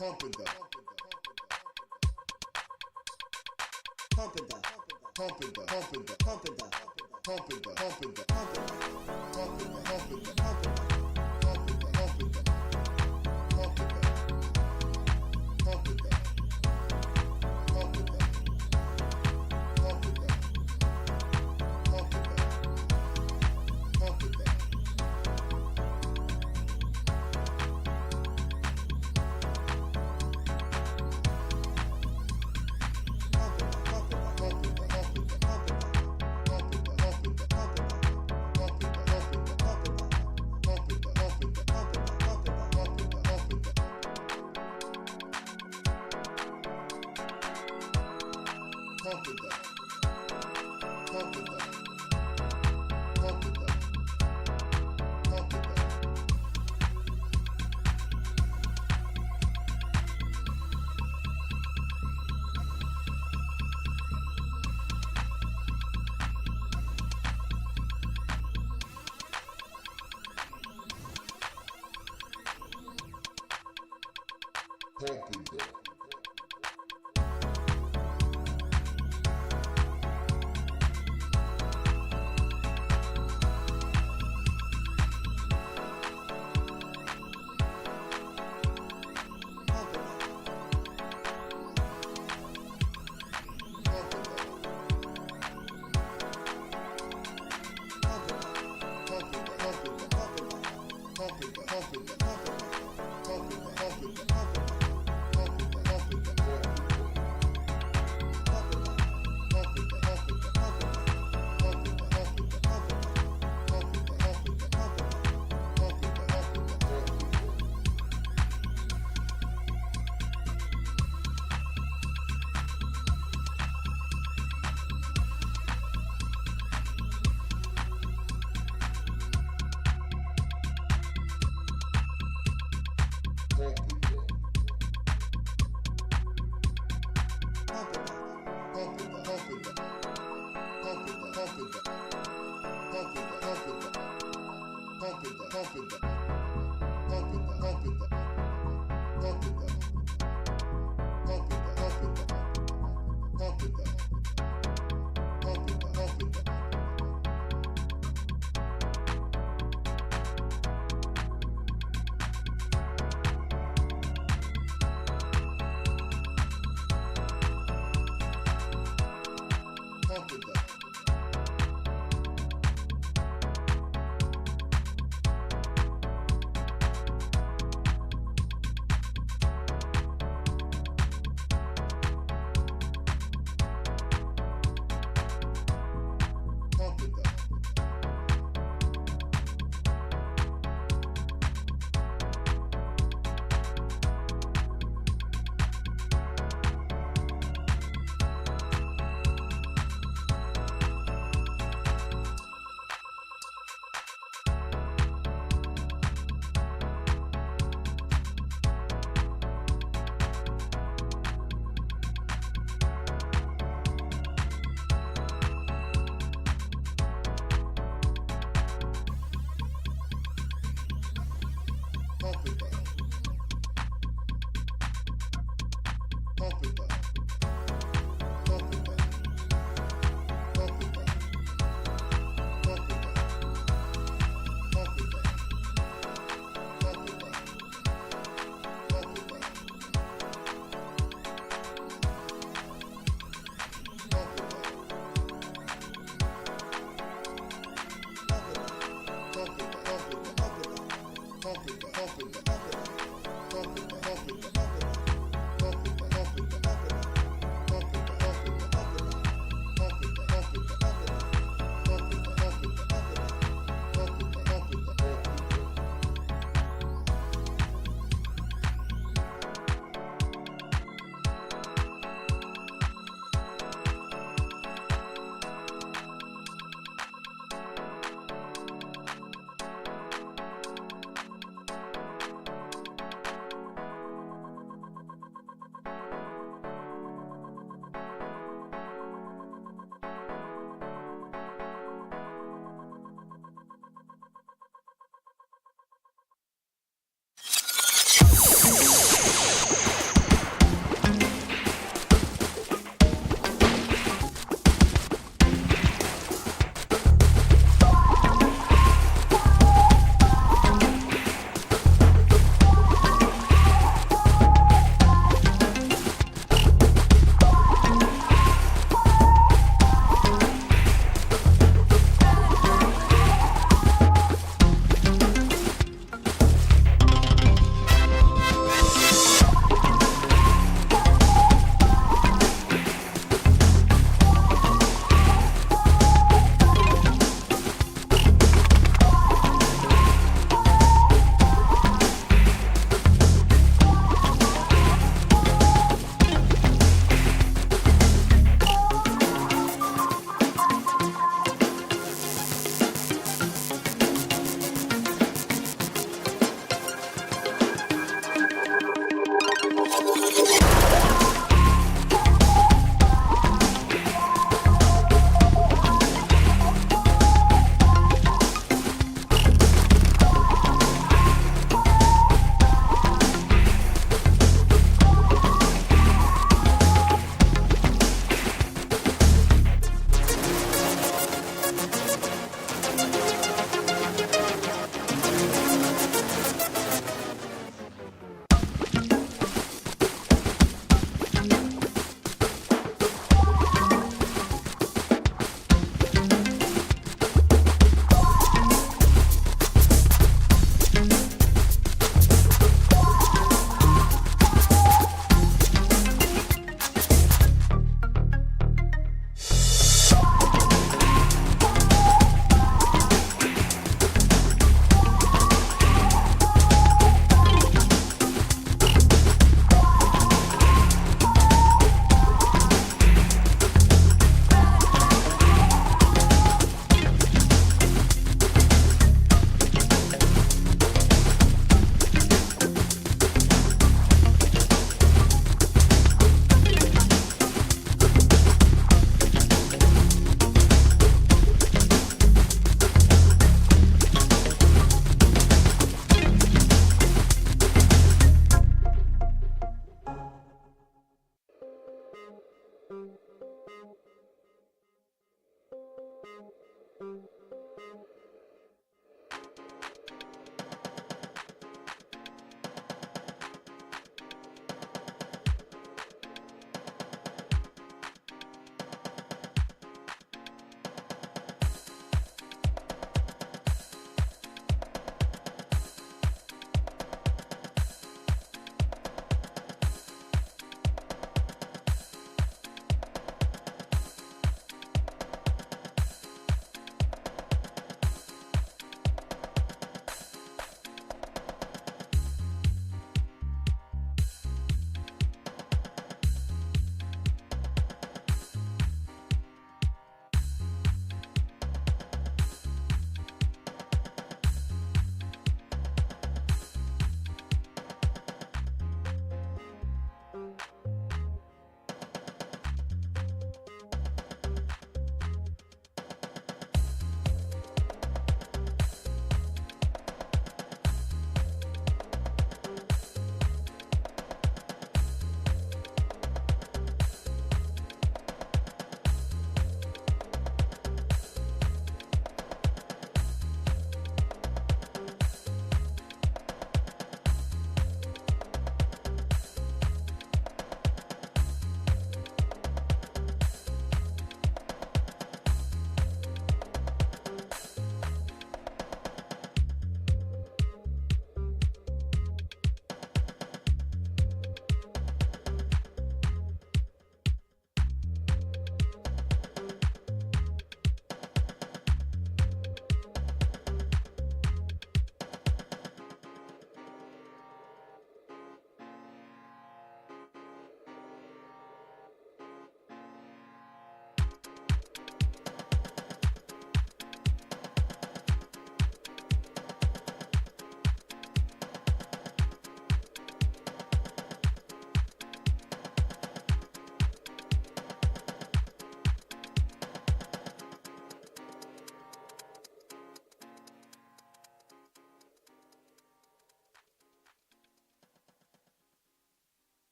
Pumping the, pumping the, pumping the, pumping the, pumping the, Pump it.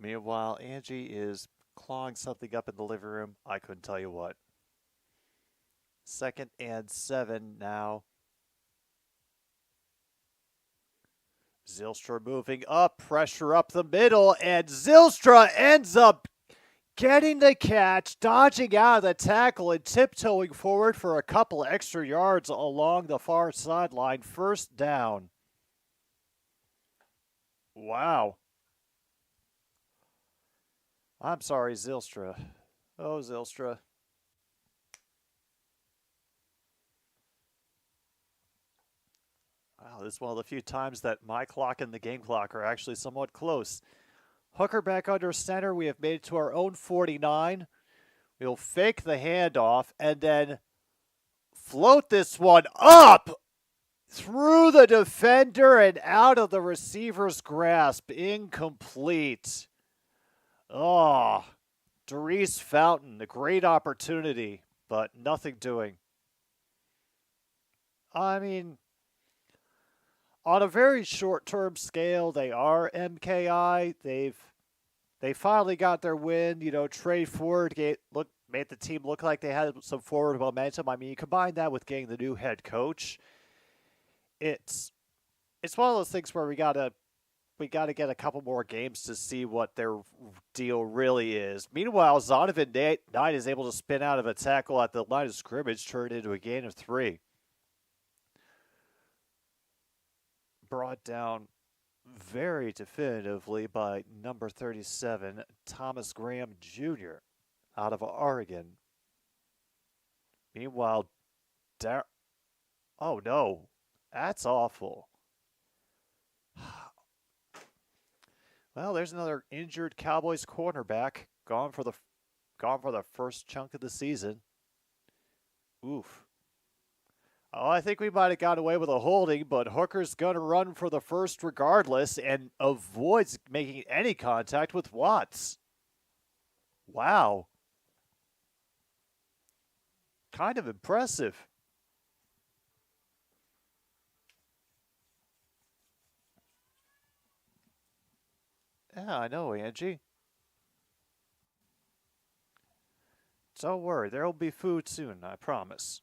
Meanwhile, Angie is clawing something up in the living room. I couldn't tell you what. 2nd and 7 now. Zylstra moving up, pressure up the middle, and Zylstra ends up getting the catch, dodging out of the tackle, and tiptoeing forward for a couple extra yards along the far sideline. 1st down. Wow. I'm sorry, Zylstra. Oh, Zylstra. Wow, this is one of the few times that my clock and the game clock are actually somewhat close. Hooker back under center. We have made it to our own 49. We'll fake the handoff and then float this one up through the defender and out of the receiver's grasp. Incomplete. Oh, Darius Fountain, a great opportunity, but nothing doing. I mean, on a very short-term scale, they are MKI. They finally got their win. You know, Trey Ford made the team look like they had some forward momentum. I mean, you combine that with getting the new head coach. It's one of those things where we gotta get a couple more games to see what their deal really is. Meanwhile, Zonovan Knight is able to spin out of a tackle at the line of scrimmage, turn it into a gain of 3. Brought down very definitively by number 37, Thomas Graham Jr. out of Oregon. Meanwhile, oh no, that's awful. Well, there's another injured Cowboys cornerback gone for the first chunk of the season. Oof. Oh, I think we might have got away with a holding, but Hooker's going to run for the first regardless and avoids making any contact with Watts. Wow. Kind of impressive. Yeah, I know, Angie. Don't worry, there'll be food soon, I promise.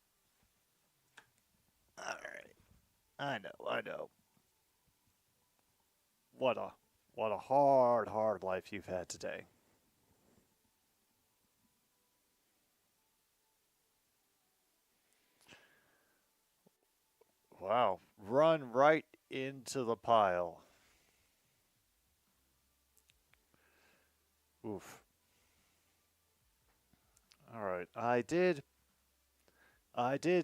All right. I know. What a hard life you've had today. Wow. Run right into the pile. Oof. All right. I did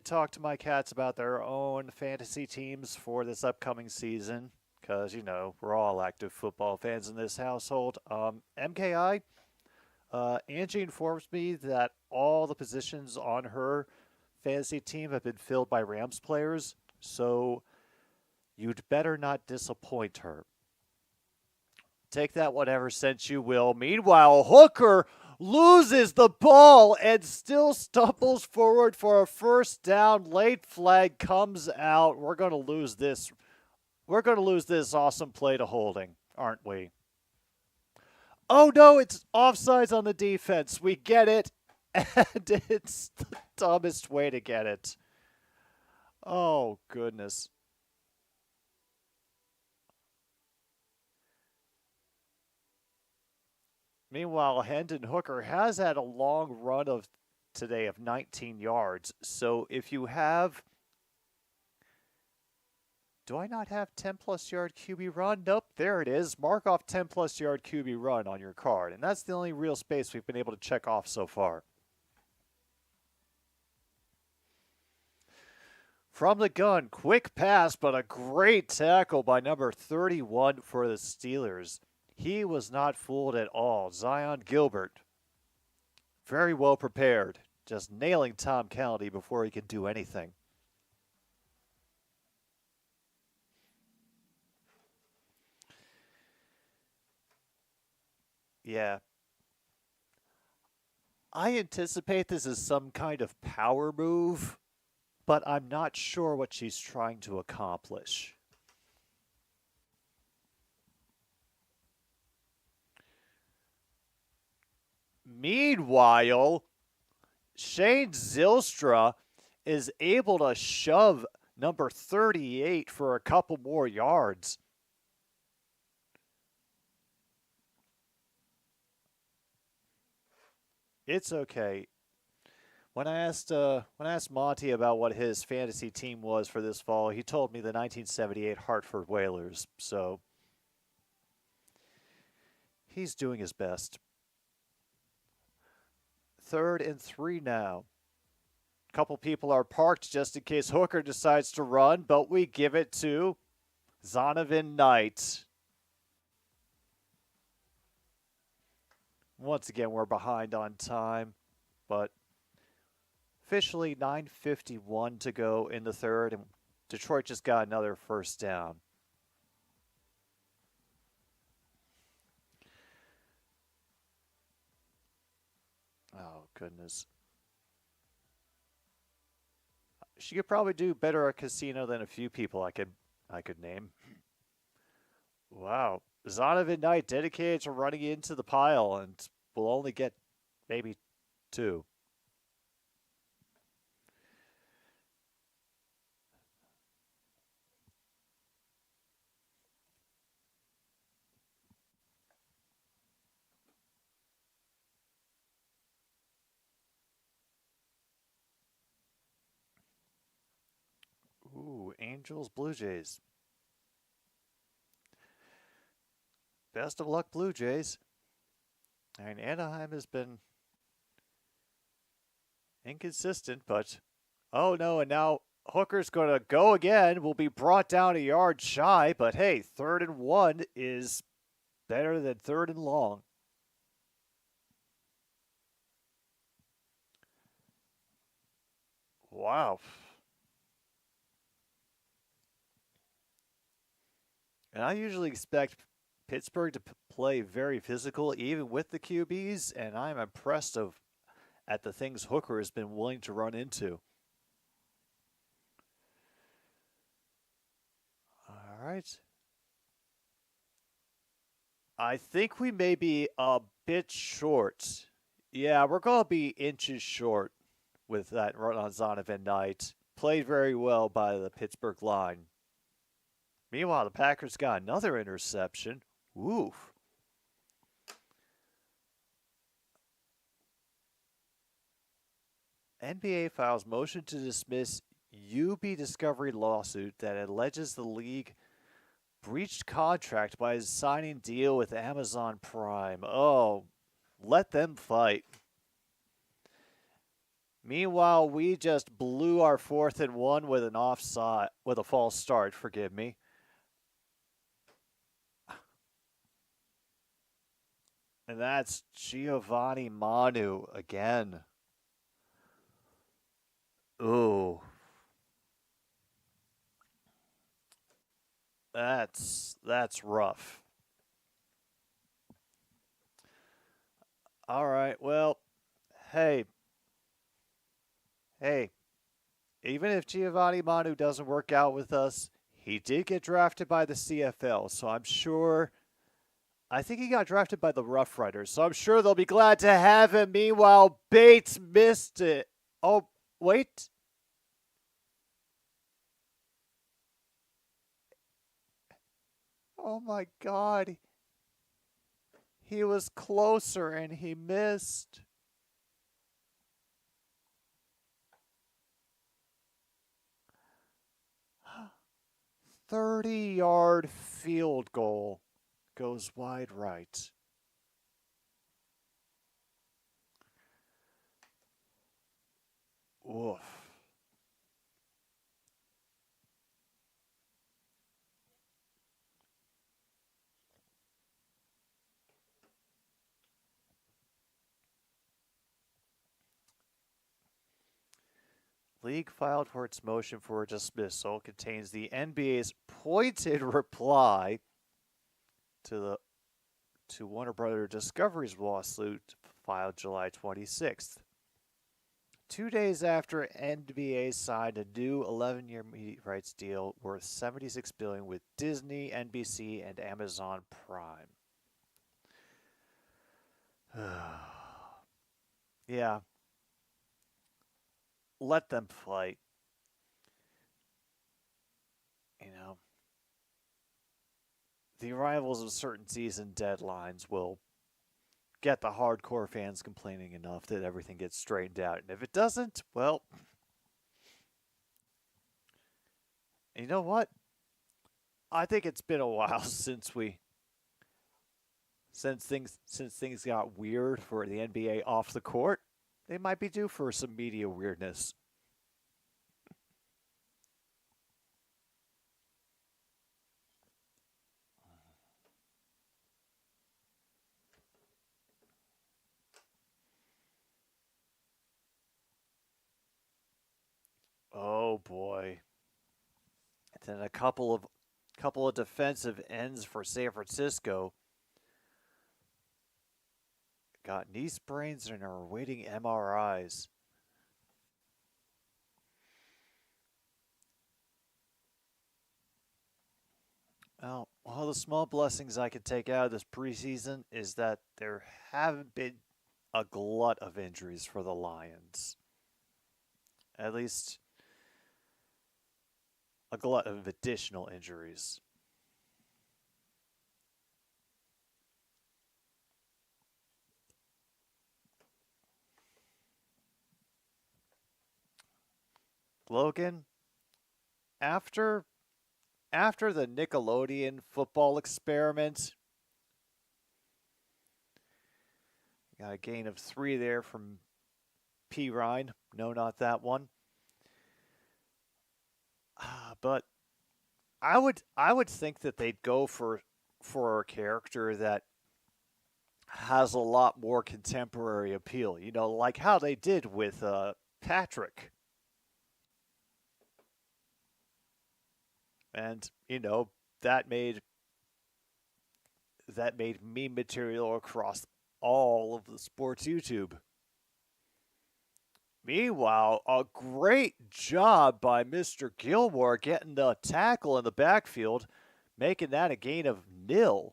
talk to my cats about their own fantasy teams for this upcoming season because, you know, we're all active football fans in this household. MKI, Angie informs me that all the positions on her fantasy team have been filled by Rams players, so you'd better not disappoint her. Take that whatever sense you will. Meanwhile, Hooker loses the ball and still stumbles forward for a first down. Late flag comes out. We're going to lose this. We're going to lose this awesome play to holding, aren't we? Oh, no, it's offsides on the defense. We get it, and it's the dumbest way to get it. Oh, goodness. Meanwhile, Hendon Hooker has had a long run of today of 19 yards. So if you have... Do I not have 10-plus yard QB run? Nope, there it is. Mark off 10-plus yard QB run on your card. And that's the only real space we've been able to check off so far. From the gun, quick pass, but a great tackle by number 31 for the Steelers. He was not fooled at all. Zion Gilbert, very well prepared, just nailing Tom Kennedy before he could do anything. Yeah. I anticipate this is some kind of power move, but I'm not sure what she's trying to accomplish. Meanwhile, Shane Zylstra is able to shove number 38 for a couple more yards. It's okay. When I asked Monty about what his fantasy team was for this fall, he told me the 1978 Hartford Whalers. So he's doing his best. 3rd and 3 now. A couple people are parked just in case Hooker decides to run, but we give it to Zonovan Knight. Once again, we're behind on time, but officially 9:51 to go in the 3rd, and Detroit just got another first down. Oh, goodness. She could probably do better at casino than a few people I could name. Wow. Zonovan Knight dedicated to running into the pile and will only get maybe 2. Ooh, Angels, Blue Jays. Best of luck, Blue Jays. I mean, Anaheim has been inconsistent, but oh no, and now Hooker's going to go again. Will be brought down a yard shy, but hey, 3rd and 1 is better than 3rd and long. Wow. And I usually expect Pittsburgh to play very physical, even with the QBs, and I'm impressed at the things Hooker has been willing to run into. All right. I think we may be a bit short. Yeah, we're going to be inches short with that run on Zonovan Knight. Played very well by the Pittsburgh line. Meanwhile, the Packers got another interception. Oof. NBA files motion to dismiss UB Discovery lawsuit that alleges the league breached contract by signing deal with Amazon Prime. Oh, let them fight. Meanwhile, we just blew our 4th and 1 with an offside, with a false start, forgive me. And that's Giovanni Manu again. Ooh. That's rough. All right, well, hey, even if Giovanni Manu doesn't work out with us, he did get drafted by the CFL, so I think he got drafted by the Rough Riders, so I'm sure they'll be glad to have him. Meanwhile, Bates missed it. Oh, wait. Oh my God. He was closer and he missed. "30-yard field goal goes wide right." Oof. League filed for its motion for dismissal contains the NBA's pointed reply to Warner Brother Discovery's lawsuit filed July 26th. 2 days after NBA signed a new 11-year media rights deal worth $76 billion with Disney, NBC, and Amazon Prime. Yeah. Let them play. You know, the arrivals of certain season deadlines will get the hardcore fans complaining enough that everything gets straightened out. And if it doesn't, well, you know what? I think it's been a while since things got weird for the NBA off the court. They might be due for some media weirdness. Oh boy. And then a couple of defensive ends for San Francisco got knee sprains and are awaiting MRIs. Well, one of the small blessings I could take out of this preseason is that there haven't been a glut of injuries for the Lions. At least a glut of additional injuries. Logan, after the Nickelodeon football experiment, got a gain of 3 there from P. Ryan. No, not that one. But I would think that they'd go for a character that has a lot more contemporary appeal. You know, like how they did with Patrick. And, you know, that made meme material across all of the sports YouTube. Meanwhile, a great job by Mr. Gilmore getting the tackle in the backfield, making that a gain of 0.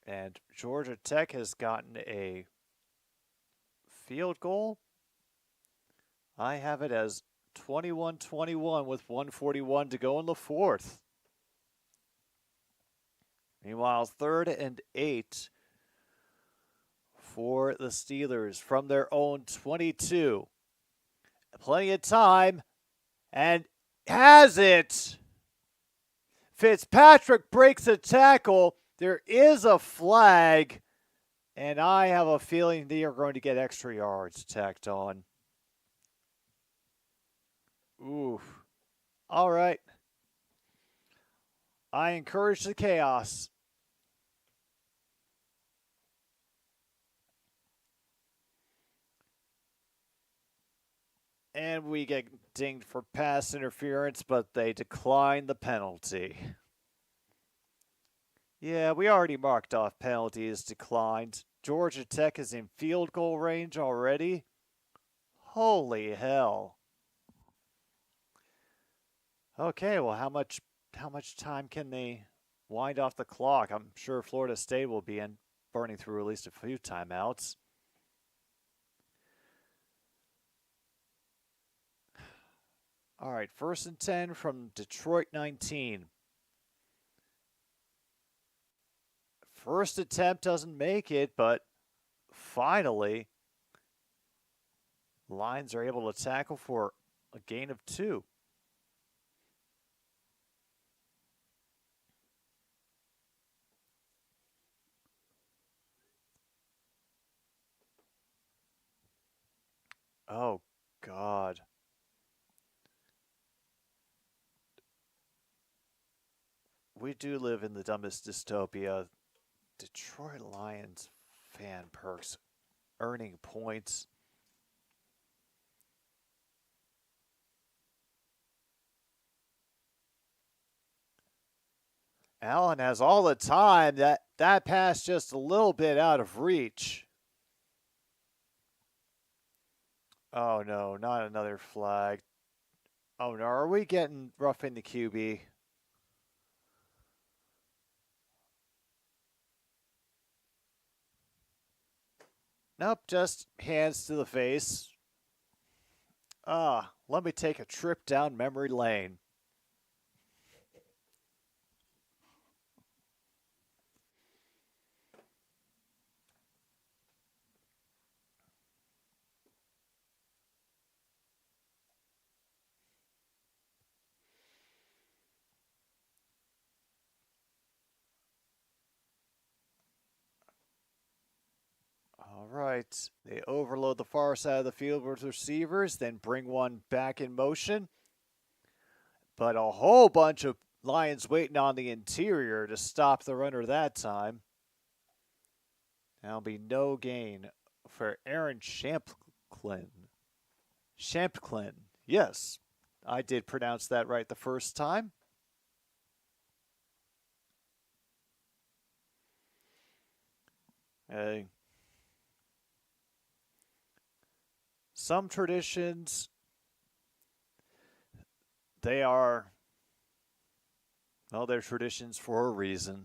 And Georgia Tech has gotten a field goal. I have it as 21-21 with 1:41 to go in the 4th. Meanwhile, 3rd and 8 for the Steelers from their own 22. Plenty of time, and has it. Fitzpatrick breaks a tackle. There is a flag, and I have a feeling they are going to get extra yards tacked on. Ooh. All right. I encourage the chaos. And we get dinged for pass interference, but they decline the penalty. Yeah, we already marked off penalties declined. Georgia Tech is in field goal range already. Holy hell. Okay, well, how much time can they wind off the clock? I'm sure Florida State will be burning through at least a few timeouts. All right, 1st and 10 from Detroit 19. First attempt doesn't make it, but finally, Lions are able to tackle for a gain of 2. Oh, God. We do live in the dumbest dystopia. Detroit Lions fan perks earning points. Allen has all the time. That pass just a little bit out of reach. Oh, no, not another flag. Oh, no, are we getting roughing the QB? Nope, just hands to the face. Let me take a trip down memory lane. All right. They overload the far side of the field with receivers, then bring one back in motion. But a whole bunch of Lions waiting on the interior to stop the runner that time. That'll be no gain for Aaron Shamplin. Shamplin. Yes, I did pronounce that right the first time. Hey. Some traditions, they're traditions for a reason.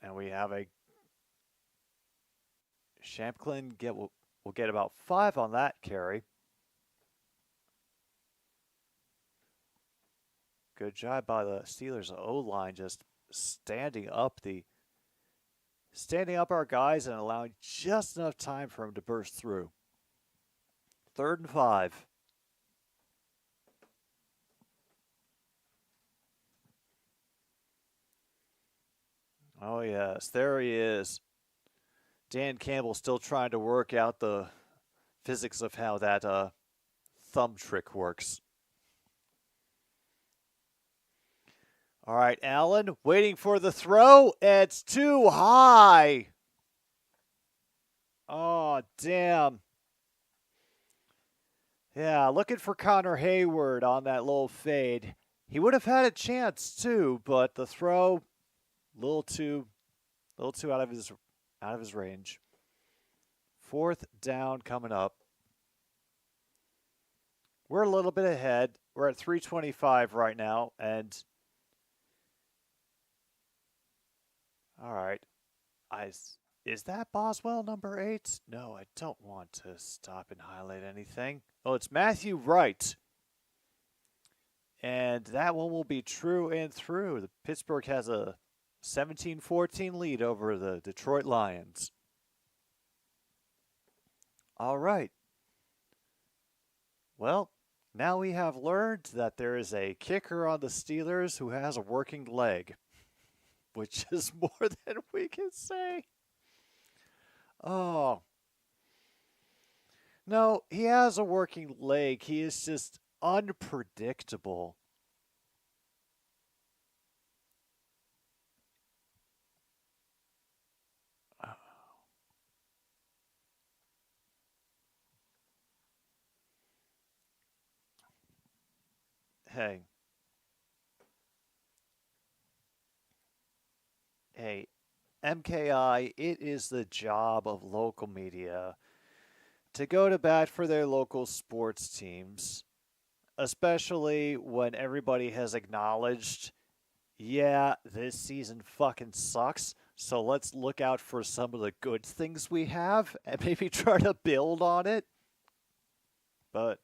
And we have a Shamplin will get about 5 on that carry. Good job by the Steelers O-line, just standing up our guys and allowing just enough time for him to burst through. 3rd and 5. Oh, yes, there he is. Dan Campbell still trying to work out the physics of how that thumb trick works. All right, Allen waiting for the throw. It's too high. Oh, damn. Yeah, looking for Connor Hayward on that little fade. He would have had a chance too, but the throw a little too out of his range. 4th down coming up. We're a little bit ahead. We're at 3:25 right now, and all right. Is that Boswell number 8? No, I don't want to stop and highlight anything. Oh, it's Matthew Wright. And that one will be true and through. Pittsburgh has a 17-14 lead over the Detroit Lions. All right. Well, now we have learned that there is a kicker on the Steelers who has a working leg, which is more than we can say. Oh. No, he has a working leg. He is just unpredictable. Hey. Hey, MKI, it is the job of local media to go to bat for their local sports teams, especially when everybody has acknowledged, yeah, this season fucking sucks, so let's look out for some of the good things we have and maybe try to build on it. But,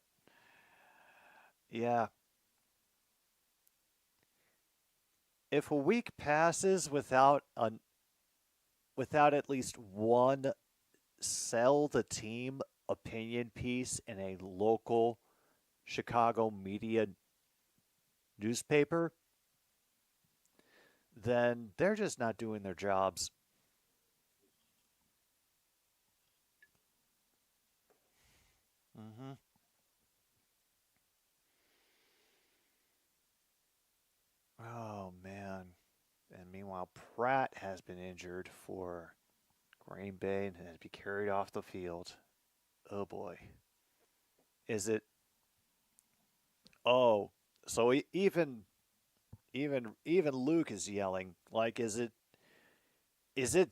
yeah. If a week passes without at least one sell the team opinion piece in a local Chicago media newspaper, then they're just not doing their jobs. Mm-hmm. Oh, man. And meanwhile, Pratt has been injured for Green Bay and has to be carried off the field. Oh, boy. Is it... Oh, so even Luke is yelling. Like, is it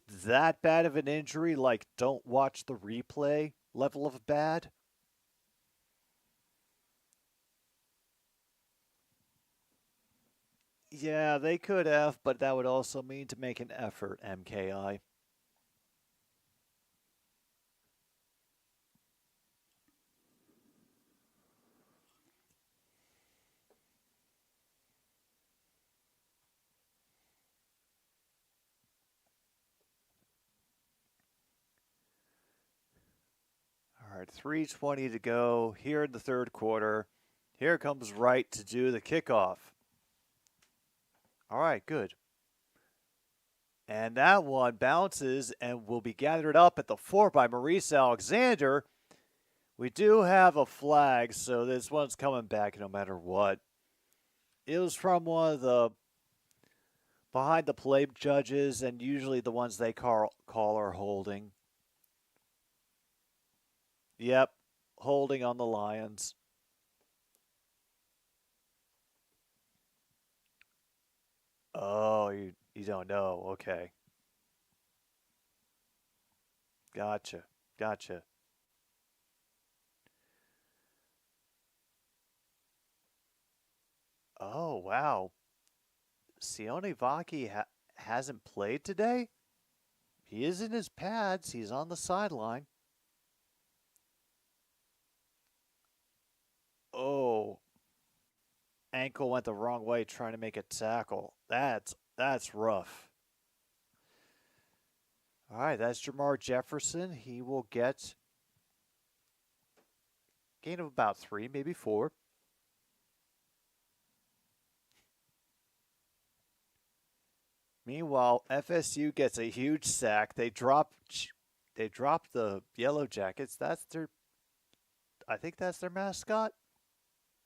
that bad of an injury? Like, don't watch the replay level of bad? Yeah, they could have, but that would also mean to make an effort, MKI. All right, 3:20 to go here in the third quarter. Here comes Wright to do the kickoff. All right, good. And that one bounces and will be gathered up at the 4 by Maurice Alexander. We do have a flag, so this one's coming back no matter what. It was from one of the behind the play judges, and usually the ones they call are holding. Yep, holding on the Lions. Oh, you don't know. Okay. Gotcha. Gotcha. Oh, wow. Sione Vaki hasn't played today? He is in his pads. He's on the sideline. Oh, ankle went the wrong way trying to make a tackle. That's rough. All right, that's Jamar Jefferson. He will get gain of about 3, maybe 4. Meanwhile, FSU gets a huge sack. They drop the Yellow Jackets. I think that's their mascot.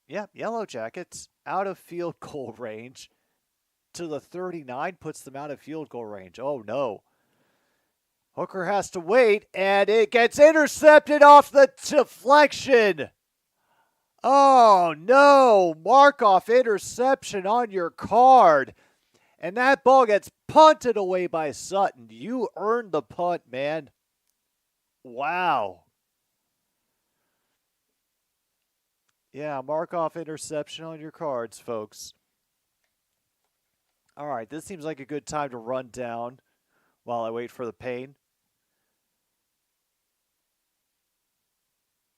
Yeah, Yellow Jackets out of field goal range to the 39 puts them out of field goal range. Oh no. Hooker has to wait, and it gets intercepted off the deflection. Oh no, mark-off interception on your card. And that ball gets punted away by Sutton. You earned the punt, man. Wow. Yeah, mark-off interception on your cards, folks. All right, this seems like a good time to run down while I wait for the pain.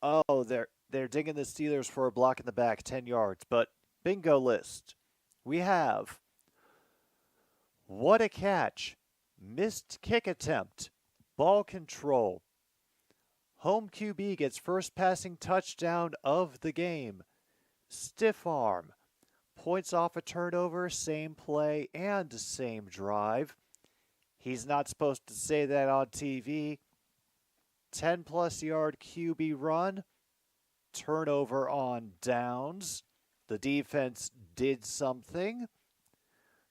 Oh, they're digging the Steelers for a block in the back, 10 yards. But bingo list. We have what a catch, missed kick attempt, ball control. Home QB gets first passing touchdown of the game. Stiff arm. Points off a turnover, same play and same drive. He's not supposed to say that on TV. 10-plus yard QB run. Turnover on downs. The defense did something.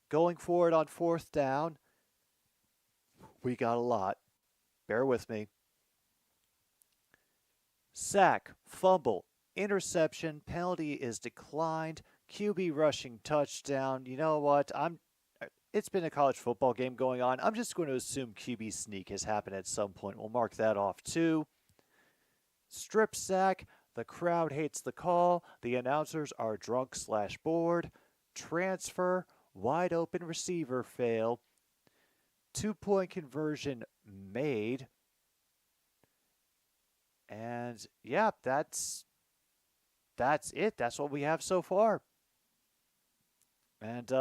Going forward on fourth down, we got a lot. Bear with me. Sack, fumble, interception, penalty is declined, QB rushing touchdown. You know what? It's been a college football game going on. I'm just going to assume QB sneak has happened at some point. We'll mark that off too. Strip sack, the crowd hates the call. The announcers are drunk/bored. Transfer, wide open receiver fail. 2-point conversion made. And yeah, that's it. That's what we have so far. And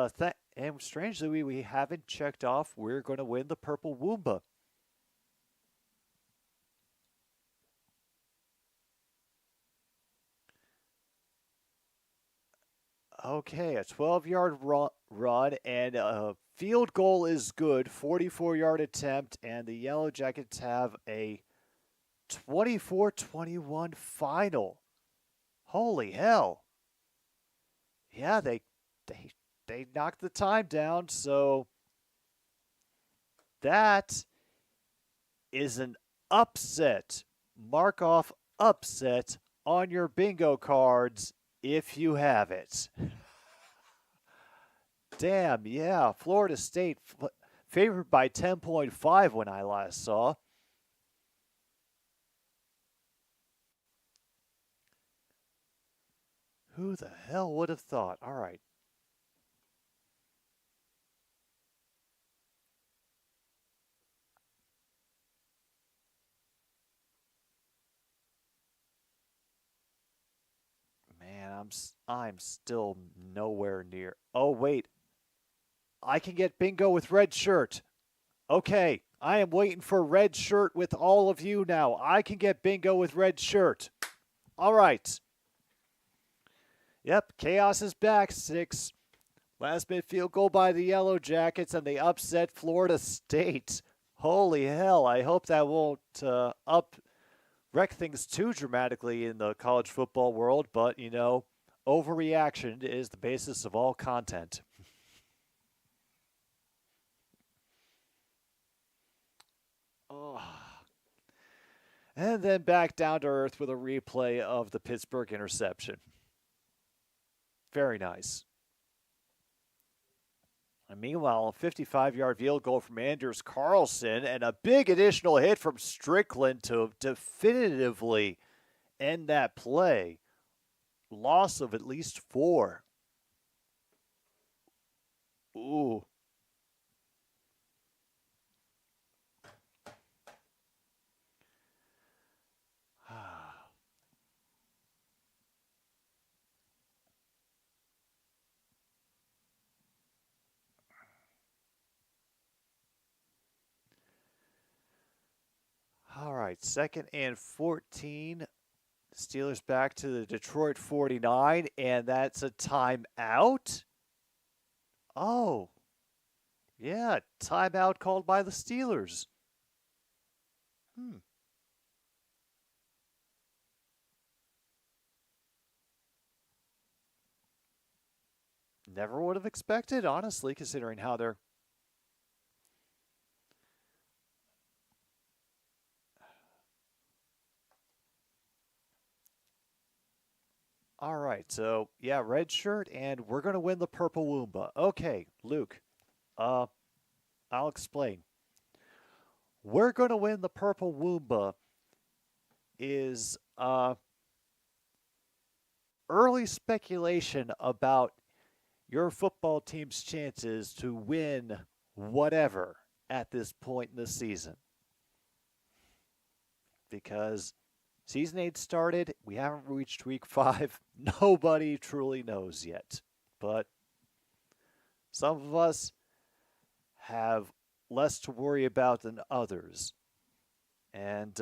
strangely, we haven't checked off we're going to win the Purple Woomba. Okay, a 12-yard run and a field goal is good. 44-yard attempt, and the Yellow Jackets have a 24-21 final. Holy hell. Yeah, they knocked the time down, so that is an upset. Mark off upset on your bingo cards if you have it. Damn, yeah, Florida State favored by 10.5 when I last saw. Who the hell would have thought? All right. I'm still nowhere near. Oh, wait. I can get bingo with red shirt. Okay, I am waiting for red shirt with all of you now. I can get bingo with red shirt. All right. Yep, chaos is back, 6. Last minute field goal by the Yellow Jackets, and they upset Florida State. Holy hell, I hope that won't wreck things too dramatically in the college football world, but, overreaction is the basis of all content. Oh. And then back down to earth with a replay of the Pittsburgh interception. Very nice. And meanwhile, a 55-yard field goal from Anders Carlson and a big additional hit from Strickland to definitively end that play. Loss of at least 4. Ooh. All right, 2nd and 14. Steelers back to the Detroit 49, and that's a timeout. Oh, yeah, timeout called by the Steelers. Never would have expected, honestly, considering how they're... All right, so, yeah, red shirt, and we're going to win the Purple Woomba. Okay, Luke, I'll explain. We're going to win the Purple Woomba is early speculation about your football team's chances to win whatever at this point in the season. Because season 8 started, we haven't reached week 5. Nobody truly knows yet. But some of us have less to worry about than others. And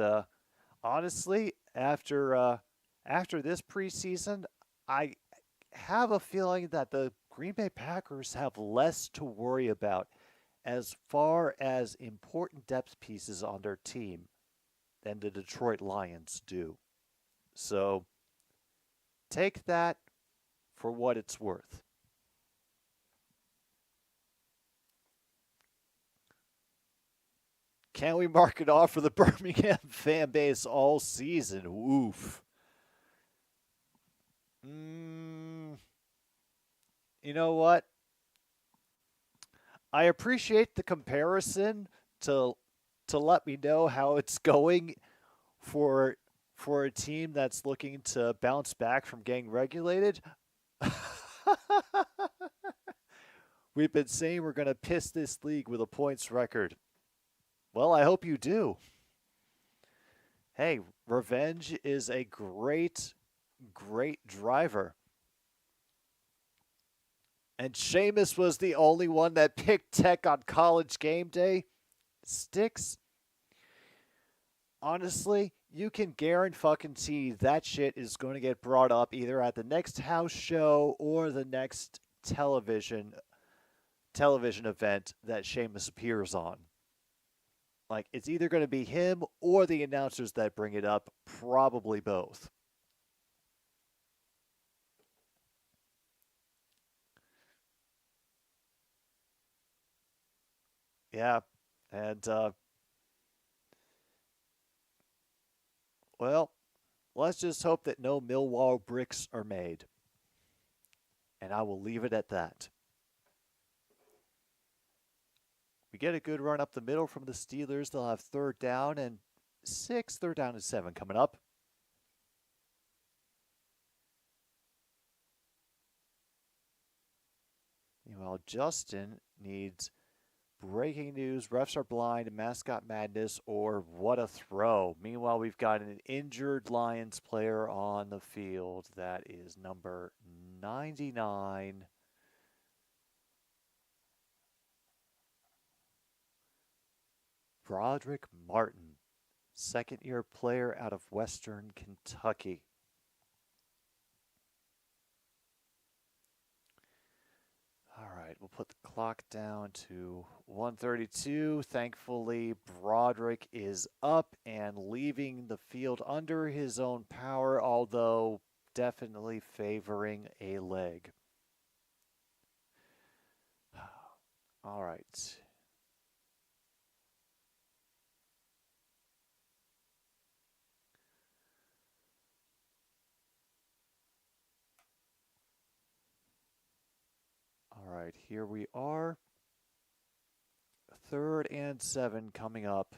honestly, after this preseason, I have a feeling that the Green Bay Packers have less to worry about as far as important depth pieces on their team than the Detroit Lions do. So take that for what it's worth. Can we mark it off for the Birmingham fan base all season? Oof. You know what? I appreciate the comparison to let me know how it's going for a team that's looking to bounce back from getting regulated. We've been saying we're going to piss this league with a points record. Well, I hope you do. Hey, revenge is a great driver. And Seamus was the only one that picked Tech on College Game Day. Sticks. Honestly, you can guarantee that shit is going to get brought up either at the next house show or the next television event that Seamus appears on. Like, it's either going to be him or the announcers that bring it up, probably both. Yeah, and, well, let's just hope that no Millwall bricks are made. And I will leave it at that. We get a good run up the middle from the Steelers. They'll have 3rd down and 6, 3rd down and 7 coming up. Meanwhile, Justin needs breaking news, refs are blind, mascot madness, or what a throw. Meanwhile, we've got an injured Lions player on the field. That is number 99. Broderick Martin, second-year player out of Western Kentucky. All right, we'll put the clock down to 1:32. Thankfully, Broderick is up and leaving the field under his own power, although definitely favoring a leg. All right. All right, here we are. 3rd and 7 coming up.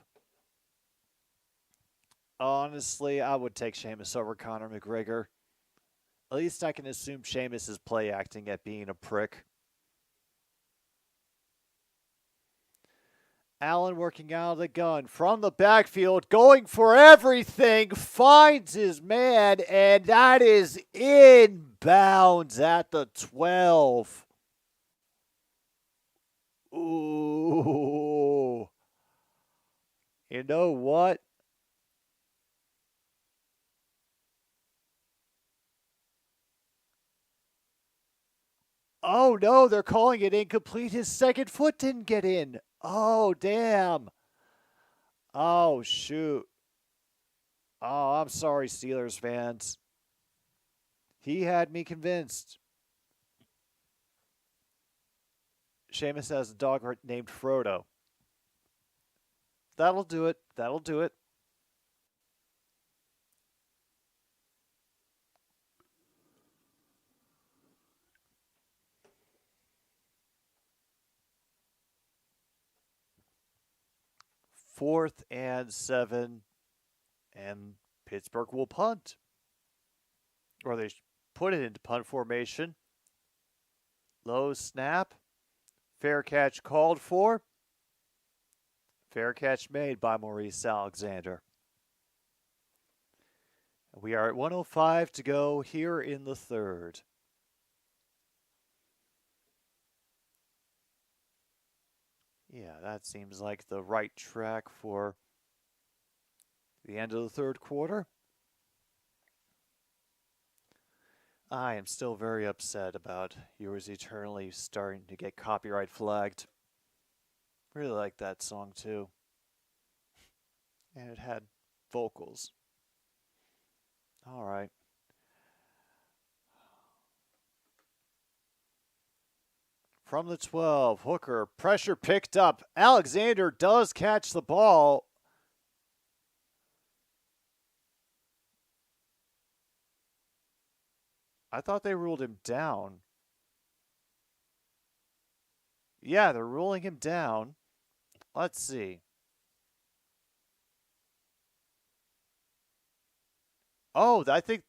Honestly, I would take Sheamus over Conor McGregor. At least I can assume Sheamus is play acting at being a prick. Allen working out of the gun from the backfield, going for everything, finds his man, and that is inbounds at the 12. Ooh. You know what? Oh, no, they're calling it incomplete. His second foot didn't get in. Oh, damn. Oh, shoot. Oh, I'm sorry, Steelers fans. He had me convinced. Sheamus has a dog named Frodo. That'll do it. That'll do it. Fourth and 7, and Pittsburgh will punt. Or they put it into punt formation. Low snap. Fair catch called for. Fair catch made by Maurice Alexander. We are at 1:05 to go here in the 3rd. Yeah, that seems like the right track for the end of the 3rd quarter. I am still very upset about Yours Eternally starting to get copyright flagged. Really like that song too. And it had vocals. All right. From the 12, Hooker, pressure picked up. Alexander does catch the ball. I thought they ruled him down. Yeah, they're ruling him down. Let's see. Oh, I think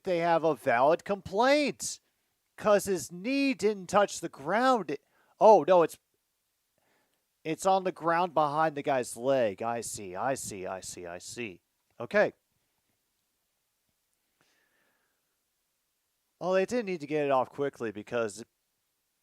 they have a valid complaint. Because his knee didn't touch the ground. Oh, no, it's on the ground behind the guy's leg. I see. Okay. Well, they did need to get it off quickly because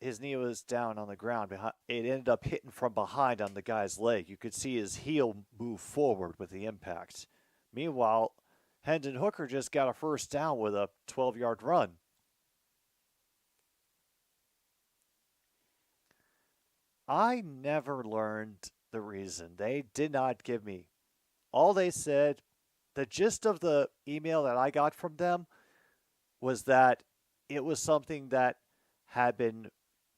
his knee was down on the ground. It ended up hitting from behind on the guy's leg. You could see his heel move forward with the impact. Meanwhile, Hendon Hooker just got a first down with a 12-yard run. I never learned the reason. They did not give me. All they said, the gist of the email that I got from them was that it was something that had been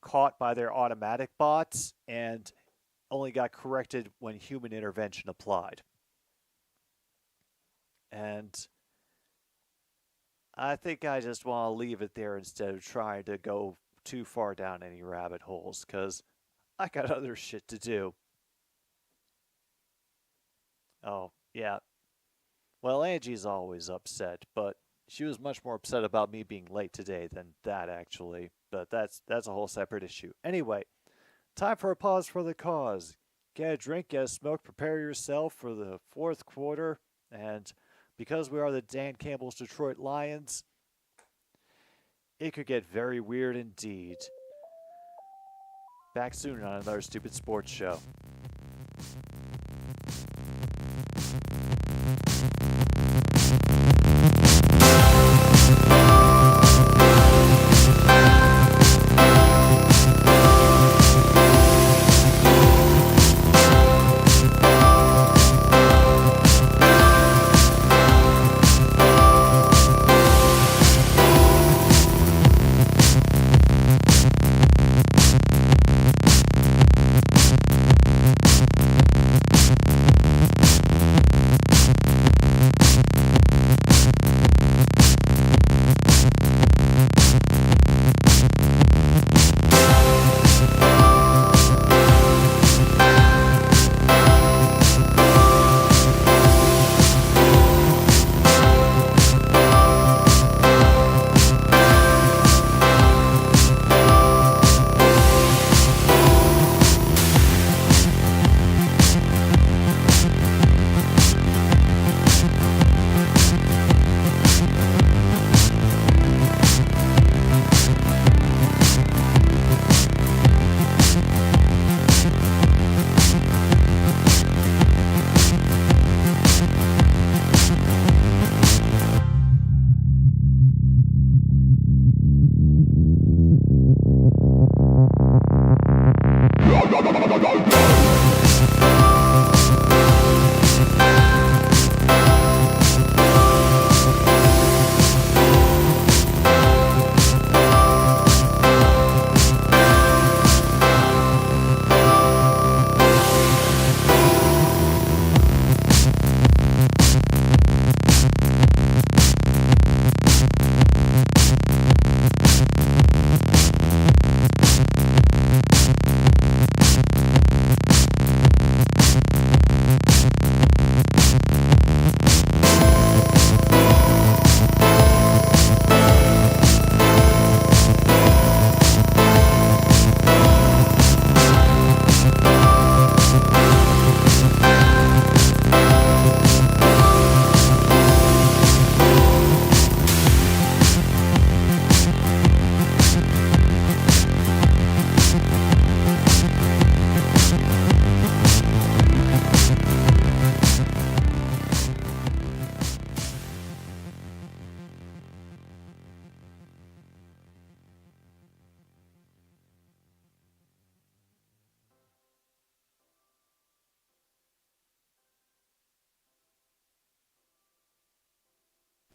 caught by their automatic bots and only got corrected when human intervention applied. And I think I just want to leave it there instead of trying to go too far down any rabbit holes because I got other shit to do. Oh, yeah. Well, Angie's always upset, but She was much more upset about me being late today than that, actually. But that's a whole separate issue. Anyway, time for a pause for the cause. Get a drink, get a smoke, prepare yourself for the fourth quarter. And because we are the Dan Campbell's Detroit Lions, it could get very weird indeed. Back soon on another stupid sports show.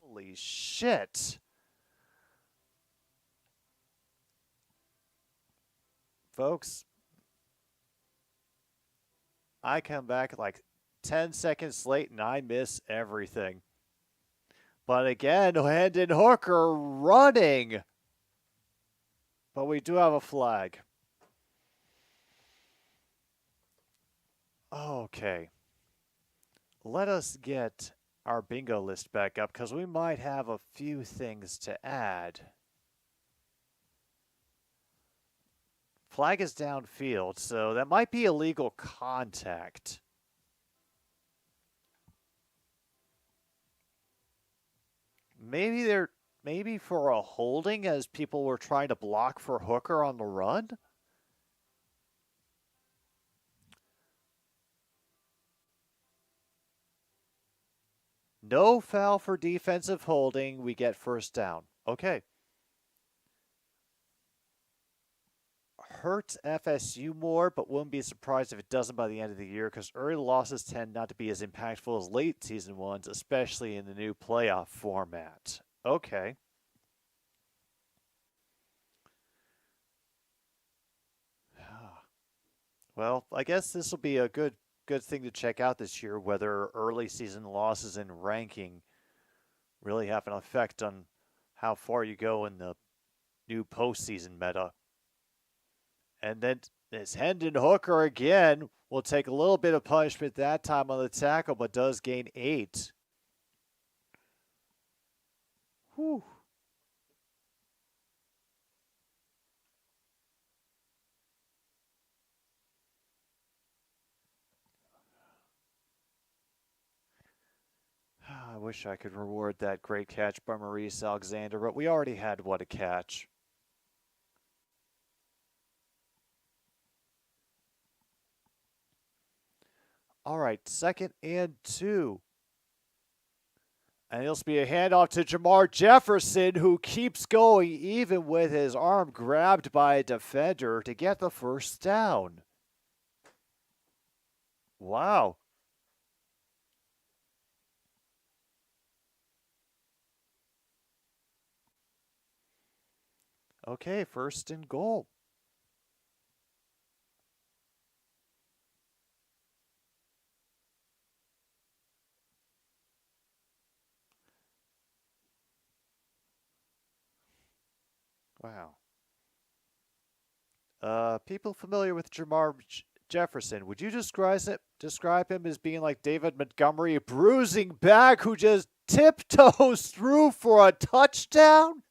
Holy shit. Folks, I come back like 10 seconds late and I miss everything. But again, Hendon Hooker running. But we do have a flag. Okay. Let us get our bingo list back up because we might have a few things to add. Flag is downfield, so that might be illegal contact. Maybe for a holding as people were trying to block for Hooker on the run? No foul for defensive holding. We get first down. Okay. Hurts FSU more, but wouldn't be surprised if it doesn't by the end of the year because early losses tend not to be as impactful as late season ones, especially in the new playoff format. Okay. Well, I guess this will be a good thing to check out this year, whether early season losses in ranking really have an effect on how far you go in the new postseason meta. And then this Hendon Hooker again will take a little bit of punishment that time on the tackle, but does gain 8. Whew. I wish I could reward that great catch by Maurice Alexander, but we already had what a catch. All right, 2nd and 2. And it'll be a handoff to Jamar Jefferson, who keeps going even with his arm grabbed by a defender to get the first down. Wow. Okay, 1st and goal. Wow. People familiar with Jamar Jefferson, would you describe him as being like David Montgomery, a bruising back who just tiptoes through for a touchdown?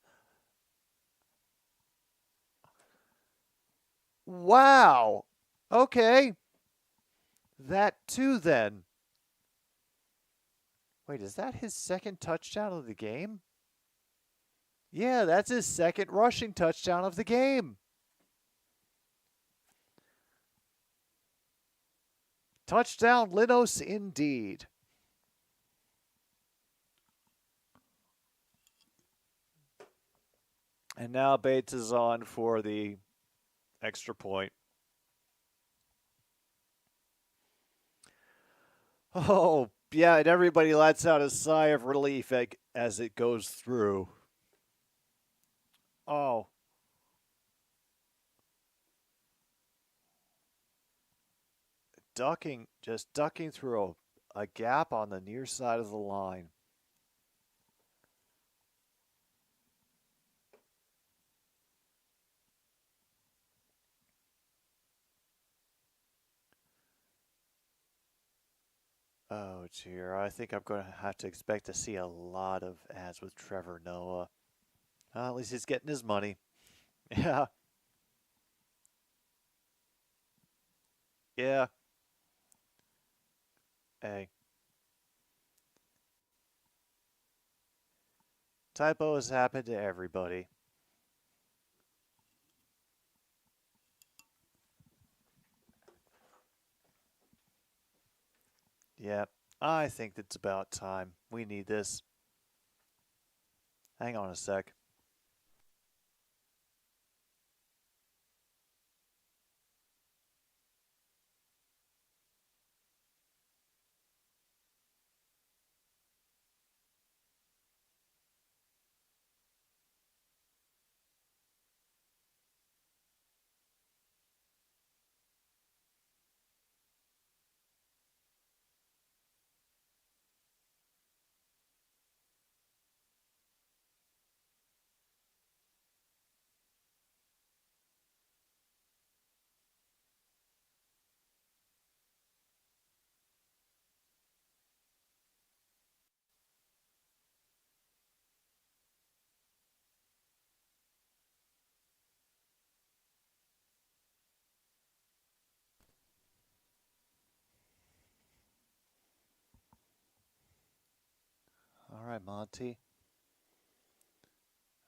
Wow. Okay. That too, then. Wait, is that his 2nd touchdown of the game? Yeah, that's his 2nd rushing touchdown of the game. Touchdown, Linos, indeed. And now Bates is on for the extra point. Oh, yeah, and everybody lets out a sigh of relief as it goes through. Oh. Just ducking through a gap on the near side of the line. Oh, dear. I think I'm going to have to expect to see a lot of ads with Trevor Noah. At least he's getting his money. Yeah. Yeah. Hey. Typos happen to everybody. Yeah, I think it's about time. We need this. Hang on a sec. All right, Monty.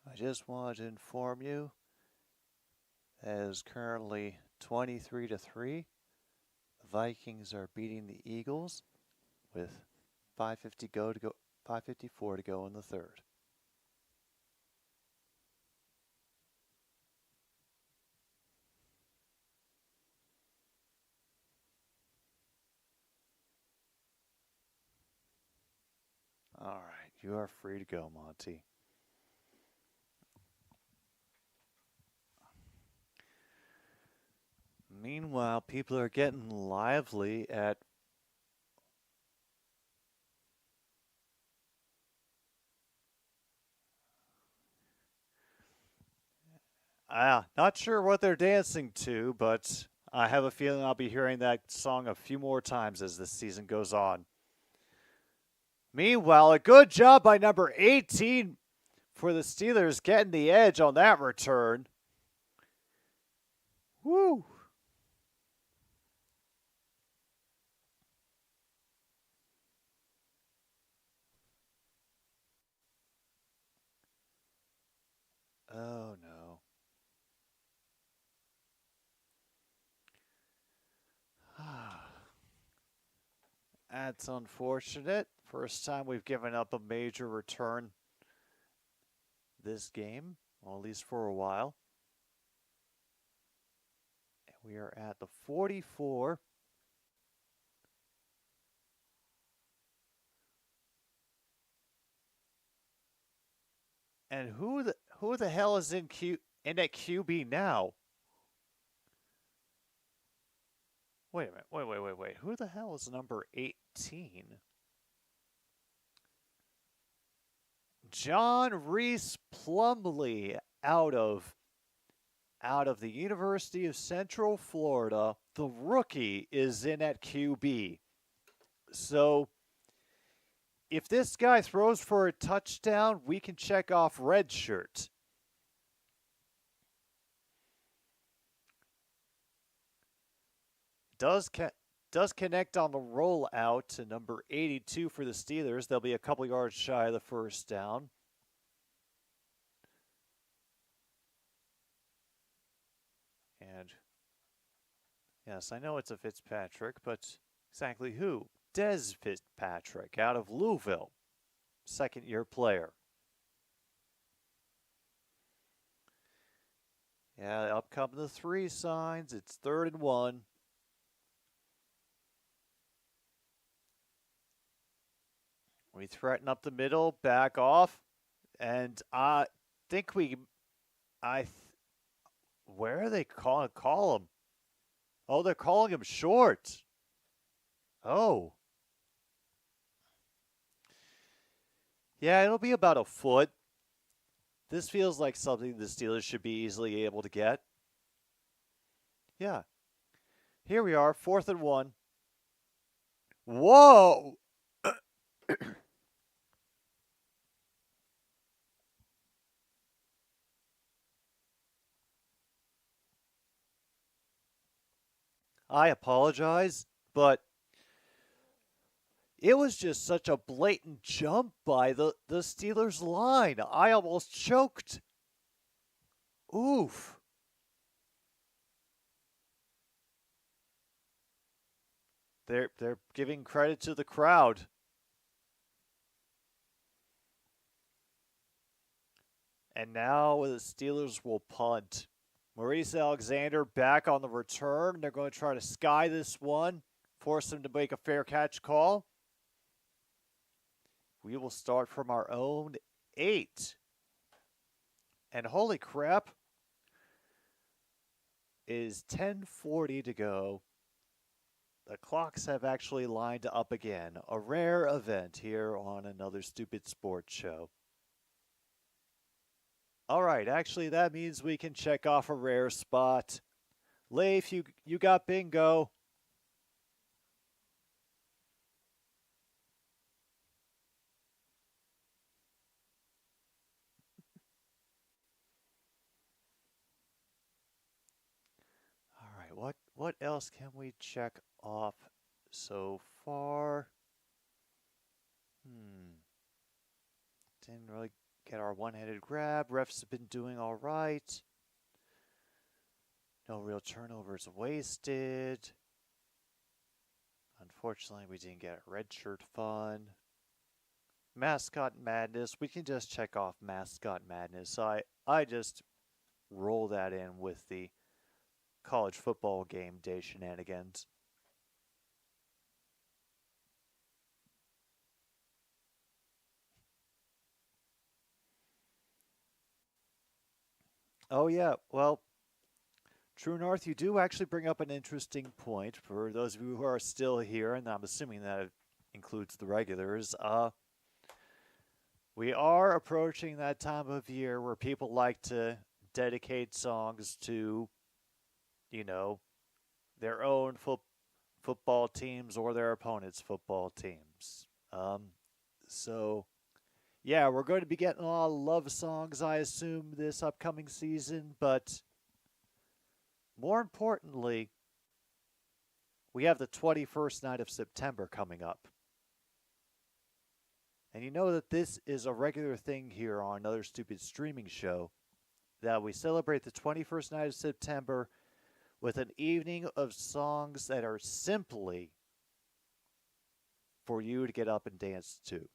I just wanted to inform you that it is currently 23-3. The Vikings are beating the Eagles with 5:54 to go in the 3rd. All right, you are free to go, Monty. Meanwhile, people are getting lively at not sure what they're dancing to, but I have a feeling I'll be hearing that song a few more times as this season goes on. Meanwhile, a good job by number 18 for the Steelers getting the edge on that return. Woo! Oh, no. That's unfortunate. First time we've given up a major return this game, well, at least for a while. And we are at the 44. And who the hell is in at QB now? Wait a minute. Wait. Who the hell is number 18? John Reese Plumlee out of the University of Central Florida. The rookie is in at QB. So if this guy throws for a touchdown, we can check off red shirt. Does connect on the rollout to number 82 for the Steelers. They'll be a couple yards shy of the first down. And yes, I know it's a Fitzpatrick, but exactly who? Des Fitzpatrick out of Louisville, second-year player. Yeah, up come the 3 signs. It's 3rd and 1. We threaten up the middle, back off, and I think where are they call him? Oh, they're calling him short. Oh. Yeah, it'll be about a foot. This feels like something the Steelers should be easily able to get. Yeah. Here we are, 4th and 1. Whoa! I apologize, but it was just such a blatant jump by the Steelers line. I almost choked. Oof. They're giving credit to the crowd. And now the Steelers will punt. Maurice Alexander back on the return. They're going to try to sky this one, force him to make a fair catch call. We will start from our own 8. And holy crap, is 10:40 to go. The clocks have actually lined up again. A rare event here on another Stupid Sports Show. All right, actually, that means we can check off a rare spot. Leif, you got bingo. All right, what else can we check off so far? Didn't really get our one-handed grab. Refs have been doing all right. No real turnovers wasted. Unfortunately, we didn't get a red shirt fun. Mascot Madness. We can just check off Mascot Madness. I just roll that in with the college football game day shenanigans. Oh, yeah. Well, True North, you do actually bring up an interesting point for those of you who are still here, and I'm assuming that includes the regulars. We are approaching that time of year where people like to dedicate songs to, their own football teams or their opponents' football teams. So Yeah, we're going to be getting a lot of love songs, I assume, this upcoming season, but more importantly, we have the 21st night of September coming up. And you know that this is a regular thing here on Another Stupid Streaming Show, that we celebrate the 21st night of September with an evening of songs that are simply for you to get up and dance to.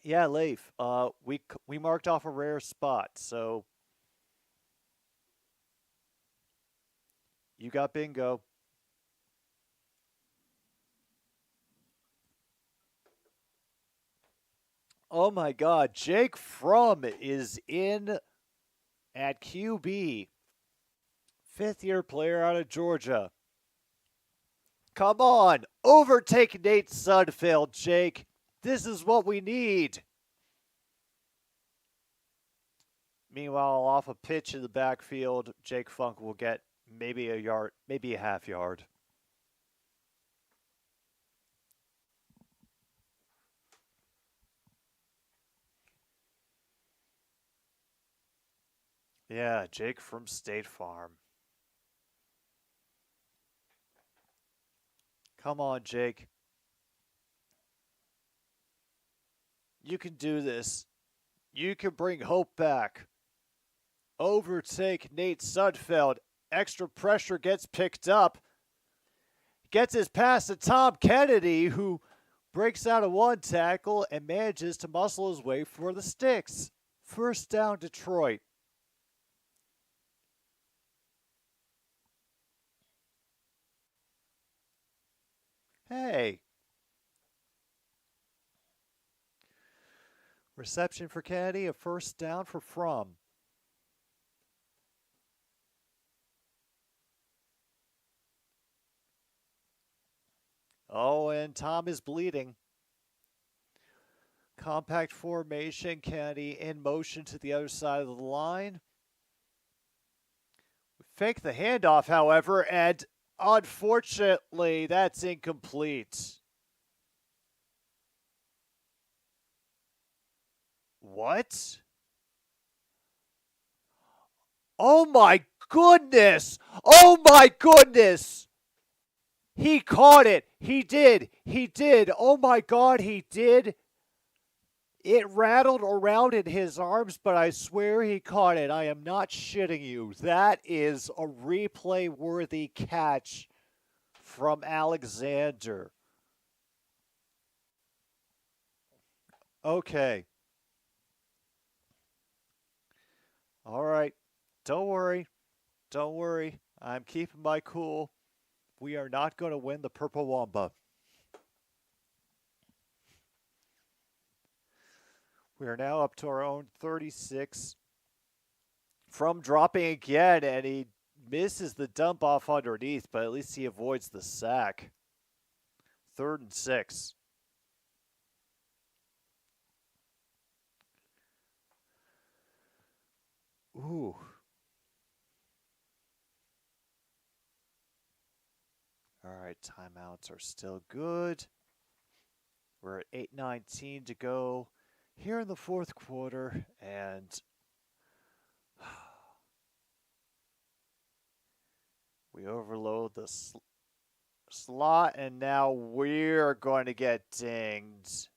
Yeah, Leif, we marked off a rare spot, so you got bingo. Oh my God, Jake Fromm is in at QB. Fifth-year player out of Georgia. Come on, overtake Nate Sudfeld, Jake. This is what we need. Meanwhile, off a pitch in the backfield, Jake Funk will get maybe a yard, maybe a half yard. Yeah, Jake from State Farm. Come on, Jake. You can do this. You can bring hope back. Overtake Nate Sudfeld. Extra pressure gets picked up. Gets his pass to Tom Kennedy, who breaks out of one tackle and manages to muscle his way for the sticks. First down, Detroit. Hey. Reception for Kennedy, a first down for Fromm. Oh, and Tom is bleeding. Compact formation, Kennedy in motion to the other side of the line. Fake the handoff, however, and unfortunately, that's incomplete. What? Oh my goodness! Oh my goodness! He caught it. He did. He did. Oh my God, he did. It rattled around in his arms, but I swear he caught it. I am not shitting you. That is a replay-worthy catch from Alexander. Okay. All right. Don't worry. Don't worry. I'm keeping my cool. We are not going to win the Purple Wamba. We are now up to our own 36. From dropping again, and he misses the dump off underneath, but at least he avoids the sack. 3rd and 6. Ooh. All right, timeouts are still good. We're at 8:19 to go here in the 4th quarter, and we overload the slot, and now we're going to get dinged.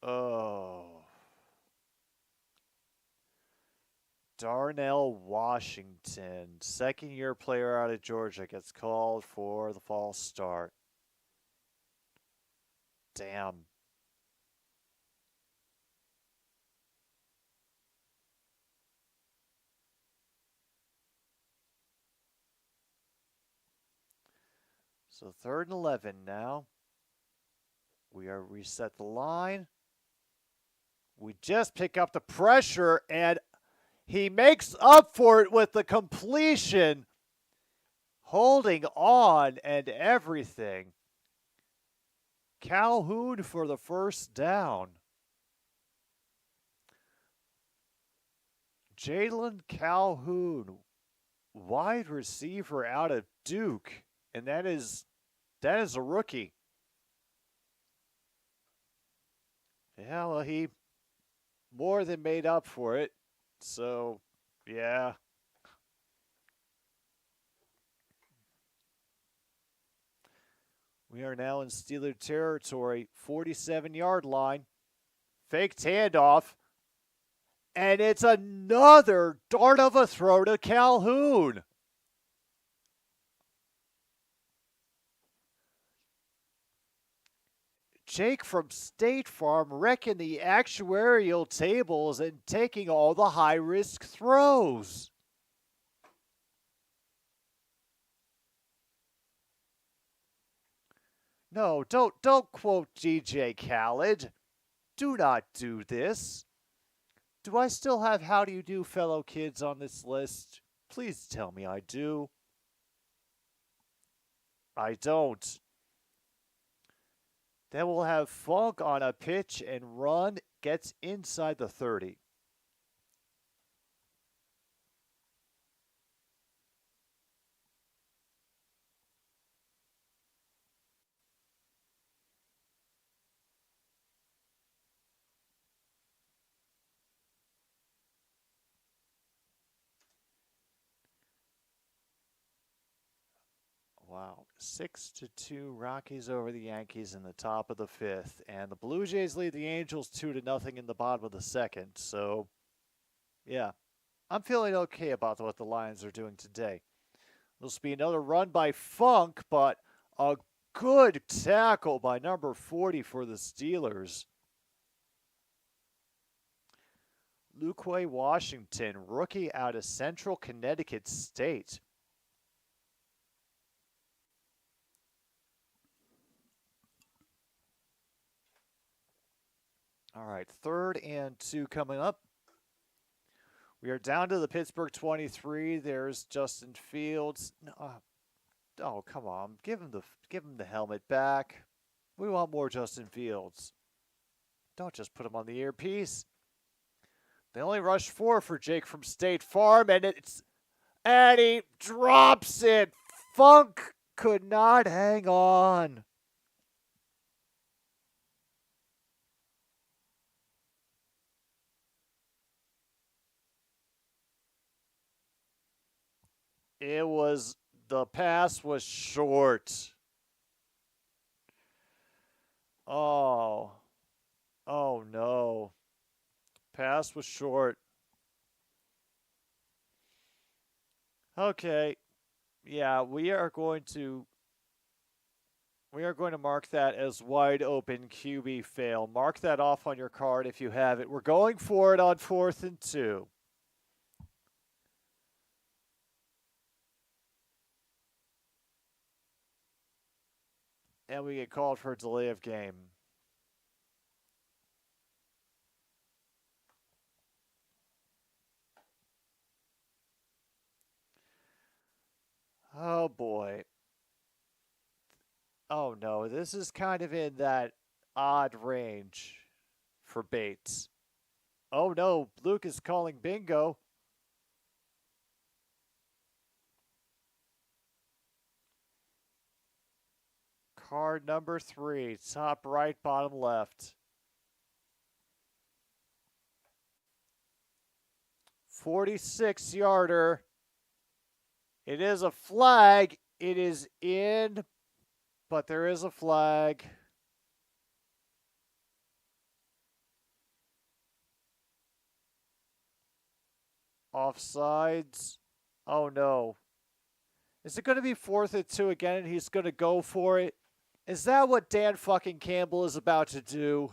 Oh. Darnell Washington, 2nd-year player out of Georgia, gets called for the false start. Damn. So 3rd and 11 now. We are reset the line. We just pick up the pressure, and he makes up for it with the completion, holding on and everything. Calhoun for the first down. Jalen Calhoun, wide receiver out of Duke. And that is a rookie. Yeah, well, he more than made up for it. So, yeah. We are now in Steeler territory, 47-yard line. Faked handoff. And it's another dart of a throw to Calhoun. Jake from State Farm wrecking the actuarial tables and taking all the high-risk throws. No, don't quote DJ Khaled. Do not do this. Do I still have How Do You Do, Fellow Kids on this list? Please tell me I do. I don't. Then we'll have Funk on a pitch and run, gets inside the 30. Wow. 6-2 Rockies over the Yankees in the top of the 5th. And the Blue Jays lead the Angels 2-0 in the bottom of the 2nd. So, yeah. I'm feeling okay about what the Lions are doing today. This will be another run by Funk, but a good tackle by number 40 for the Steelers. Luquay Washington, rookie out of Central Connecticut State. All right, 3rd and 2 coming up. We are down to the Pittsburgh 23. There's Justin Fields. Oh, come on. Give him the helmet back. We want more Justin Fields. Don't just put him on the earpiece. They only rushed 4 for Jake from State Farm, and he drops it. Funk could not hang on. The pass was short. Oh no. Pass was short. Okay. Yeah, we are going to mark that as wide open QB fail. Mark that off on your card if you have it. We're going for it on 4th and 2. And we get called for a delay of game. Oh boy. Oh no, this is kind of in that odd range for Bates. Oh no, Luke is calling bingo. Card number 3, top right, bottom left. 46-yarder. It is a flag. It is in, but there is a flag. Offsides. Oh no. Is it going to be 4th and 2 again and he's going to go for it? Is that what Dan fucking Campbell is about to do?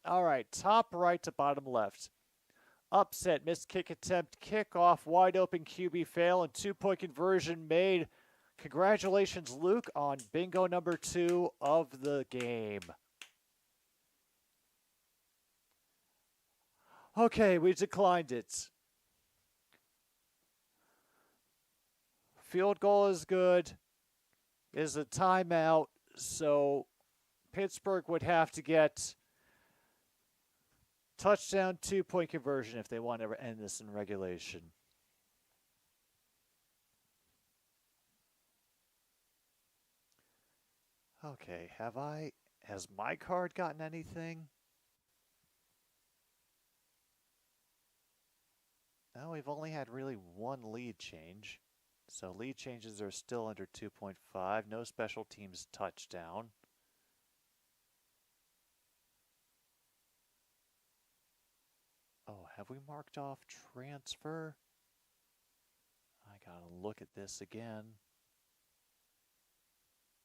All right, top right to bottom left. Upset, missed kick attempt, kickoff, wide open QB fail, and 2-point conversion made. Congratulations, Luke, on bingo number 2 of the game. Okay, we declined it. Field goal is good. Is a timeout, so Pittsburgh would have to get touchdown, 2-point conversion if they want to end this in regulation. Okay, has my card gotten anything? No, we've only had really one lead change. So lead changes are still under 2.5. No special teams touchdown. Oh, have we marked off transfer? I gotta look at this again.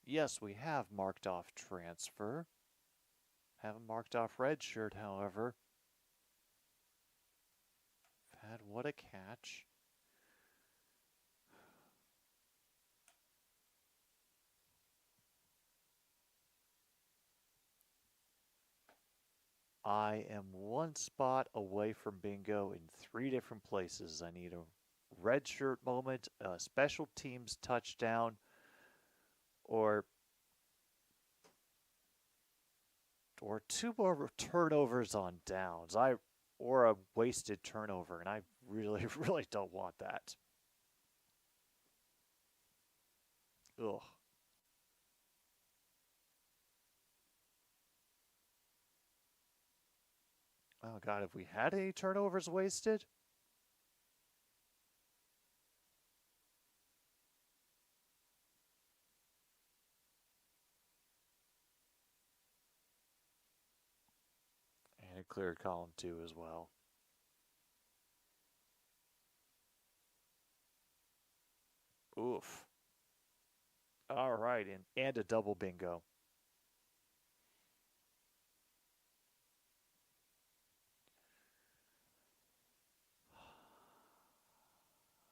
Yes, we have marked off transfer. Haven't marked off redshirt, however. Had what a catch. I am one spot away from bingo in 3 different places. I need a redshirt moment, a special teams touchdown, or 2 more turnovers on downs. Or a wasted turnover, and I really, really don't want that. Ugh. Oh God, have we had any turnovers wasted? And it cleared column 2 as well. Oof. All right, and a double bingo.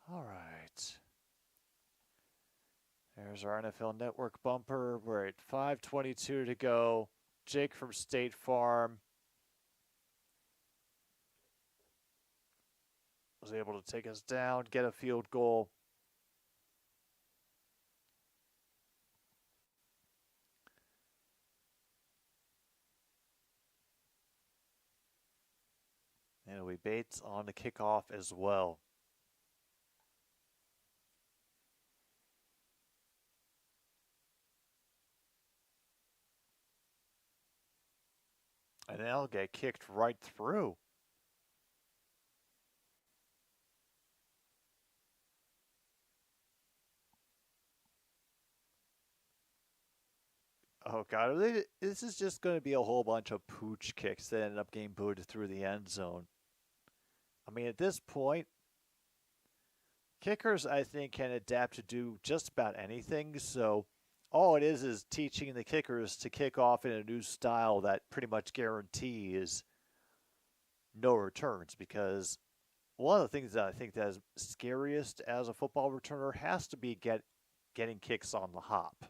All right. There's our NFL Network bumper. We're at 5:22 to go. Jake from State Farm was able to take us down, get a field goal. And we Bates on the kickoff as well. And they'll get kicked right through. Oh, God. This is just going to be a whole bunch of pooch kicks that end up getting booted through the end zone. I mean, at this point, kickers, I think, can adapt to do just about anything. So all it is teaching the kickers to kick off in a new style that pretty much guarantees no returns. Because one of the things that I think that is scariest as a football returner has to be getting kicks on the hop.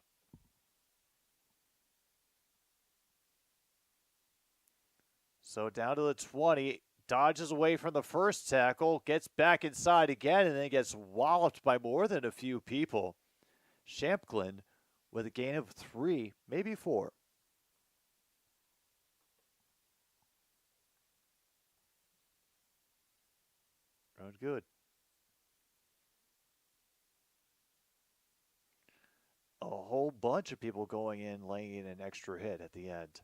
So down to the 20, dodges away from the first tackle, gets back inside again, and then gets walloped by more than a few people. Shampklin with a gain of 3, maybe 4. Road good. A whole bunch of people going in, laying in an extra hit at the end.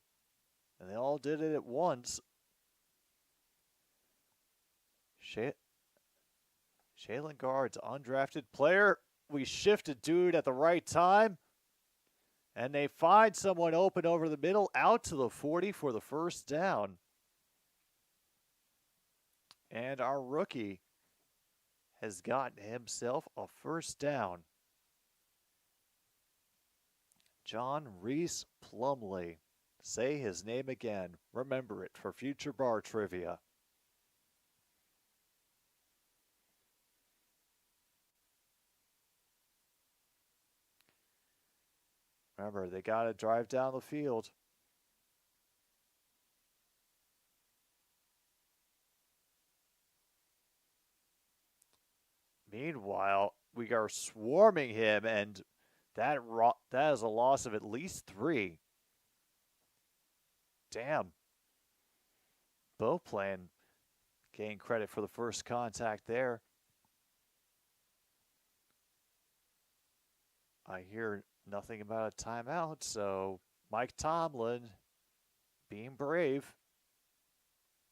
And they all did it at once. Shaylin Guard's undrafted player. We shifted dude at the right time. And they find someone open over the middle, out to the 40 for the first down. And our rookie has gotten himself a first down. John Reese Plumley. Say his name again. Remember it for future bar trivia. Remember, they got to drive down the field. Meanwhile, we are swarming him, and that is a loss of at least 3. Damn. Beauplan getting credit for the first contact there. I hear Nothing about a timeout, so Mike Tomlin being brave.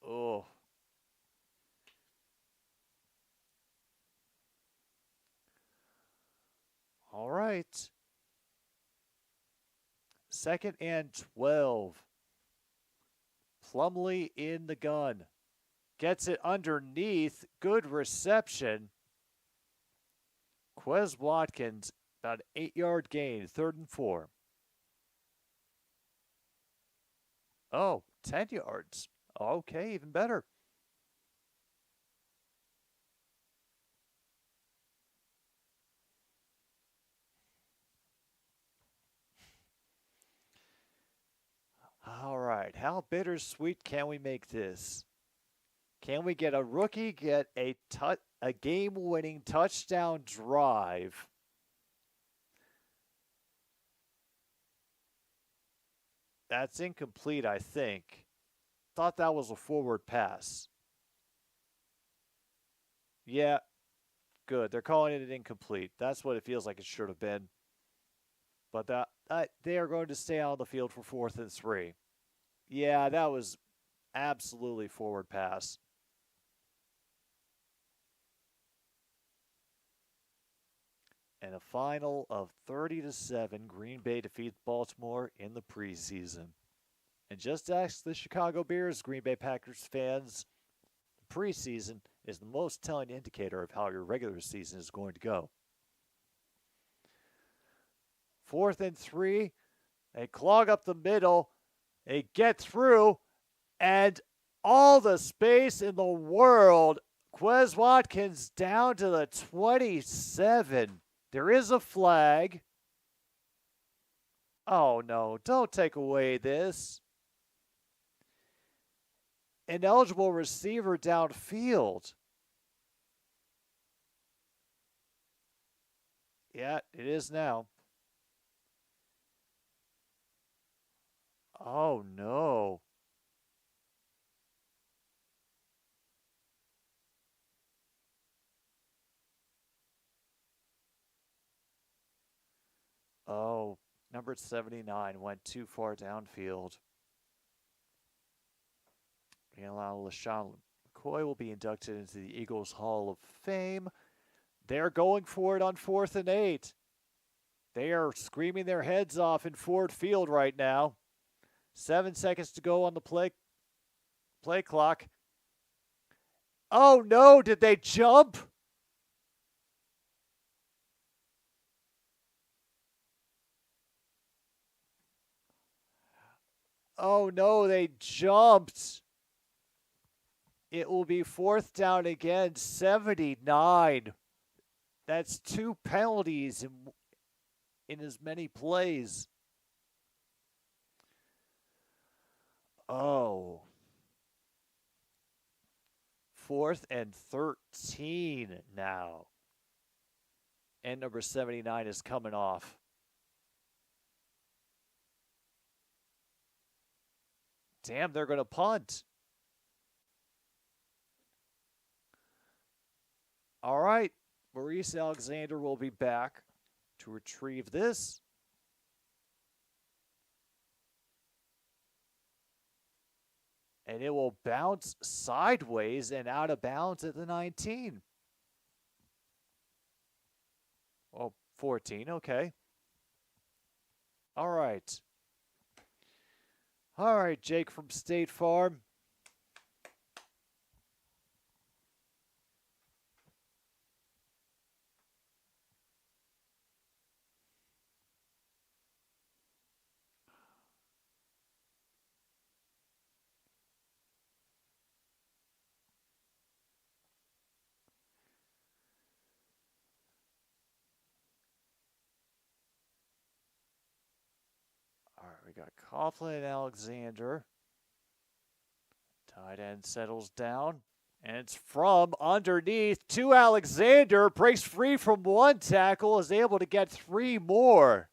Oh. All right. 2nd and 12. Plumlee in the gun. Gets it underneath. Good reception. Quez Watkins, about an 8-yard gain, 3rd and 4. Oh, 10 yards. Okay, even better. All right, how bittersweet can we make this? Can we get a rookie get a game-winning touchdown drive? That's incomplete, I think. Thought that was a forward pass. Yeah, good. They're calling it an incomplete. That's what it feels like it should have been. But they are going to stay on the field for 4th and 3. Yeah, that was absolutely forward pass. And a final of 30-7, Green Bay defeats Baltimore in the preseason. And just ask the Chicago Bears, Green Bay Packers fans, the preseason is the most telling indicator of how your regular season is going to go. 4th and 3, they clog up the middle, they get through, and all the space in the world. Quez Watkins down to the 27. There is a flag. Oh, no, don't take away this. Ineligible receiver downfield. Yeah, it is now. Oh, no. Oh, number 79 went too far downfield. Meanwhile, LaShawn McCoy will be inducted into the Eagles Hall of Fame. They're going for it on 4th and 8. They are screaming their heads off in Ford Field right now. 7 seconds to go on the play clock. Oh, no, did they jump? Oh, no, they jumped. It will be 4th down again, 79. That's 2 penalties in as many plays. Oh. 4th and 13 now. And number 79 is coming off. Damn, they're going to punt. All right. Maurice Alexander will be back to retrieve this. And it will bounce sideways and out of bounds at the 19. Oh, 14, okay. All right. All right, Jake from State Farm. All right, we got Coughlin and Alexander. Tight end settles down, and it's from underneath to Alexander. Breaks free from 1 tackle, is able to get 3 more.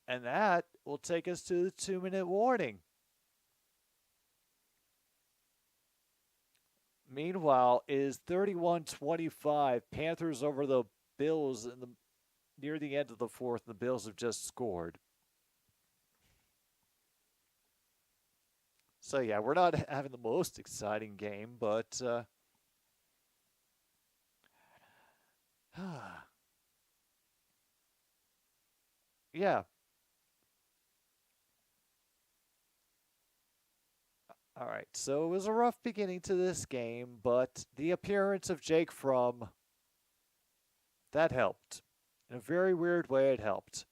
And that will take us to the 2-minute warning. Meanwhile, it is 31-25. Panthers over the Bills near the end of the fourth. The Bills have just scored. So, yeah, we're not having the most exciting game, but yeah. All right, so it was a rough beginning to this game, but the appearance of Jake Fromm, that helped. In a very weird way, it helped.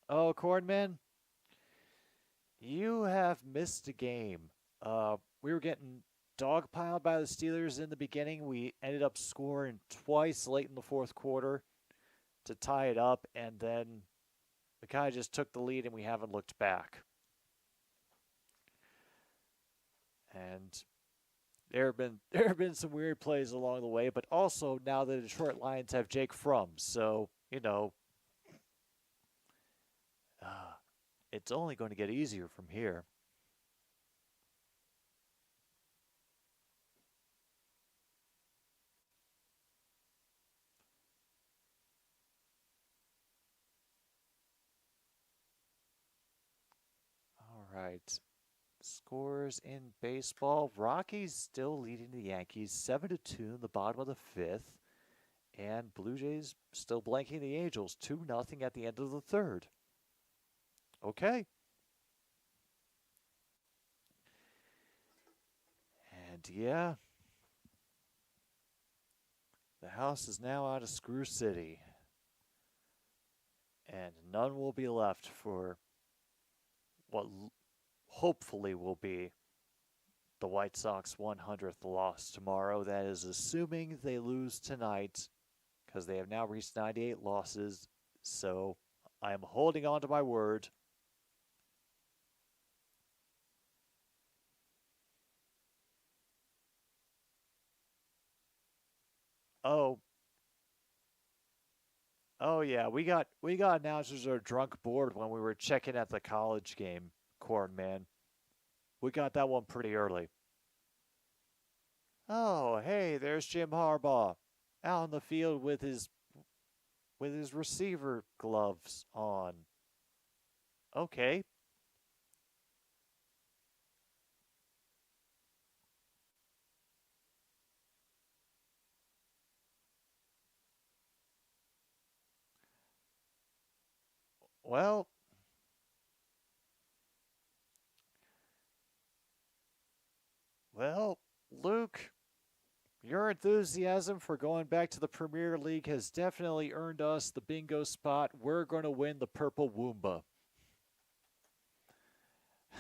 Oh, Cornman, you have missed a game. We were getting dogpiled by the Steelers in the beginning. We ended up scoring twice late in the fourth quarter to tie it up, and then we kind of just took the lead and we haven't looked back. And there have been some weird plays along the way, but also now the Detroit Lions have Jake Fromm, so it's only going to get easier from here. All right. Scores in baseball. Rockies still leading the Yankees 7-2 in the bottom of the fifth. And Blue Jays still blanking the Angels 2-0 at the end of the third. Okay. And yeah, the house is now out of Screw City. And none will be left for what hopefully will be the White Sox 100th loss tomorrow. That is assuming they lose tonight, because they have now reached 98 losses. So I am holding on to my word. Oh yeah, we got announcers that are drunk bored when we were checking at the college game, Corn Man. We got that one pretty early. Oh, hey, there's Jim Harbaugh out in the field with his receiver gloves on. Okay. Well, Luke, your enthusiasm for going back to the Premier League has definitely earned us the bingo spot. We're going to win the Purple Woomba.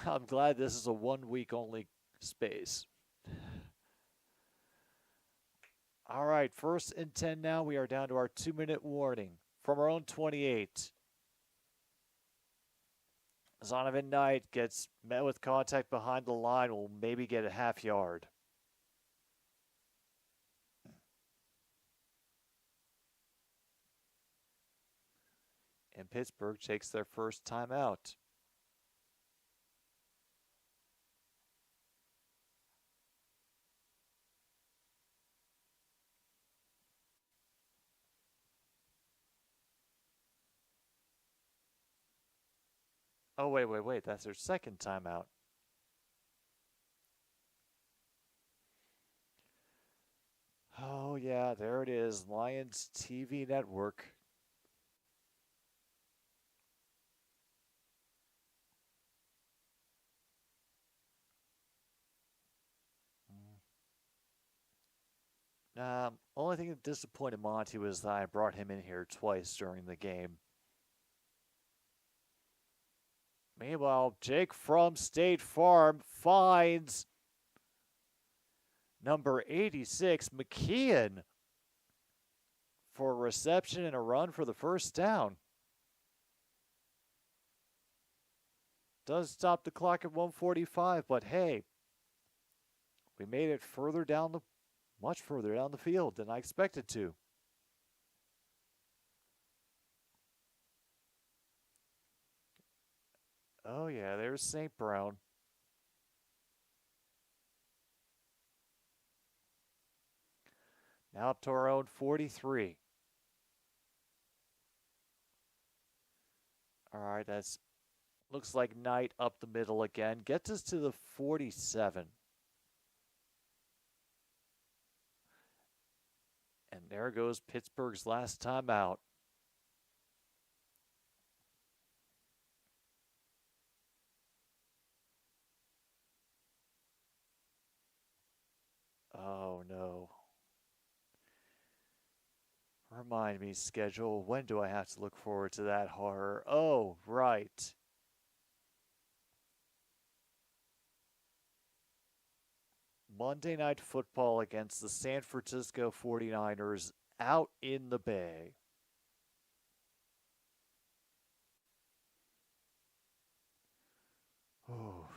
I'm glad this is a 1 week only space. All right, 1st and 10 now. We are down to our 2-minute warning from our own 28. Zonovan Knight gets met with contact behind the line, will maybe get a half yard. And Pittsburgh takes their first timeout. Oh, wait. That's their second timeout. Oh, yeah, there it is. Lions TV Network. Only thing that disappointed Monty was that I brought him in here twice during the game. Meanwhile, Jake from State Farm finds number 86, McKeon, for a reception and a run for the first down. Does stop the clock at 1:45, but hey, we made it much further down the field than I expected to. Oh yeah, there's St. Brown. Out to our own 43. All right, that's looks like Knight up the middle again. Gets us to the 47. And there goes Pittsburgh's last time out. Oh, no. Remind me, schedule. When do I have to look forward to that horror? Oh, right. Monday Night Football against the San Francisco 49ers out in the Bay. Oh.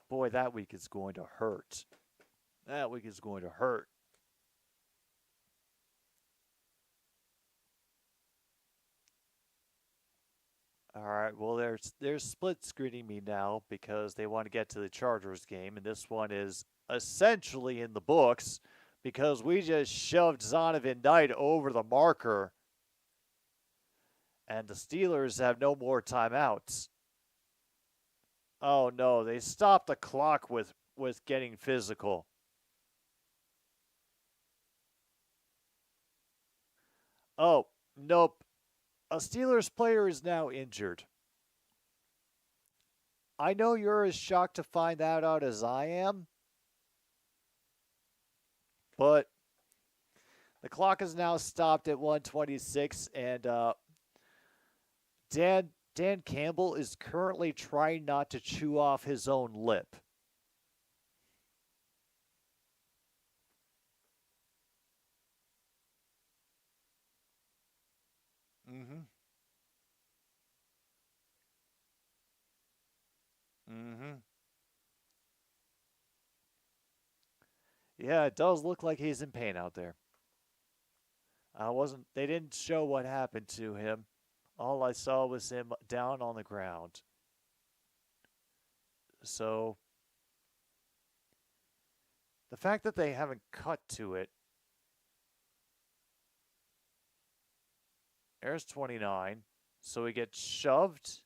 Boy, that week is going to hurt. That week is going to hurt. All right, well, they're split screening me now because they want to get to the Chargers game, and this one is essentially in the books because we just shoved Zonovan Knight over the marker, and the Steelers have no more timeouts. Oh no, they stopped the clock with getting physical. Oh, nope. A Steelers player is now injured. I know you're as shocked to find that out as I am, but the clock is now stopped at 1:26, and Dan Campbell is currently trying not to chew off his own lip. Mm-hmm. Mm-hmm. Yeah, it does look like he's in pain out there. They didn't show what happened to him. All I saw was him down on the ground. So the fact that they haven't cut to it. There's 29. So he gets shoved.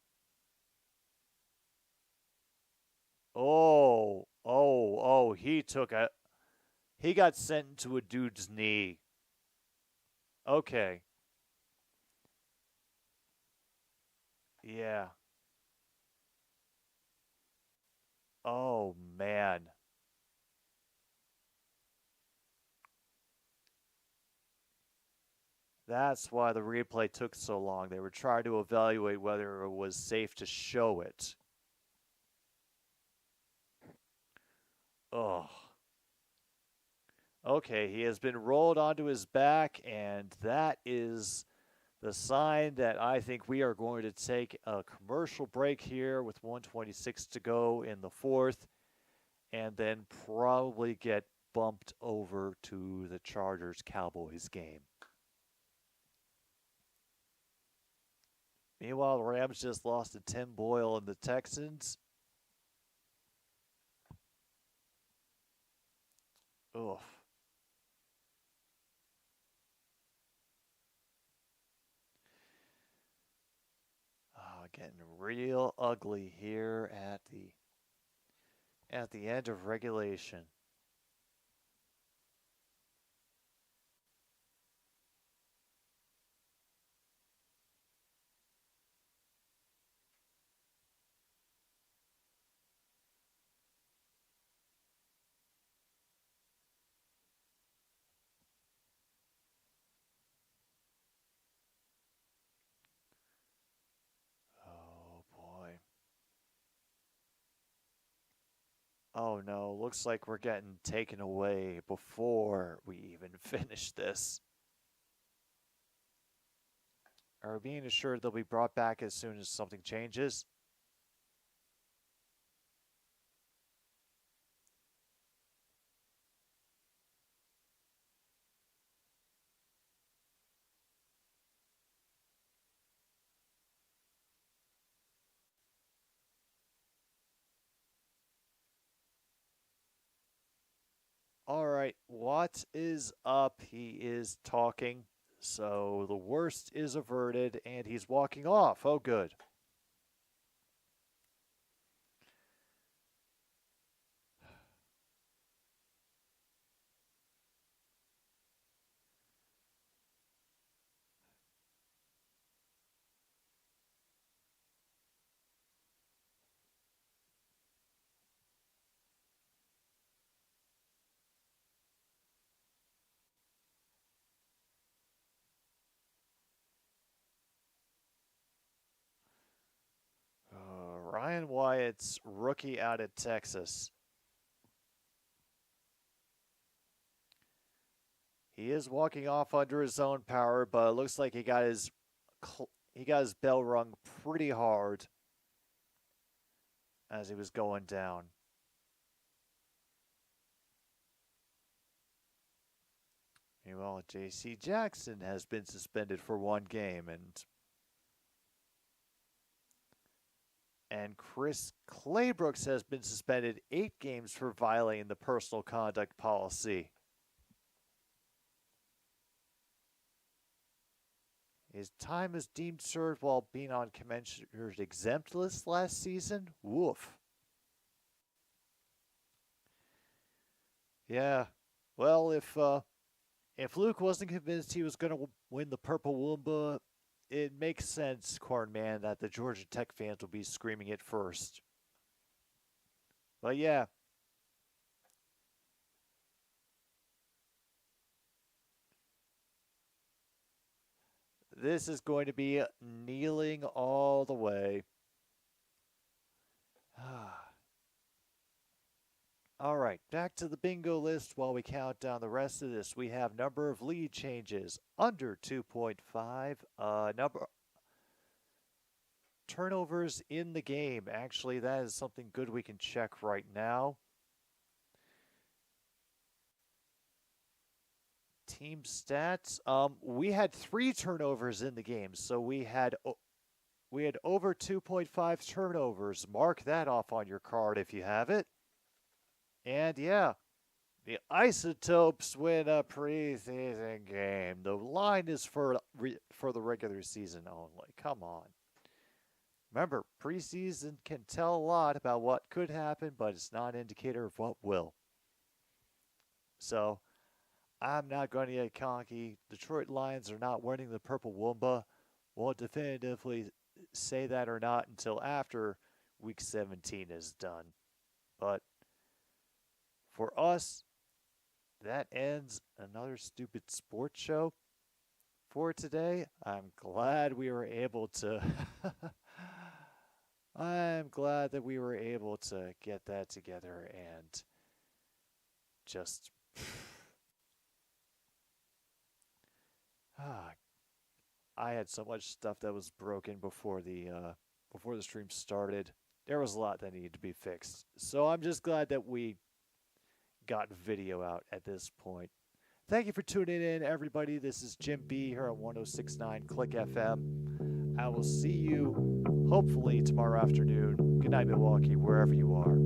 Oh, he got sent into a dude's knee. Okay. Yeah. Oh, man. That's why the replay took so long. They were trying to evaluate whether it was safe to show it. Oh. Okay, he has been rolled onto his back, and that is the sign that I think we are going to take a commercial break here with 1:26 to go in the fourth, and then probably get bumped over to the Chargers-Cowboys game. Meanwhile, the Rams just lost to Tim Boyle and the Texans. Ugh. Getting real ugly here at the end of regulation. Oh no, looks like we're getting taken away before we even finish this. Are we being assured they'll be brought back as soon as something changes? All right, what is up? He is talking. So the worst is averted and he's walking off. Oh, good. Ryan Wyatt's rookie out of Texas. He is walking off under his own power, but it looks like he got his bell rung pretty hard as he was going down. Meanwhile, J.C. Jackson has been suspended for 1 game, and Chris Claybrooks has been suspended 8 games for violating the personal conduct policy. His time is deemed served while being on Commissioner's exempt list last season. Woof. Yeah. Well, if Luke wasn't convinced he was going to win the Purple Woomba, it makes sense, Corn Man, that the Georgia Tech fans will be screaming it first. But yeah. This is going to be kneeling all the way. All right, back to the bingo list while we count down the rest of this. We have number of lead changes under 2.5. Number turnovers in the game. Actually, that is something good we can check right now. Team stats. We had 3 turnovers in the game, so we had over 2.5 turnovers. Mark that off on your card if you have it. And yeah, the Isotopes win a preseason game. The line is for the regular season only. Come on. Remember, preseason can tell a lot about what could happen, but it's not an indicator of what will. So, I'm not going to get cocky. Detroit Lions are not winning the Purple Woomba. Won't definitively say that or not until after Week 17 is done. But for us, that ends another stupid sports show for today. I'm glad we were able to I'm glad that we were able to get that together and just I had so much stuff that was broken before the stream started. There was a lot that needed to be fixed. So I'm just glad that we got video out at this point. Thank you for tuning in, everybody. This is Jim B here on 106.9 Click FM. I will see you hopefully tomorrow afternoon. Good night, Milwaukee, wherever you are.